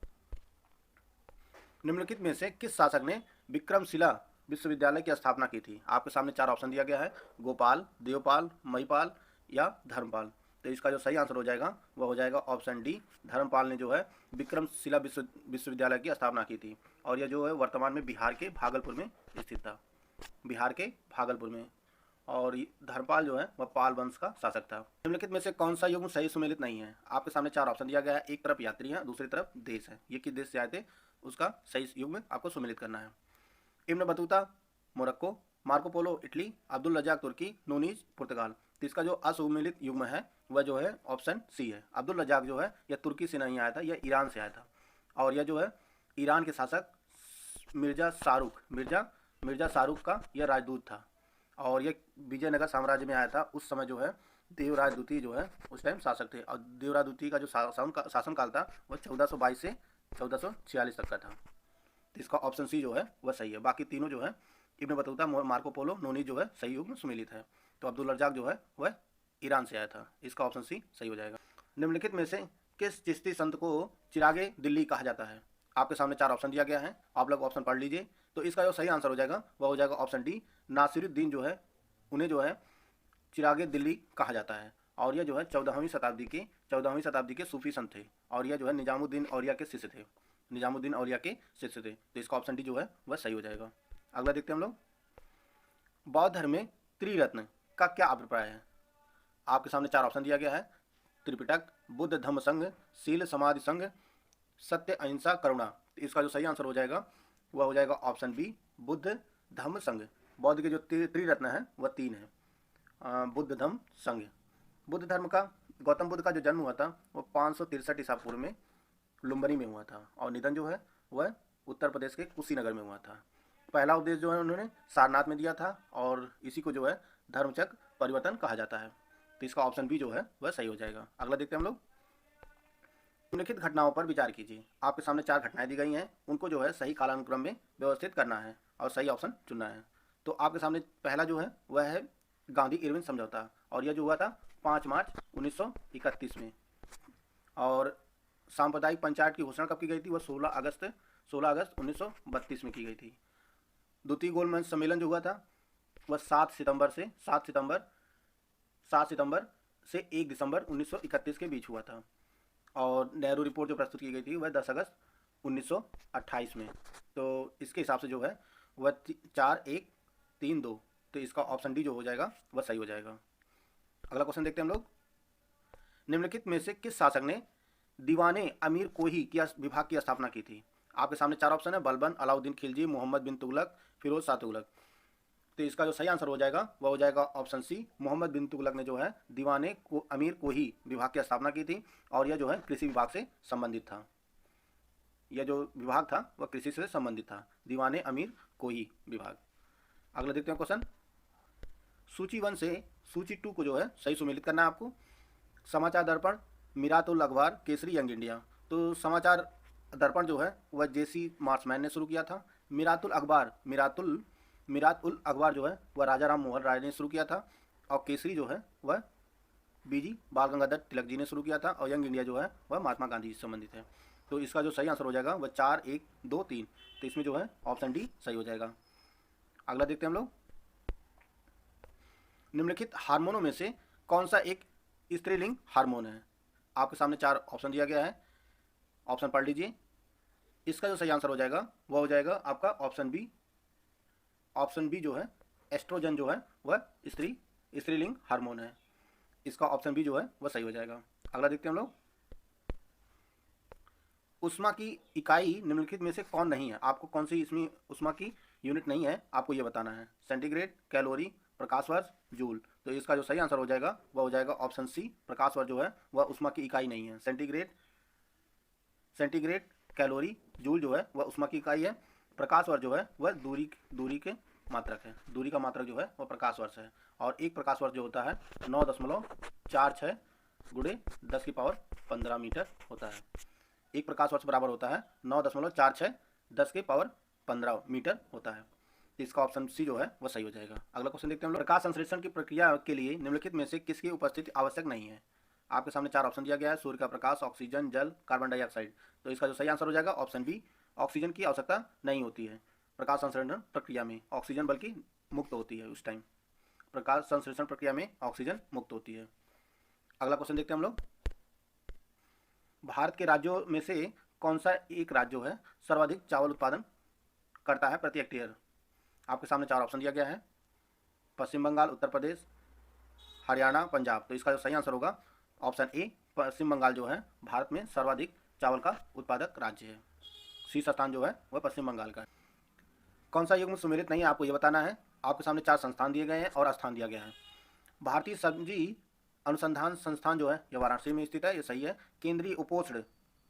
निम्नलिखित में से किस शासक ने विक्रमशिला विश्वविद्यालय की स्थापना की थी? आपके सामने 4 ऑप्शन दिया गया है, गोपाल, देवपाल, महिपाल या धर्मपाल। तो इसका जो सही आंसर हो जाएगा वह हो जाएगा ऑप्शन डी, धर्मपाल ने जो है विक्रमशिला विश्वविद्यालय की स्थापना की थी और यह जो है वर्तमान में बिहार के भागलपुर में स्थित था, और धर्मपाल जो है वह पाल वंश का शासक था। निम्नलिखित में से कौन सा युग्म सही सुमेलित नहीं है? आपके सामने 4 ऑप्शन दिया गया है, एक तरफ यात्री है, दूसरी तरफ देश है। ये किस देश से आए थे उसका सही युग्म आपको सुमेलित करना है। Ibn Battuta Morocco, Marco Polo Italy, Abdul Razzaq तुर्की, नूनीज पुर्तगाल। तो इसका जो असुमेलित युग्म है वह जो है ऑप्शन सी है। अब्दुल रजाक जो है यह तुर्की से नहीं आया था, यह ईरान से आया था और यह जो है ईरान के शासक मिर्जा शाहरुख का यह राजदूत था और यह विजयनगर साम्राज्य में आया था। उस समय जो है देवराज द्वितीय जो है उस टाइम शासक थे और देवराज द्वितीय का जो शासनकाल था वह 1422 से 1446 तक का था। तो इसका ऑप्शन सी जो है वह सही है। बाकी तीनों जो है इब्न बतूता, मार्को पोलो, नूनी जो है सही युग में सुमेलित है। तो अब्दुल रजाक जो है वह ईरान से आया था। इसका ऑप्शन सी सही हो जाएगा। निम्नलिखित में से किस चिश्ती संत को चिरागे दिल्ली कहा जाता है? आपके सामने 4 ऑप्शन दिया गया है, आप लोग ऑप्शन पढ़ लीजिए। तो इसका जो सही आंसर हो जाएगा वह हो जाएगा ऑप्शन डी, नासिरुद्दीन जो है उन्हें जो है चिरागे दिल्ली कहा जाता है और यह जो है 14वीं शताब्दी के सूफी संत थे और यह जो है निजामुद्दीन औलिया के शिष्य थे। तो इसका ऑप्शन डी जो है वह सही हो जाएगा। अगला देखते हैं हम लोग। बौद्ध धर्म में त्रिरत्न का क्या अभिप्राय है? आपके सामने 4 ऑप्शन दिया गया है, त्रिपिटक, बुद्ध धम्म संघ, शील समाधि संघ, सत्य अहिंसा करुणा। इसका जो सही आंसर हो जाएगा वह हो जाएगा ऑप्शन बी, बुद्ध धम्म संघ। बौद्ध के जो त्रिरत्न है वह 3 है, बुद्ध धम्म संघ। बुद्ध धर्म का गौतम बुद्ध का जो जन्म हुआ था वह 563 ईसा पूर्व में लुम्बनी में हुआ था और निधन जो है वह उत्तर प्रदेश के कुशीनगर में हुआ था। पहला उपदेश जो है उन्होंने सारनाथ में दिया था और इसी को जो है धर्मचक्र परिवर्तन कहा जाता है। तो इसका ऑप्शन बी जो है वह सही हो जाएगा। अगला देखते हैं हम लोग। निम्नलिखित घटनाओं पर विचार कीजिए। आपके सामने 4 घटनाएं दी गई हैं, उनको जो है सही कालानुक्रम में व्यवस्थित करना है और सही ऑप्शन चुनना है। तो आपके सामने पहला जो है वह है गांधी इरविन समझौता और यह जो हुआ था 5 मार्च 1931 में। और सांप्रदायिक पंचायत की घोषणा कब की गई थी? वह 16 अगस्त 1932 में की गई थी। द्वितीय गोलमेज सम्मेलन जो हुआ था वह 7 सितंबर से 1 दिसंबर 1931 के बीच हुआ था और नेहरू रिपोर्ट जो प्रस्तुत की गई थी वह 10 अगस्त 1928 में। तो इसके हिसाब से जो है वह 4-1-3-2। तो इसका ऑप्शन डी जो हो जाएगा वह सही हो जाएगा। अगला क्वेश्चन देखते हैं हम लोग। निम्नलिखित में से किस शासक ने दीवाने अमीर कोही की विभाग की स्थापना की थी? आपके सामने 4 ऑप्शन है, बलबन, अलाउद्दीन खिलजी, मोहम्मद बिन तुगलक, फिरोज शाह तुगलक। तो इसका जो सही आंसर हो जाएगा वह हो जाएगा ऑप्शन सी, मोहम्मद बिन तुगलक ने जो है दीवाने को अमीर कोही विभाग की स्थापना की थी और यह जो है कृषि विभाग से संबंधित था। यह जो विभाग था वह कृषि से संबंधित था, दीवाने अमीर कोही विभाग। अगला देखते हैं क्वेश्चन। सूची 1 से सूची 2 को जो है सही सुमेलित करना है आपको। समाचार दर्पण, मिरातुल अखबार, केसरी, यंग इंडिया। तो समाचार दर्पण जो है वह जेसी मार्समैन ने शुरू किया था। मिरातुल अखबार जो है वह राजा राम मोहन राय ने शुरू किया था। और केसरी जो है वह बीजी बाल गंगाधर तिलक जी ने शुरू किया था। और यंग इंडिया जो है वह महात्मा गांधी जी से संबंधित है। तो इसका जो सही आंसर हो जाएगा वह 4, 1, 2, 3। तो इसमें जो है ऑप्शन डी सही हो जाएगा। अगला देखते हैं हम लोग। निम्नलिखित हार्मोनों में से कौन सा एक स्त्रीलिंग हार्मोन है? आपके सामने 4 ऑप्शन दिया गया है, ऑप्शन पढ़ लीजिए। इसका जो सही आंसर हो जाएगा वह हो जाएगा आपका ऑप्शन बी। ऑप्शन बी जो है एस्ट्रोजन जो है वह स्त्रीलिंग हार्मोन है। इसका ऑप्शन बी जो है वह सही हो जाएगा। अगला देखते हैं हम लोग। उष्मा की इकाई निम्नलिखित में से कौन नहीं है? आपको कौन सी इसमें उष्मा की यूनिट नहीं है आपको ये बताना है। सेंटीग्रेड, कैलोरी, प्रकाश वर्ष, जूल। तो इसका जो सही आंसर हो जाएगा वह हो जाएगा ऑप्शन सी, प्रकाश वर्ष जो है वह उष्मा की इकाई नहीं है। सेंटीग्रेड, कैलोरी, जूल जो है वह उष्मा की इकाई है। प्रकाश वर्ष जो है वह दूरी के मात्रक है। दूरी का मात्रक जो है वह प्रकाश वर्ष है। और एक प्रकाश वर्ष जो होता है 9.46 गुणे 10 की पावर 15 मीटर होता है। एक प्रकाश वर्ष बराबर होता है 9.46 10 की पावर 15 मीटर होता है। इसका ऑप्शन सी जो है वह सही हो जाएगा। अगला क्वेश्चन देखते हैं हम लोग। प्रकाश संश्लेषण की प्रक्रिया के लिए निम्नलिखित में से किसकी उपस्थिति आवश्यक नहीं है? आपके सामने 4 ऑप्शन दिया गया है। सूर्य का प्रकाश, ऑक्सीजन, जल, कार्बन डाइऑक्साइड। तो इसका जो सही आंसर हो जाएगा ऑप्शन बी, ऑक्सीजन की आवश्यकता नहीं होती है प्रकाश संश्लेषण प्रक्रिया में। ऑक्सीजन बल्कि मुक्त होती है उस टाइम। प्रकाश संश्लेषण प्रक्रिया में ऑक्सीजन मुक्त होती है। अगला क्वेश्चन देखते हैं हम लोग। भारत के राज्यों में से कौन सा एक राज्य जो है सर्वाधिक चावल उत्पादन करता है प्रति हेक्टेयर? आपके सामने 4 ऑप्शन दिया गया है। पश्चिम बंगाल, उत्तर प्रदेश, हरियाणा, पंजाब। तो इसका जो सही आंसर होगा ऑप्शन ए, पश्चिम बंगाल जो है भारत में सर्वाधिक चावल का उत्पादक राज्य है। शीर्ष स्थान जो है वह पश्चिम बंगाल का है। कौन सा युग्म सुमेलित नहीं है आपको ये बताना है। आपके सामने 4 संस्थान दिए गए हैं और स्थान दिया गया है। भारतीय सब्जी अनुसंधान संस्थान जो है यह वाराणसी में स्थित है, ये सही है। केंद्रीय उपोष्ण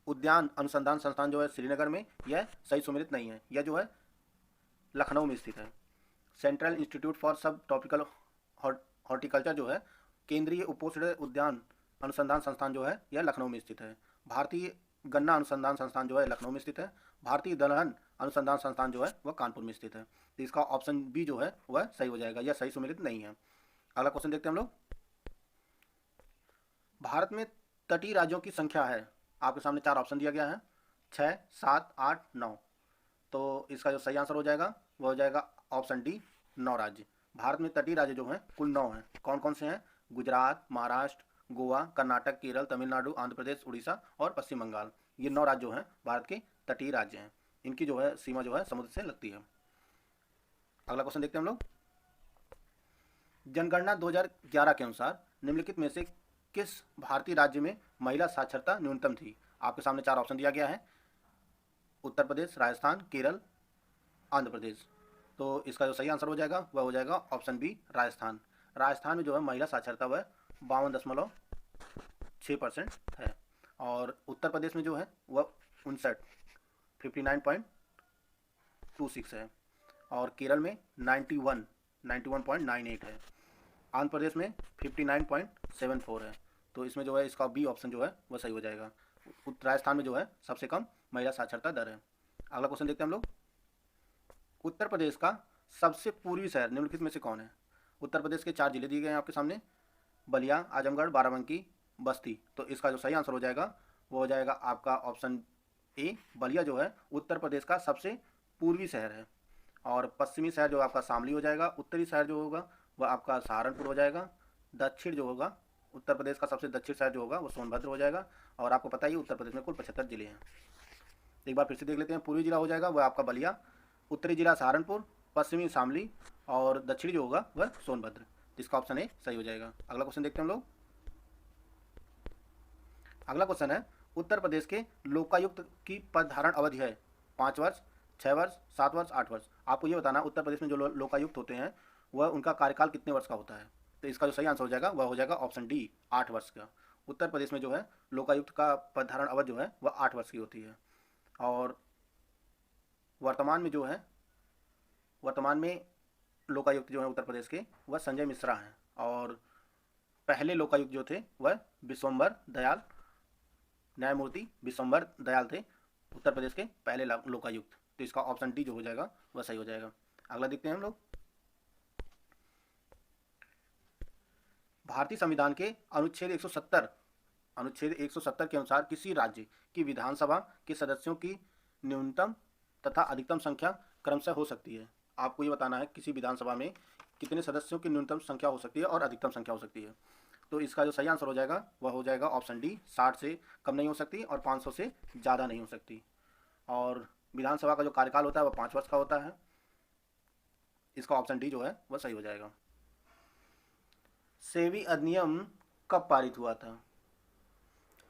उद्यान अनुसंधान संस्थान जो है श्रीनगर में, यह सही सुमेलित नहीं है, यह जो है लखनऊ में स्थित है। सेंट्रल इंस्टीट्यूट फॉर सब ट्रॉपिकल हॉर्टिकल्चर जो है केंद्रीय उपोष्ण उद्यान अनुसंधान संस्थान जो है यह लखनऊ में स्थित है। भारतीय गन्ना अनुसंधान संस्थान जो है लखनऊ में स्थित है। भारतीय दलहन अनुसंधान संस्थान जो है वह कानपुर में स्थित है। तो इसका ऑप्शन बी जो है वह सही हो जाएगा, यह सही सुमेलित नहीं है। अगला क्वेश्चन देखते हैं हम लोग। भारत में तटीय राज्यों की संख्या है। आपके सामने 4 ऑप्शन दिया गया है, 6, 7, 8, 9। तो इसका जो सही आंसर हो जाएगा वह हो जाएगा ऑप्शन डी, 9 राज्य। भारत में तटीय राज्य जो हैं कुल 9 हैं। कौन कौन से हैं? गुजरात, महाराष्ट्र, गोवा, कर्नाटक, केरल, तमिलनाडु, आंध्र प्रदेश, उड़ीसा और पश्चिम बंगाल। ये 9 राज्य जो हैं भारत के तटीय राज्य हैं। इनकी जो है सीमा जो है समुद्र से लगती है। अगला क्वेश्चन देखते हैं हम लोग। जनगणना 2011 के अनुसार निम्नलिखित में से किस भारतीय राज्य में महिला साक्षरता न्यूनतम थी? आपके सामने 4 ऑप्शन दिया गया है। उत्तर प्रदेश, राजस्थान, केरल, आंध्र प्रदेश। तो इसका जो सही आंसर हो जाएगा वह हो जाएगा ऑप्शन बी, राजस्थान। राजस्थान में जो है महिला साक्षरता वह 52.6% है। और उत्तर प्रदेश में जो है वह 59.26 है। और केरल में 91.98 है। आंध्र प्रदेश में 59.74 है। तो इसमें जो है इसका बी ऑप्शन जो है वह सही हो जाएगा। राजस्थान में जो है सबसे कम महिला साक्षरता दर है। अगला क्वेश्चन देखते हैं हम लोग। उत्तर प्रदेश का सबसे पूर्वी शहर निम्नलिखित में से कौन है? उत्तर प्रदेश के 4 जिले दिए गए हैं आपके सामने, बलिया, आजमगढ़, बाराबंकी, बस्ती। तो इसका जो सही आंसर हो जाएगा वो हो जाएगा आपका ऑप्शन ए, बलिया जो है उत्तर प्रदेश का सबसे पूर्वी शहर है। और पश्चिमी शहर जो आपका शामली हो जाएगा। उत्तरी शहर जो होगा वह आपका सहारनपुर हो जाएगा। दक्षिण जो होगा उत्तर प्रदेश का सबसे दक्षिण शहर जो होगा वो सोनभद्र हो जाएगा। और आपको पता ही उत्तर प्रदेश में कुल 75 जिले हैं। एक बार फिर से देख लेते हैं। पूर्वी जिला हो जाएगा वह आपका बलिया, उत्तरी जिला सहारनपुर, पश्चिमी शामली और दक्षिणी जो होगा वह सोनभद्र। जिसका ऑप्शन ए सही हो जाएगा। अगला क्वेश्चन देखते हैं हम लोग। अगला क्वेश्चन है उत्तर प्रदेश के लोकायुक्त की पद धारण अवधि है 5 वर्ष, 6 वर्ष, 7 वर्ष, 8 वर्ष। आपको ये बताना उत्तर प्रदेश में जो लोकायुक्त होते हैं वह उनका कार्यकाल कितने वर्ष का होता है। तो इसका जो सही आंसर हो जाएगा वह हो जाएगा ऑप्शन डी, 8 वर्ष का। उत्तर प्रदेश में जो है लोकायुक्त का पद धारण अवधि जो है वह 8 वर्ष की होती है। और वर्तमान में लोकायुक्त जो है उत्तर प्रदेश के वह संजय मिश्रा हैं। और पहले लोकायुक्त जो थे वह विश्वम्बर दयाल, न्यायमूर्ति विश्वम्बर दयाल थे उत्तर प्रदेश के पहले लोकायुक्त। तो इसका ऑप्शन डी जो हो जाएगा वह सही हो जाएगा। अगला देखते हैं हम लोग। भारतीय संविधान के अनुच्छेद 170 के अनुसार किसी राज्य की विधानसभा के सदस्यों की न्यूनतम तथा अधिकतम संख्या क्रमशः हो सकती है। आपको ये बताना है किसी विधानसभा में कितने सदस्यों की न्यूनतम संख्या हो सकती है और अधिकतम संख्या हो सकती है। तो इसका जो सही आंसर हो जाएगा वह हो जाएगा ऑप्शन डी, 60 से कम नहीं हो सकती और 500 से ज़्यादा नहीं हो सकती। और विधानसभा का जो कार्यकाल होता है वह 5 वर्ष का होता है। इसका ऑप्शन डी जो है वह सही हो जाएगा। सेबी अधिनियम कब पारित हुआ था।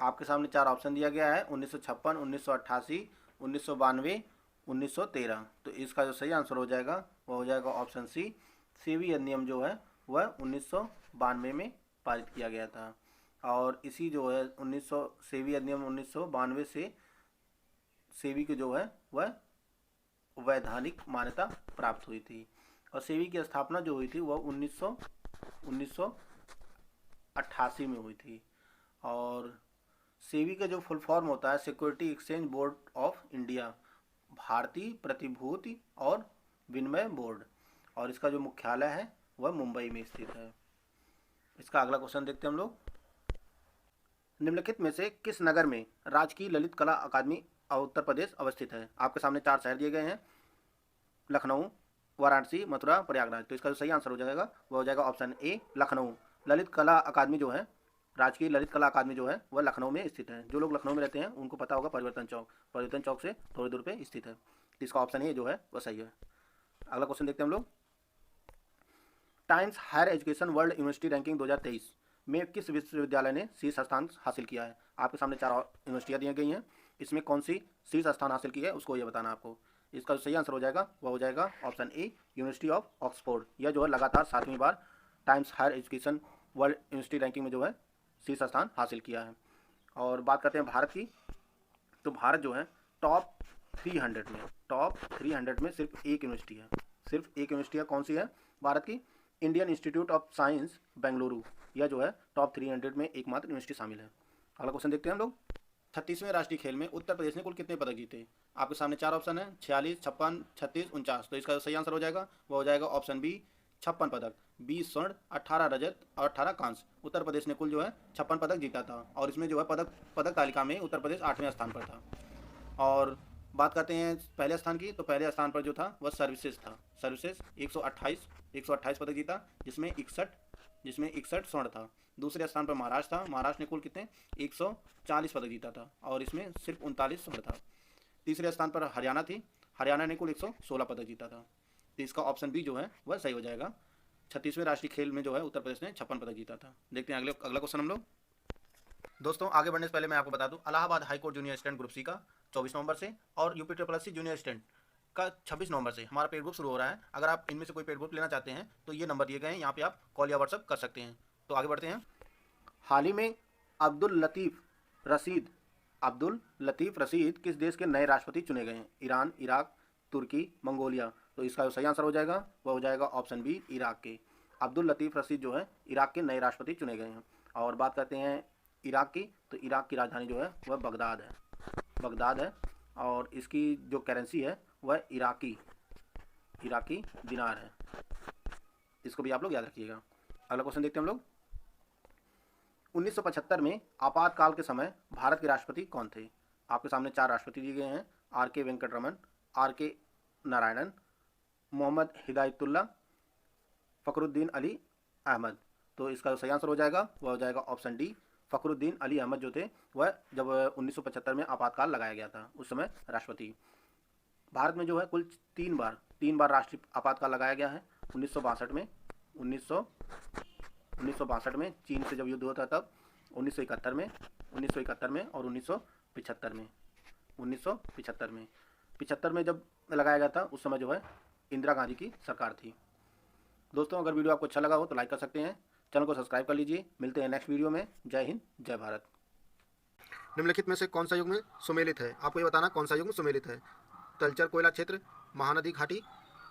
आपके सामने 4 ऑप्शन दिया गया है, 1956, 1988, 1992, 1913। तो इसका जो सही आंसर हो जाएगा वह हो जाएगा ऑप्शन सी, सेबी अधिनियम जो है वह 1992 में पारित किया गया था। और इसी जो है सेबी अधिनियम 1992 से सेबी की जो है वह वैधानिक मान्यता प्राप्त हुई थी। और सेबी की स्थापना जो हुई थी वह 1988 में हुई थी। और सेबी का जो फुल फॉर्म होता है security exchange board of India, भारतीय प्रतिभूति और विनिमय बोर्ड। और इसका जो मुख्यालय है वह मुंबई में स्थित है। इसका अगला क्वेश्चन देखते हैं हम लोग। निम्नलिखित में से किस नगर में राजकीय ललित कला अकादमी उत्तर प्रदेश अवस्थित है। आपके सामने 4 शहर दिए गए हैं, लखनऊ, वाराणसी, मथुरा, प्रयागराज। तो इसका जो सही आंसर हो जाएगा वह हो जाएगा ऑप्शन ए, लखनऊ। ललित कला अकादमी जो है, राजकीय ललित कला अकादमी जो है वह लखनऊ में स्थित है। जो लोग लखनऊ में रहते हैं उनको पता होगा परिवर्तन चौक से थोड़ी दूर पे स्थित है। तो इसका ऑप्शन ए जो है वह सही है। अगला क्वेश्चन देखते हैं हम लोग। Times higher education world university ranking 2023 में किस विश्वविद्यालय ने शीर्ष स्थान हासिल किया है। आपके सामने 4 यूनिवर्सिटियाँ दी गई हैं, इसमें कौन सी शीर्ष स्थान हासिल की है उसको ये बताना आपको। इसका जो सही आंसर हो जाएगा वह हो जाएगा option A, university of Oxford. यह जो है लगातार 7वीं बार Times higher education world university ranking में जो है शीर्ष स्थान हासिल किया है। और बात करते हैं भारत की, तो भारत जो है टॉप 300 में सिर्फ एक यूनिवर्सिटी है। सिर्फ एक यूनिवर्सिटी है, कौन सी है भारत की? Indian institute of science Bengaluru. यह जो है टॉप 300 में एकमात्र यूनिवर्सिटी शामिल है। अगला क्वेश्चन देखते हैं हम लोग। 36वें राष्ट्रीय खेल में उत्तर प्रदेश ने कुल कितने पदक जीते। आपके सामने 4 ऑप्शन है, 46, 56, 36, 49। तो इसका सही आंसर हो जाएगा वो हो जाएगा ऑप्शन बी, 56 पदक। 20 स्वर्ण, 18 रजत और 18 कांस्य। उत्तर प्रदेश ने कुल जो है 56 पदक जीता था। और इसमें जो है पदक तालिका में उत्तर प्रदेश 8वें स्थान पर था। और बात करते हैं पहले स्थान की, तो पहले स्थान पर जो था वह सर्विसेज था। सर्विसेज 128 पदक जीता, जिसमें 61 स्वर्ण था। दूसरे स्थान पर महाराष्ट्र था। महाराष्ट्र ने कुल कितने 140 पदक जीता था और इसमें सिर्फ 39 स्वर्ण था। तीसरे स्थान पर हरियाणा थी। हरियाणा ने कुल 116 पदक जीता था। तो इसका ऑप्शन बी जो है वह सही हो जाएगा। 36वें राष्ट्रीय खेल में जो है उत्तर प्रदेश ने 56 पदक जीता था। देखते हैं अगला क्वेश्चन हम लोग। दोस्तों आगे बढ़ने से पहले मैं आपको बता दूं, Allahabad high court junior assistant group C का 24 नवंबर से और यूपी ट्रिपल जूनियर असिस्टेंट का 26 नवंबर से हमारा पेड ग्रुप शुरू हो रहा है। अगर आप इनमें से कोई पेड ग्रुप लेना चाहते हैं तो ये नंबर दिए गए हैं, यहाँ पे आप कॉल या व्हाट्सअप कर सकते हैं। तो आगे बढ़ते हैं। हाल ही में अब्दुल लतीफ़ रशीद किस देश के नए राष्ट्रपति चुने गए हैं। ईरान, इराक, तुर्की, मंगोलिया। तो इसका जो सही आंसर हो जाएगा वह हो जाएगा ऑप्शन बी, इराक के। अब्दुल लतीफ़ रशीद जो है इराक के नए राष्ट्रपति चुने गए हैं। और बात करते हैं इराक की, तो इराक की राजधानी जो है वह बगदाद है। और इसकी जो करेंसी है वह इराकी दिनार है। इसको भी आप लोग याद रखिएगा। अगला क्वेश्चन देखते हैं हम लोग। 1975 में आपातकाल के समय भारत के राष्ट्रपति कौन थे। आपके सामने 4 राष्ट्रपति दिए गए हैं, आर.के. वेंकटरमन, आर.के. नारायणन, मोहम्मद हिदायतुल्लाह, फ़खरुद्दीन अली अहमद। तो इसका जो सही आंसर हो जाएगा वह हो जाएगा ऑप्शन डी, फ़खरुद्दीन अली अहमद जो थे वह जब 1975 में आपातकाल लगाया गया था उस समय राष्ट्रपति। भारत में जो है कुल 3 बार राष्ट्रीय आपातकाल लगाया गया है। 1962 में चीन से जब युद्ध होता तब, 1971 में और 1975 में। 1975 में जब लगाया गया था उस समय जो है इंदिरा गांधी की सरकार थी। दोस्तों अगर वीडियो आपको अच्छा लगा हो तो लाइक कर सकते हैं, चैनल को सब्सक्राइब कर लीजिए। मिलते हैं नेक्स्ट वीडियो में। जय हिंद, जय भारत। निम्नलिखित में से कौन सा युग में सुमेलित है? आपको ये बताना कौन सा युग में सुमेलित है। तलचर कोयला क्षेत्र, महानदी घाटी,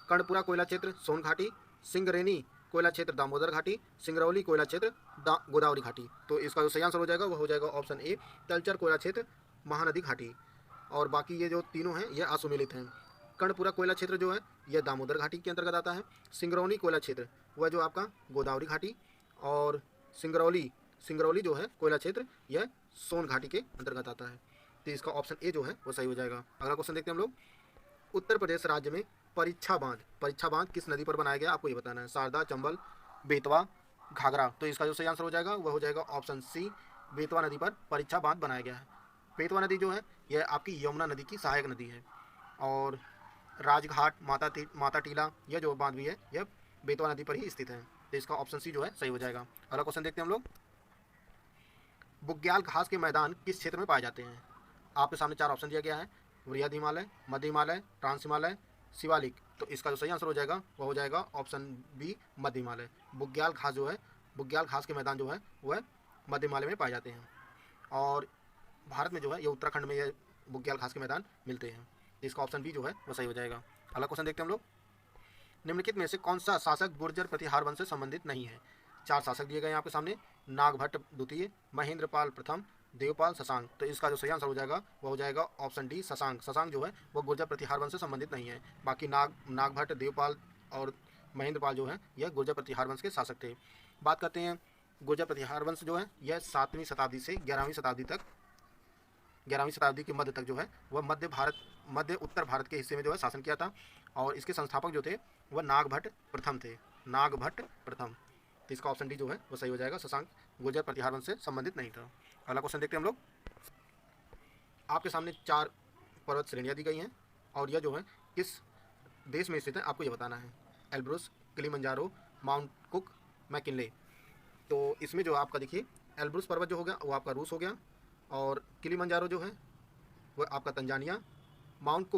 कर्णपुरा कोयला क्षेत्र सोन घाटी, सिंगरेनी कोयला क्षेत्र दामोदर घाटी, सिंगरौली कोयला क्षेत्र गोदावरी घाटी। तो इसका जो सही आंसर हो जाएगा वो हो जाएगा ऑप्शन ए, तलचर कोयला क्षेत्र महानदी घाटी। और बाकी ये जो तीनों हैं ये असुमेलित हैं। कर्णपुरा कोयला क्षेत्र जो है यह दामोदर घाटी के अंतर्गत आता है। सिंगरौली कोयला क्षेत्र वह जो आपका गोदावरी घाटी, और सिंगरौली जो है कोयला क्षेत्र यह सोन घाटी के अंतर्गत आता है। तो इसका ऑप्शन ए जो है वो सही हो जाएगा। अगला क्वेश्चन देखते हैं हम लोग। उत्तर प्रदेश राज्य में परीक्षा बांध किस नदी पर बनाया गया? आपको ये बताना है। शारदा, चंबल, बेतवा, घाघरा। तो इसका जो सही आंसर हो जाएगा वह हो जाएगा ऑप्शन सी, बेतवा नदी पर परीक्षा बांध बनाया गया है। बेतवा नदी जो है यह आपकी यमुना नदी की सहायक नदी है। और राजघाट, माता टीला यह जो बांध भी है यह बेतवा नदी पर ही स्थित है। तो इसका ऑप्शन सी जो है सही हो जाएगा। अगला क्वेश्चन देखते हैं हम लोग। बुग्याल घास के मैदान किस क्षेत्र में पाए जाते हैं? आपके सामने 4 ऑप्शन दिया गया है। वृहद हिमालय, मध्य हिमालय, ट्रांस हिमालय, शिवालिक। तो इसका जो सही आंसर हो जाएगा वह हो जाएगा ऑप्शन बी, मध्य हिमालय। बुग्याल घास के मैदान जो है वह मध्य हिमालय में पाए जाते हैं। और भारत में जो है ये उत्तराखंड में यह बुग्याल घास के मैदान मिलते हैं। इसका ऑप्शन बी जो है वह सही हो जाएगा। अगला क्वेश्चन देखते हैं हम लोग। निम्नलिखित में से कौन सा शासक गुर्जर प्रतिहार वंश से संबंधित नहीं है? 4 शासक दिए गए हैं आपके सामने। नागभट्ट द्वितीय, महेंद्रपाल प्रथम, देवपाल, शशांक। तो इसका जो सही आंसर हो जाएगा वह हो जाएगा ऑप्शन डी, शशांक। शशांक जो है वह गुर्जर प्रतिहार वंश से संबंधित नहीं है। बाकी नागभट्ट, देवपाल और महेंद्रपाल जो है यह गुर्जर प्रतिहार वंश के शासक थे। बात करते हैं गुर्जर प्रतिहार वंश जो है यह 7वीं शताब्दी से 11वीं शताब्दी के मध्य तक जो है वह मध्य उत्तर भारत के हिस्से में जो है शासन किया था। और इसके संस्थापक जो थे वह नागभट्ट प्रथम थे। तो इसका ऑप्शन डी जो है वो सही हो जाएगा। शशांक गुर्जर प्रतिहार वंश से संबंधित नहीं था। अगला क्वेश्चन देखते हैं हम लोग। आपके सामने 4 पर्वत श्रेणियाँ दी गई हैं और यह जो है किस देश में स्थित है आपको ये बताना है। Elbrus, Kilimanjaro, mount cook, McKinley. तो इसमें जो आपका देखिए एल्ब्रुस पर्वत जो हो गया वो आपका रूस हो गया, और किलिमंजारो जो है वह आपका तंजानिया, माउंट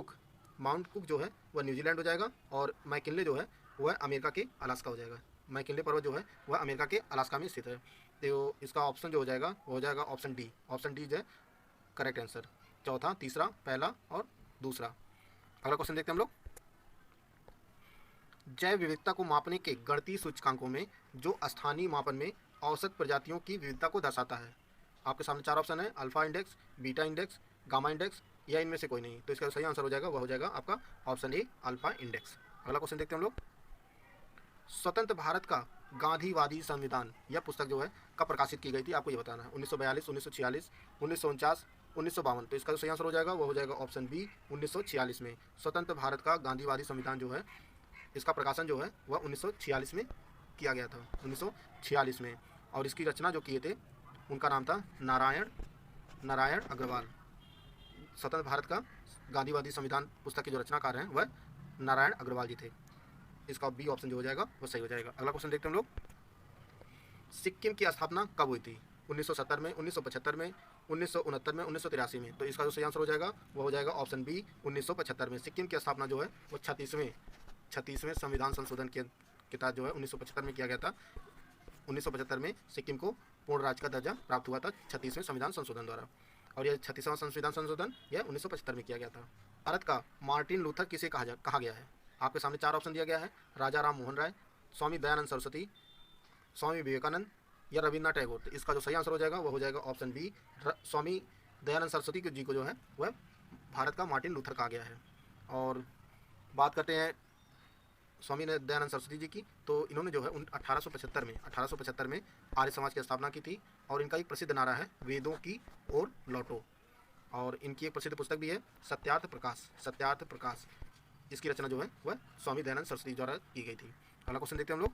कुक जो है वह न्यूजीलैंड हो जाएगा, और मैकिनले जो है वह अमेरिका के अलास्का हो जाएगा। मैकिनले पर्वत जो है वह अमेरिका के अलास्का में स्थित है। तो इसका ऑप्शन जो हो जाएगा वो हो जाएगा ऑप्शन डी। ऑप्शन डी जो है करेक्ट आंसर। चौथा, तीसरा, पहला और दूसरा। अगला क्वेश्चन देखते हैं हम लोग। जैव विविधता को मापने के गणितीय सूचकांकों में जो स्थानीय मापन में औसत प्रजातियों की विविधता को दर्शाता है। आपके सामने 4 ऑप्शन है। Alpha index, beta index, gamma index या इनमें से कोई नहीं। तो इसका सही आंसर हो जाएगा वह हो जाएगा आपका ऑप्शन ए, अल्फा इंडेक्स। अगला क्वेश्चन देखते हैं हम लोग। स्वतंत्र भारत का गांधीवादी संविधान यह पुस्तक जो है कब प्रकाशित की गई थी आपको ये बताना है। 1942, 1946, 1949, 1952। तो इसका जो सही आंसर हो जाएगा वो हो जाएगा ऑप्शन बी, 1946 में। स्वतंत्र भारत का गांधीवादी संविधान जो है इसका प्रकाशन जो है वह 1946 में किया गया था। 1946 में। और इसकी रचना जो किए थे उनका नाम था नारायण अग्रवाल। स्वतंत्र भारत का गांधीवादी संविधान पुस्तक के जो रचनाकार हैं वह नारायण अग्रवाल जी थे। इसका बी ऑप्शन जो हो जाएगा वो सही हो जाएगा। अगला क्वेश्चन देखते हैं हम लोग। सिक्किम की स्थापना कब हुई थी? 1970 में, 1975 में, 1969 में, 1983 में। तो इसका जो सही आंसर हो जाएगा वो हो जाएगा ऑप्शन बी, 1975 में। सिक्किम की स्थापना जो है वो 36वें संविधान संशोधन के तहत जो है 1975 में किया गया था। 1975 में सिक्किम को पूर्ण राज्य का दर्जा प्राप्त हुआ था 36वें संविधान संशोधन द्वारा। और यह 36वां संविधान संशोधन यह 1975 में किया गया था। भारत का मार्टिन लूथर किसे कहा गया है? आपके सामने 4 ऑप्शन दिया गया है। राजा राम मोहन राय, स्वामी दयानंद सरस्वती, स्वामी विवेकानंद या रविन्द्रनाथ टैगोर। तो इसका जो सही आंसर हो जाएगा वो हो जाएगा ऑप्शन बी, स्वामी दयानंद सरस्वती जी को जो है वह भारत का मार्टिन लूथर कहा गया है। और बात करते हैं स्वामी दयानंद सरस्वती जी की, तो इन्होंने जो है 1875 में आर्य समाज की स्थापना की थी। और इनका एक प्रसिद्ध नारा है वेदों की ओर लौटो। और इनकी एक प्रसिद्ध पुस्तक भी है सत्यार्थ प्रकाश। इसकी रचना जो है वह स्वामी दयानंद सरस्वती द्वारा की गई थी। अगला क्वेश्चन देखते हैं हम लोग।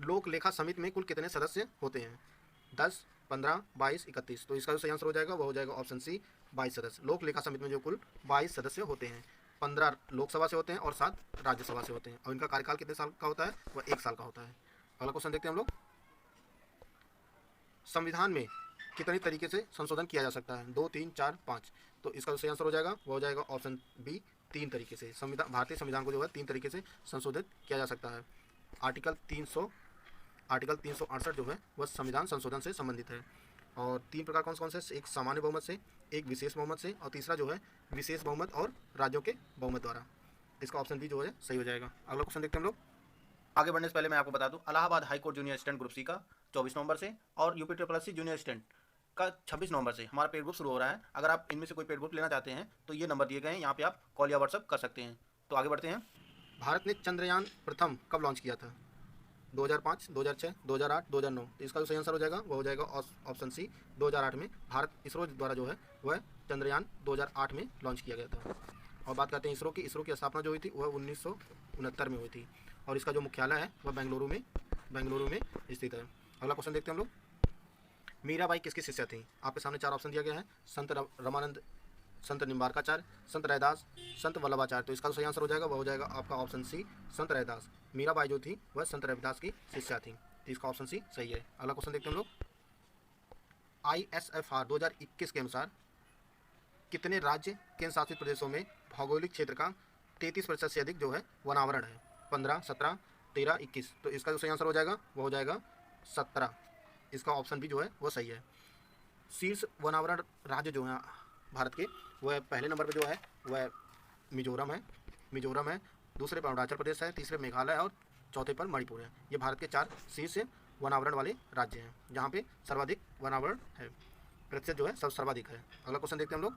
लोक लेखा समिति में कुल कितने सदस्य होते हैं? 10, 15, 22, 31। तो इसका जो सही आंसर हो जाएगा वो हो जाएगा ऑप्शन सी, 22 सदस्य। लोक लेखा समिति में जो कुल 22 सदस्य होते हैं। 15 लोकसभा से होते हैं और 7 राज्यसभा से होते हैं। और इनका कार्यकाल कितने साल का होता है? वह 1 साल का होता है। अगला क्वेश्चन देखते हैं हम लोग। संविधान में कितने तरीके से संशोधन किया जा सकता है? 2, 3, 4, 5। तो इसका जो सही आंसर हो जाएगा वो हो जाएगा ऑप्शन बी, 3 तरीके से। भारतीय संविधान को जो है 3 तरीके से संशोधित किया जा सकता है। आर्टिकल 368 जो है वह संविधान संशोधन से संबंधित है। और 3 प्रकार कौन से? एक सामान्य बहुमत से, एक विशेष बहुमत से, और तीसरा जो है विशेष बहुमत और राज्यों के बहुमत द्वारा। इसका ऑप्शन बी जो है सही हो जाएगा। अगला क्वेश्चन देखते हैं हम लोग। आगे बढ़ने से पहले मैं आपको बता दूं, Allahabad high court junior assistant group C का 24 नवंबर से और UP triple SC junior assistant का 26 नवंबर से हमारा पेड ग्रुप शुरू हो रहा है। अगर आप इनमें से कोई पेड ग्रुप लेना चाहते हैं तो ये नंबर दिए गए हैं, यहाँ पे आप कॉल या व्हाट्सअप कर सकते हैं। तो आगे बढ़ते हैं। भारत ने चंद्रयान प्रथम कब लॉन्च किया था? 2005, 2006, 2008, 2009। तो इसका जो सही आंसर हो जाएगा वो हो जाएगा ऑप्शन सी 2008 में। भारत इसरो द्वारा जो है वह चंद्रयान 2008 में लॉन्च किया गया था। और बात करते हैं इसरो की स्थापना जो हुई थी वह 1969 में हुई थी और इसका जो मुख्यालय है वह बेंगलुरु में स्थित है। अगला क्वेश्चन देखते हैं हम लोग। मीराबाई किसकी शिष्या थी? आपके सामने 4 ऑप्शन दिया गया है। संत रमानंद, संत निम्बारकाचार्य, संत रैदास, संत वल्लभाचार्य। तो इसका सही आंसर हो जाएगा वह हो जाएगा आपका ऑप्शन सी संत रैदास। मीराबाई जो थी वह संत रविदास की शिष्या थी। तो इसका ऑप्शन सी सही है। अगला क्वेश्चन देखते हैं हम लोग। ISFR 2021 के अनुसार कितने राज्य केंद्र शासित प्रदेशों में भौगोलिक क्षेत्र का 33% से अधिक जो है वनावरण है? 15, 17, 13, 21। तो इसका जो सही आंसर हो जाएगा वो हो जाएगा 17। इसका ऑप्शन भी जो है वो सही है। शीर्ष वनावरण राज्य जो है भारत के वह पहले नंबर पर जो है वह मिजोरम है, दूसरे पर अरुणाचल प्रदेश है, तीसरे मेघालय है और चौथे पर मणिपुर है। ये भारत के 4 शीर्ष वनावरण वाले राज्य हैं जहाँ पे सर्वाधिक वनावरण है, प्रतिशत जो है सब सर्वाधिक है। अगला क्वेश्चन देखते हैं हम लोग।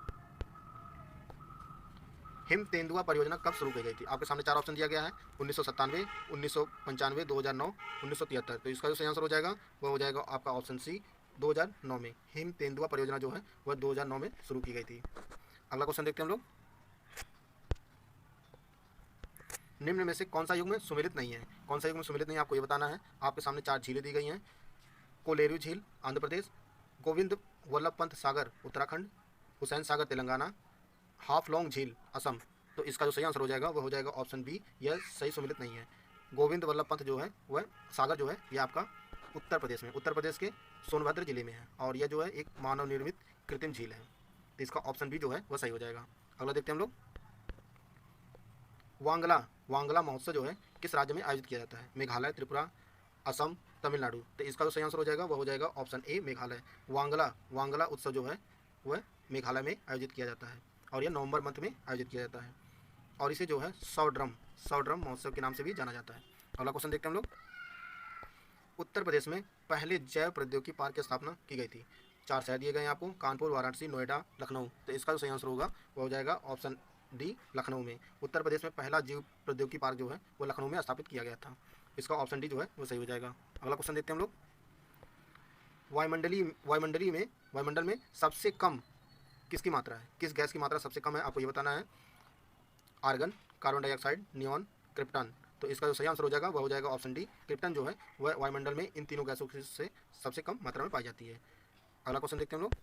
हिम तेंदुआ परियोजना कब शुरू की गई थी? आपके सामने 4 ऑप्शन दिया गया है। 1997, 1995, 2009, 1973। तो इसका जो सही आंसर हो जाएगा वह हो जाएगा आपका ऑप्शन सी 2009 में। हिम तेंदुआ परियोजना जो है वह 2009 में शुरू की गई थी। अगला क्वेश्चन देखते हैं हम लोग। निम्न में से कौन सा युग में सुमेलित नहीं है? कौन सा युग में सुमेलित नहीं है आपको ये बताना है। आपके सामने 4 झीलें दी गई हैं। कोलेरू झील आंध्र प्रदेश, गोविंद वल्लभ पंत सागर उत्तराखंड, हुसैन सागर तेलंगाना, हाफलोंग झील असम। तो इसका जो सही आंसर हो जाएगा वह हो जाएगा ऑप्शन बी, यह सही सुमेलित नहीं है। गोविंद वल्लभ पंत जो है वह सागर जो है यह आपका उत्तर प्रदेश के सोनभद्र जिले में है और यह जो है एक मानव निर्मित कृत्रिम झील है। तो इसका ऑप्शन बी जो है वह सही हो जाएगा। अगला देखते हैं हम लोग। वांगला महोत्सव जो है किस राज्य में आयोजित किया जाता है? मेघालय, त्रिपुरा, असम, तमिलनाडु। तो इसका जो सही आंसर हो जाएगा वह हो जाएगा ऑप्शन ए मेघालय। वांगला उत्सव जो है वह मेघालय में आयोजित किया जाता है और यह नवंबर मंथ में आयोजित किया जाता है और इसे जो है सौ ड्रम महोत्सव के नाम से भी जाना जाता है। अगला क्वेश्चन देखते हैं हम लोग। उत्तर प्रदेश में पहले जैव प्रौद्योगिकी पार्क की स्थापना की गई थी। 4 शहर दिए गए हैं आपको, कानपुर, वाराणसी, नोएडा, लखनऊ। तो इसका जो सही आंसर होगा वह हो जाएगा ऑप्शन डी लखनऊ में। उत्तर प्रदेश में पहला जीव प्रौद्योगिकी पार्क जो है वो लखनऊ में स्थापित किया गया था। इसका ऑप्शन डी जो है वो सही हो जाएगा। अगला क्वेश्चन देखते हैं हम लोग। वायुमंडल में सबसे कम किसकी मात्रा है? किस गैस की मात्रा सबसे कम है आपको ये बताना है। Argon, carbon dioxide, neon, krypton. तो इसका जो सही आंसर हो जाएगा वह हो जाएगा ऑप्शन डी क्रिप्टन जो है वह वायुमंडल में इन तीनों गैसों से सबसे कम मात्रा में पाई जाती है। अगला क्वेश्चन देखते हैं हम लोग।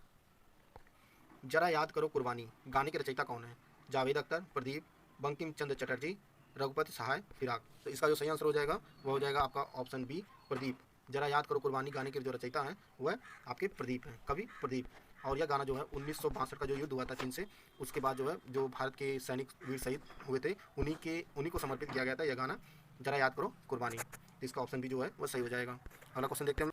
जरा याद करो कुर्बानी गाने के रचयिता कौन है? जावेद अख्तर, प्रदीप, बंकिम चंद्र चटर्जी, रघुपति सहाय, फिराक। तो इसका जो सही आंसर हो जाएगा वह हो जाएगा आपका ऑप्शन बी प्रदीप। जरा याद करो कुर्बानी गाने के जो रचयिता हैं वह आपके प्रदीप हैं, कवि प्रदीप। और यह गाना जो है 1962 का जो युद्ध हुआ था चीन से, उसके बाद जो है जो भारत के सैनिक वीर शहीद हुए थे उन्हीं को समर्पित किया गया था यह गाना जरा याद करो कुर्बानी। इसका ऑप्शन बी जो है वह सही हो जाएगा। अगला क्वेश्चन देखते हैं हम।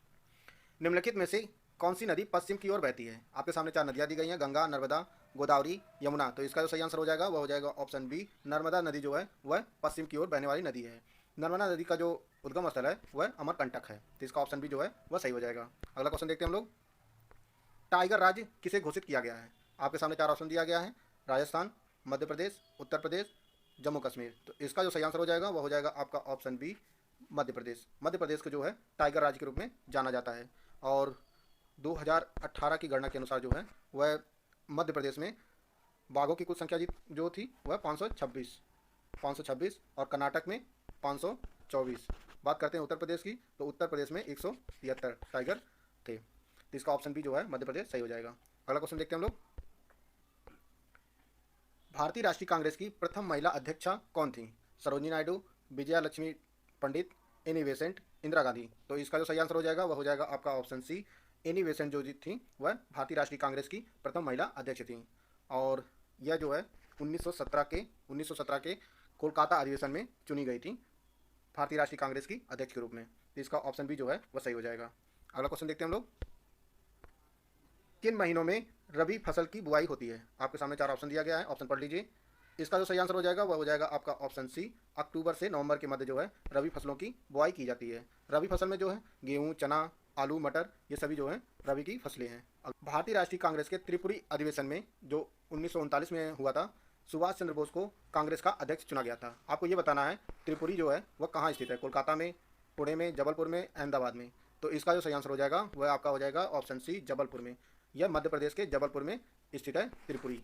निम्नलिखित में से कौन सी नदी पश्चिम की ओर बहती है? आपके सामने 4 नदियाँ दी गई हैं, गंगा, नर्मदा, गोदावरी, यमुना। तो इसका जो सही आंसर हो जाएगा वह हो जाएगा ऑप्शन बी नर्मदा नदी जो है वह पश्चिम की ओर बहने वाली नदी है। नर्मदा नदी का जो उद्गम स्थल है वह अमरकंटक है। तो इसका ऑप्शन बी जो है वह सही हो जाएगा। अगला क्वेश्चन देखते हैं हम लोग। टाइगर राज्य किसे घोषित किया गया है? आपके सामने 4 ऑप्शन दिया गया है। राजस्थान, मध्य प्रदेश, उत्तर प्रदेश, जम्मू कश्मीर। तो इसका जो सही आंसर हो जाएगा वह हो जाएगा आपका ऑप्शन बी मध्य प्रदेश को जो है टाइगर राज्य के रूप में जाना जाता है। और 2018 की गणना के अनुसार जो है वह मध्य प्रदेश में बाघों की कुल संख्या जो थी वह 526 और कर्नाटक में 524। बात करते हैं उत्तर प्रदेश की, तो उत्तर प्रदेश में 173 टाइगर थे। तो इसका ऑप्शन बी जो है मध्य प्रदेश सही हो जाएगा। अगला क्वेश्चन देखते हैं हम लोग। भारतीय राष्ट्रीय कांग्रेस की प्रथम महिला अध्यक्षा कौन थी? सरोजिनी नायडू, विजया लक्ष्मी पंडित, एनी बेसेंट, इंदिरा गांधी। तो इसका जो सही आंसर हो जाएगा वह हो जाएगा आपका ऑप्शन सी एनी बेसेंट जो थी वह भारतीय राष्ट्रीय कांग्रेस की प्रथम महिला अध्यक्ष थी। और यह जो है 1917 के कोलकाता अधिवेशन में चुनी गई थी भारतीय राष्ट्रीय कांग्रेस की अध्यक्ष के रूप में। तो इसका ऑप्शन बी जो है वह सही हो जाएगा। अगला क्वेश्चन देखते हैं हम लोग, किन महीनों में रबी फसल की बुआई होती है? आपके सामने 4 ऑप्शन दिया गया है, ऑप्शन पढ़ लीजिए। इसका जो सही आंसर हो जाएगा वह हो जाएगा आपका ऑप्शन सी, अक्टूबर से नवंबर के मध्य जो है रबी फसलों की बुआई की जाती है। रबी फसल में जो है गेहूँ, चना, आलू, मटर, ये सभी जो है रबी की फसलें हैं। भारतीय राष्ट्रीय कांग्रेस के त्रिपुरी अधिवेशन में जो 1939 में हुआ था, सुभाष चंद्र बोस को कांग्रेस का अध्यक्ष चुना गया था। आपको ये बताना है त्रिपुरी जो है वह कहाँ स्थित है, कोलकाता में, पुणे में, जबलपुर में, अहमदाबाद में। तो इसका जो सही आंसर हो जाएगा वह आपका हो जाएगा ऑप्शन सी, जबलपुर में। यह मध्य प्रदेश के जबलपुर में स्थित है त्रिपुरी।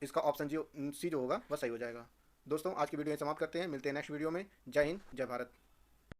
इसका ऑप्शन सी जो होगा वह सही हो जाएगा। दोस्तों आज की वीडियो समाप्त करते हैं, मिलते हैं नेक्स्ट वीडियो में। जय हिंद, जय भारत।